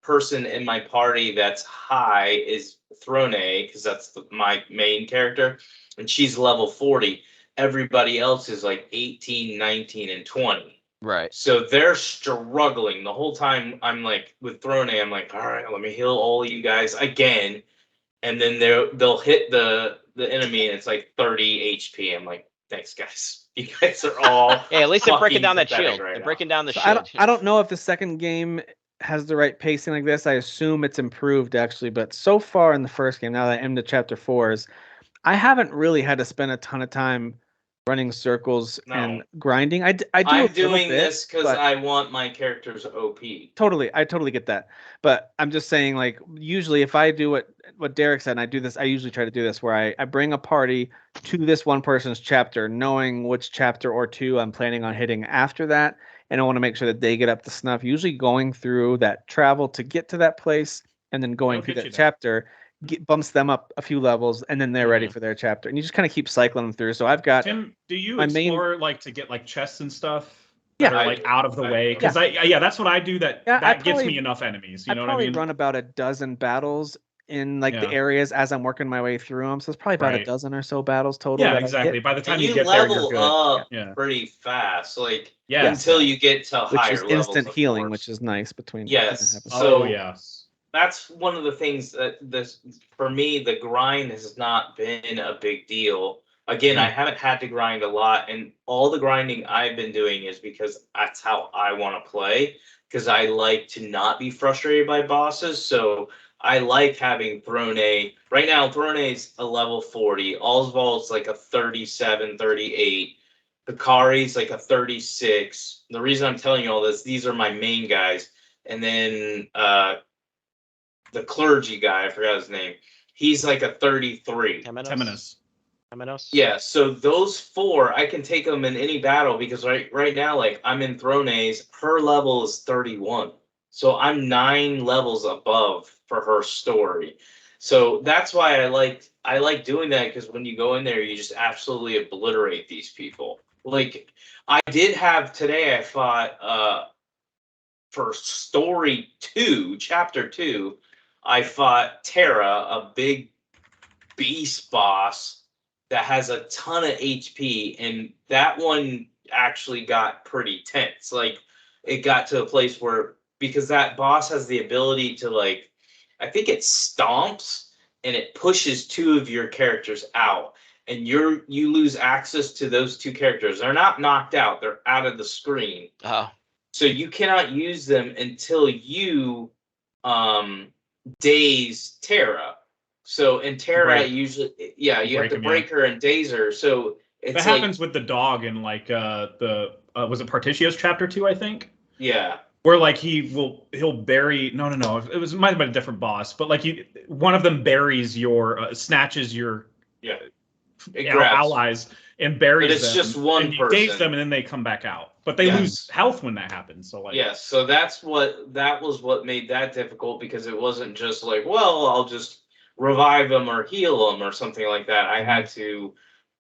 person in my party that's high is Throne, because that's my main character, and she's level 40. Everybody else is like 18, 19, and 20. Right. So they're struggling the whole time. I'm like with Throne, I'm like, all right, let me heal all of you guys again. And then they'll hit the enemy and it's like 30 HP. I'm like, thanks guys. You guys are all at least they're breaking down that shield. They're breaking down the shield. I don't know if the second game has the right pacing like this. I assume it's improved actually, but so far in the first game, now that I'm into Chapter 4s, I haven't really had to spend a ton of time running circles and grinding. I'm doing this because I want my characters OP. Totally, I totally get that. But I'm just saying, like, usually if I do what Derek said, and I do this, I usually try to do this where I bring a party to this one person's chapter, knowing which chapter or 2 I'm planning on hitting after that, and I want to make sure that they get up to snuff. Usually going through that travel to get to that place, and then going through that chapter. Bumps them up a few levels, and then they're ready for their chapter, and you just kind of keep cycling them through. So I've got Tim. Do you explore like to get like chests and stuff that are like out of the way? Because that's what I do. That gets me enough enemies. You know what I mean? Run about a dozen battles in like the areas as I'm working my way through them. So it's probably about a dozen or so battles total. Yeah, exactly. By the time you get level there, you're good. up pretty fast. Like until you get to higher levels. Which is instant healing, which is nice between. Yes. So yes. That's one of the things that for me, the grind has not been a big deal. Again, I haven't had to grind a lot, and all the grinding I've been doing is because that's how I want to play, because I like to not be frustrated by bosses. So I like having Throne. Right now, Throne's a level 40. Oswald's like a 37, 38. Hikari's like a 36. The reason I'm telling you all this, these are my main guys. And then the clergy guy, I forgot his name. He's like a 33. Temenos. Yeah, so those 4, I can take them in any battle because right now, like I'm in Throne's, her level is 31. So I'm 9 levels above for her story. So that's why I I like doing that because when you go in there, you just absolutely obliterate these people. Like I did have today, I fought for story 2, chapter 2, I fought Terra, a big beast boss that has a ton of HP, and that one actually got pretty tense. Like it got to a place where, because that boss has the ability to, like, I think it stomps and it pushes 2 of your characters out, and you lose access to those 2 characters. They're not knocked out, they're out of the screen. Oh. So you cannot use them until you daze Terra. So in Terra, usually, you have to break her and daze her. So it's that happens with the dog in like was it Partitio's chapter 2, I think? Yeah. Where like he'll bury it might have been a different boss, but like one of them buries snatches your allies and buries them. But it's just one and you person. daze them and then they come back out. But they lose health when that happens. So like so that was what made that difficult, because it wasn't just like, well, I'll just revive them or heal them or something like that. I had to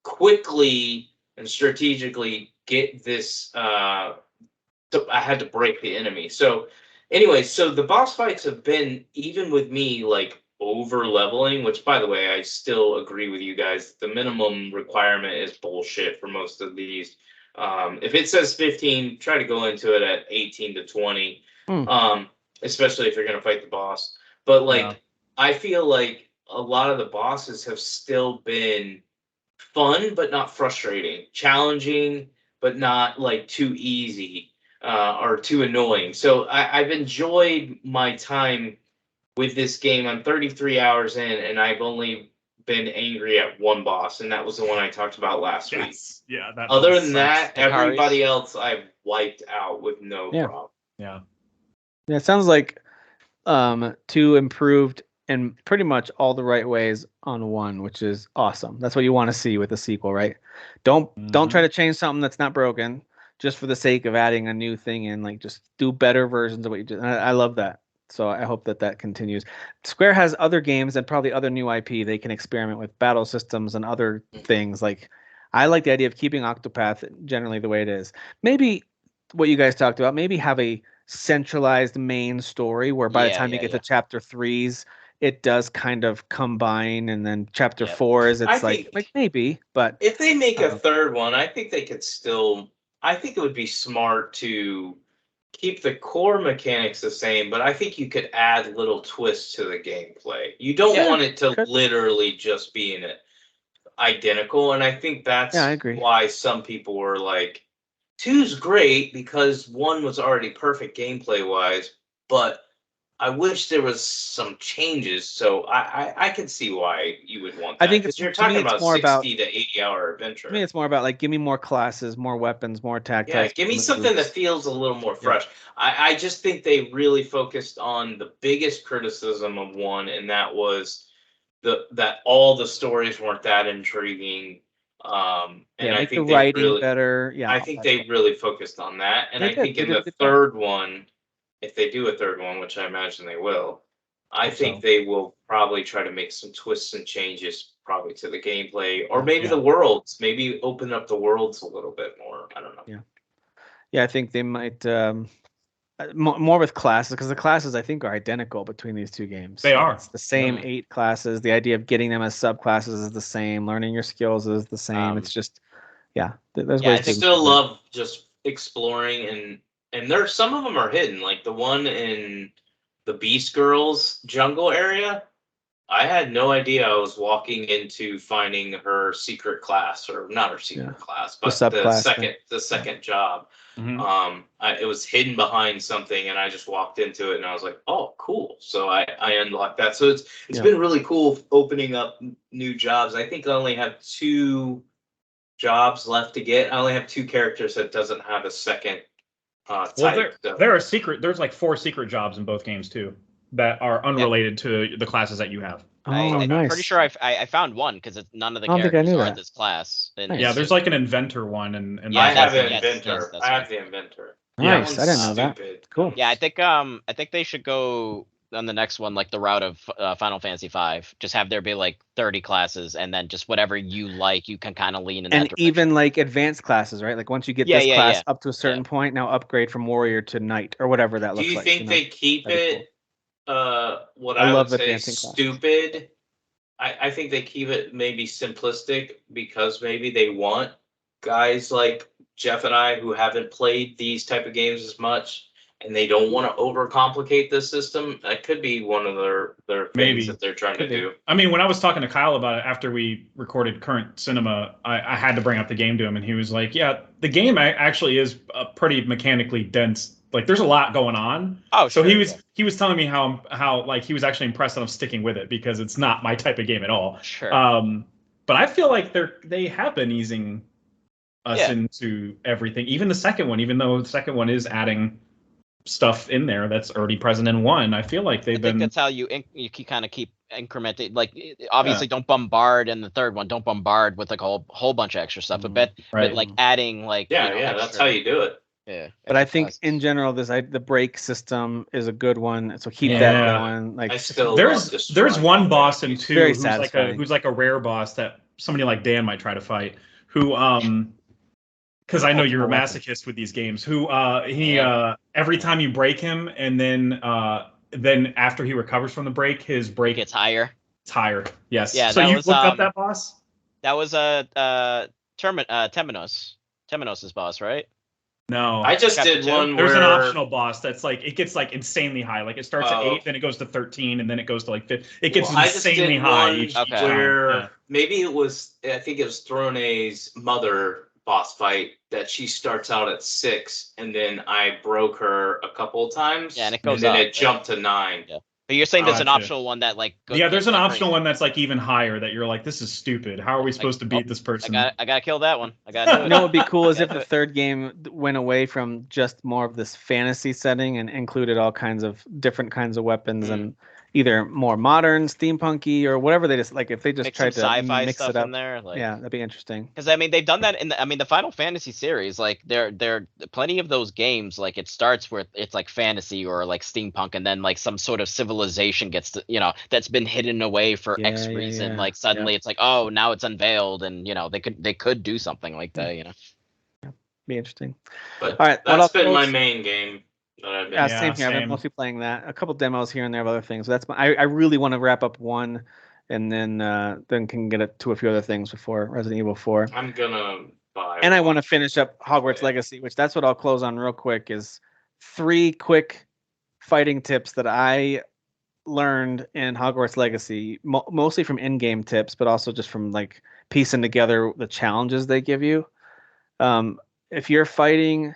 quickly and strategically get this. I had to break the enemy. So anyway, so the boss fights have been, even with me like over leveling, which by the way, I still agree with you guys. The minimum requirement is bullshit for most of these. If it says 15, try to go into it at 18 to 20, especially if you're going to fight the boss. But like, I feel like a lot of the bosses have still been fun, but not frustrating, challenging, but not like too easy or too annoying. So I've enjoyed my time with this game. I'm 33 hours in, and I've only been angry at one boss, and that was the one I talked about last week. Yeah. Other than that, everybody else I've wiped out with no problem. Yeah. Yeah, it sounds like 2 improved in pretty much all the right ways on 1, which is awesome. That's what you want to see with a sequel, right? Don't try to change something that's not broken just for the sake of adding a new thing in. Like, just do better versions of what you did. I love that. So I hope that continues. Square has other games and probably other new IP. They can experiment with battle systems and other things. Like, I like the idea of keeping Octopath generally the way it is. Maybe what you guys talked about, maybe have a centralized main story where by the time you get to chapter 3s, it does kind of combine, and then chapter 4s, it's like maybe. But if they make a third one, I think they could still. I think it would be smart to keep the core mechanics the same, but I think you could add little twists to the gameplay. You don't want it to literally just be in it identical, and I think that's why some people were like, 2's great because 1 was already perfect gameplay wise, but I wish there was some changes. So I can see why you would want that. I think you're talking about 60 to 80 hour adventure. To me, it's more about like, give me more classes, more weapons, more tactics. Yeah, give me something that feels a little more fresh. I just think they really focused on the biggest criticism of 1, and that was that all the stories weren't that intriguing. And I think the writing better. Yeah, I think they really focused on that. And I think in the third one, if they do a third one, which I imagine they will, I think they will probably try to make some twists and changes probably to the gameplay, or maybe the worlds, maybe open up the worlds a little bit more. I don't know. Yeah, I think they might more with classes, because the classes I think are identical between these 2 games. They are. It's the same 8 classes. The idea of getting them as subclasses is the same. Learning your skills is the same. It's just there's ways. I still love just exploring, and there's some of them are hidden, like the one in the Beast Girls jungle area. I had no idea I was walking into finding her secret class, or not her secret class, but the second job. It was hidden behind something, and I just walked into it, and I was like, "Oh, cool!" So I unlocked that. So it's been really cool opening up new jobs. I think I only have 2 jobs left to get. I only have 2 characters that doesn't have a second type. There's like 4 secret jobs in both games too, that are unrelated to the classes that you have. Nice. I'm pretty sure I found one, because none of the characters are in this class. Nice. Yeah, there's like an inventor one, and I have the inventor. I have the inventor. Nice. I didn't know that. Cool. Yeah, I think they should go on the next one, like the route of Final Fantasy V. Just have there be like 30 classes, and then just whatever you like, you can kind of lean in that And direction. even like advanced classes, right? Like once you get this class up to a certain point, now upgrade from warrior to knight or whatever that looks like. Do you think they keep it? What I would say stupid. I think they keep it maybe simplistic because maybe they want guys like Jeff and I who haven't played these type of games as much, and they don't want to overcomplicate the system. That could be one of their things that they're trying to do. I mean, when I was talking to Kyle about it after we recorded Current Cinema, I had to bring up the game to him, and he was like, "Yeah, the game actually is pretty mechanically dense. Like, there's a lot going on." Oh, so he was telling me how like he was actually impressed that I'm sticking with it because it's not my type of game at all. Sure. But I feel like they have been easing us into everything, even the second one, even though the second one is adding stuff in there that's already present in one. I feel like I think that's how you kind of keep incrementing. Like, obviously, don't bombard in the third one. Don't bombard with like a whole bunch of extra stuff. But like adding like that's how you do it. Yeah, but I think in general, the break system is a good one. So keep that going. Like, there's one boss in 2 who's like a rare boss that somebody like Dan might try to fight. Who because I know you're a masochist with these games. Who every time you break him, and then after he recovers from the break, his break gets higher. It's higher. Yes. Yeah. So you looked up that boss? That was Temenos' boss, right? No, I just did one. There's an optional boss that's like it gets like insanely high. Like it starts at 8, then it goes to 13, and then it goes to like 5. It gets insanely high. Maybe it was. I think it was Throne's mother boss fight that she starts out at 6, and then I broke her a couple of times. Yeah, and it goes and then it jumped to 9. Yeah. But you're saying there's an optional one that like there's an optional one that's like even higher that you're like, this is stupid. How are we supposed to beat this person? I gotta kill that one. I gotta do it. You know what would be cool is if the third game went away from just more of this fantasy setting and included all kinds of different kinds of weapons and either more modern, steampunky, or whatever they just like. If they just tried to sci-fi mix stuff it up in there, like, yeah, that'd be interesting. Because I mean, they've done that in the Final Fantasy series. Like, there plenty of those games. Like, it starts where it's like fantasy or like steampunk, and then like some sort of civilization gets to, that's been hidden away for X reason. Like suddenly it's like, oh, now it's unveiled, and they could do something like that. Yeah, be interesting. But all right, that's been my main game. Same here. I've been mostly playing that. A couple demos here and there of other things. So that's I really want to wrap up one, and then can get it to a few other things before Resident Evil 4. I'm gonna buy. And I want to finish up Hogwarts Legacy, which that's what I'll close on real quick. Is 3 quick fighting tips that I learned in Hogwarts Legacy, mostly from in-game tips, but also just from like piecing together the challenges they give you. If you're fighting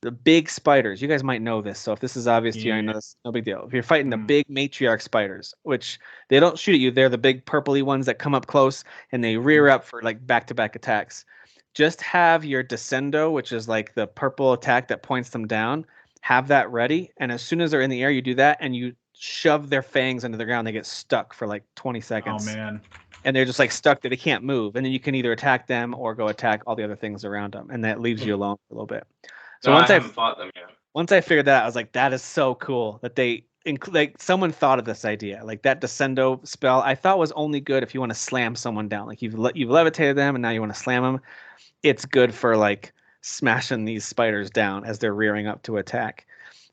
the big spiders, you guys might know this. So if this is obvious to you, I know this, no big deal. If you're fighting the big matriarch spiders, which they don't shoot at you, they're the big purpley ones that come up close and they rear up for like back-to-back attacks. Just have your descendo, which is like the purple attack that points them down, have that ready. And as soon as they're in the air, you do that and you shove their fangs into the ground. They get stuck for like 20 seconds. Oh, man. And they're just like stuck there. They can't move. And then you can either attack them or go attack all the other things around them. And that leaves you alone for a little bit. So once I fought them yet. Once I figured that out, I was like, that is so cool that they like someone thought of this idea. Like that descendo spell, I thought was only good if you want to slam someone down. Like you've levitated them and now you want to slam them. It's good for like smashing these spiders down as they're rearing up to attack.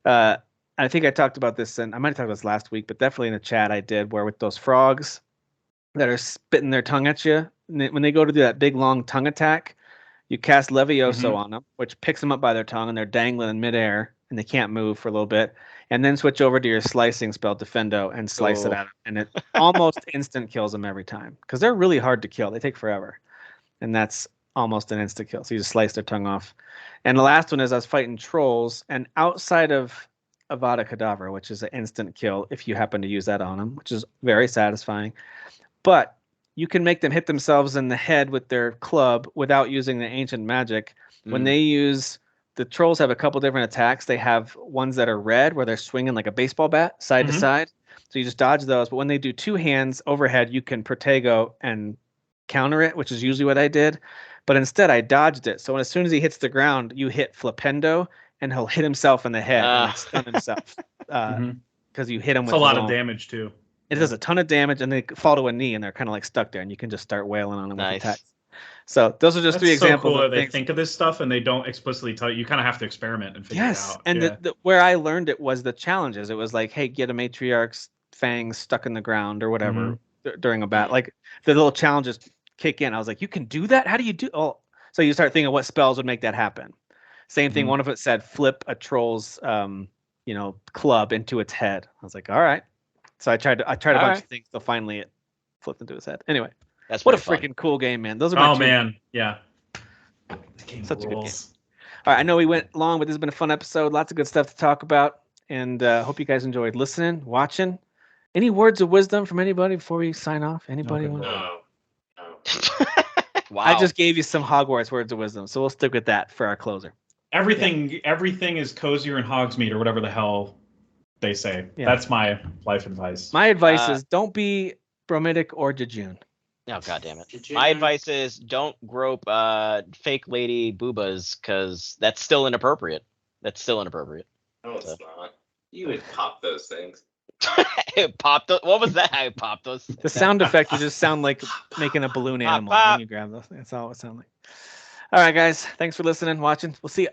I think I talked about this, and I might have talked about this last week, but definitely in the chat I did, where with those frogs that are spitting their tongue at you, when they go to do that big long tongue attack, you cast Levioso on them, which picks them up by their tongue, and they're dangling in midair, and they can't move for a little bit. And then switch over to your slicing spell, Defendo, and slice it at them. And it almost instant kills them every time, because they're really hard to kill. They take forever. And that's almost an instant kill. So you just slice their tongue off. And the last one is I was fighting trolls, and outside of Avada Kedavra, which is an instant kill if you happen to use that on them, which is very satisfying. But you can make them hit themselves in the head with their club without using the ancient magic. When they use, the trolls have a couple different attacks. They have ones that are red where they're swinging like a baseball bat side to side. So you just dodge those. But when they do 2 hands overhead, you can Protego and counter it, which is usually what I did. But instead I dodged it. So as soon as he hits the ground, you hit Flipendo and he'll hit himself in the head and stun himself. because you hit them It's with a lot of damage too. It does a ton of damage, and they fall to a knee, and they're kind of like stuck there, and you can just start wailing on them with attacks. So those are just three examples. So cool of they think of this stuff and they don't explicitly tell you. You kind of have to experiment and figure it out. And where I learned it was the challenges. It was like, hey, get a matriarch's fangs stuck in the ground or whatever during a battle. Like the little challenges kick in. I was like, you can do that? How do you do? Oh, so you start thinking what spells would make that happen. Same thing. One of it said flip a troll's club into its head. I was like, all right. So I tried a bunch of things till finally it flipped into his head. Anyway, that's what a freaking cool game, man. Those are my such a good game. All right, I know we went long, but this has been a fun episode. Lots of good stuff to talk about, and hope you guys enjoyed listening, watching. Any words of wisdom from anybody before we sign off? Anybody? No. Wow. I just gave you some Hogwarts words of wisdom, so we'll stick with that for our closer. Everything is cozier in Hogsmeade or whatever the hell they say. Yeah. That's my life advice. My advice is don't be bromidic or jejune. Oh, God damn it. My advice is don't grope fake lady boobas because that's still inappropriate. No, it's not. You would pop those things. Pop those? What was that? I popped those. The sound effect would just sound like making a balloon animal when you grab those. That's all it sounds like. All right, guys. Thanks for listening, watching. We'll see you.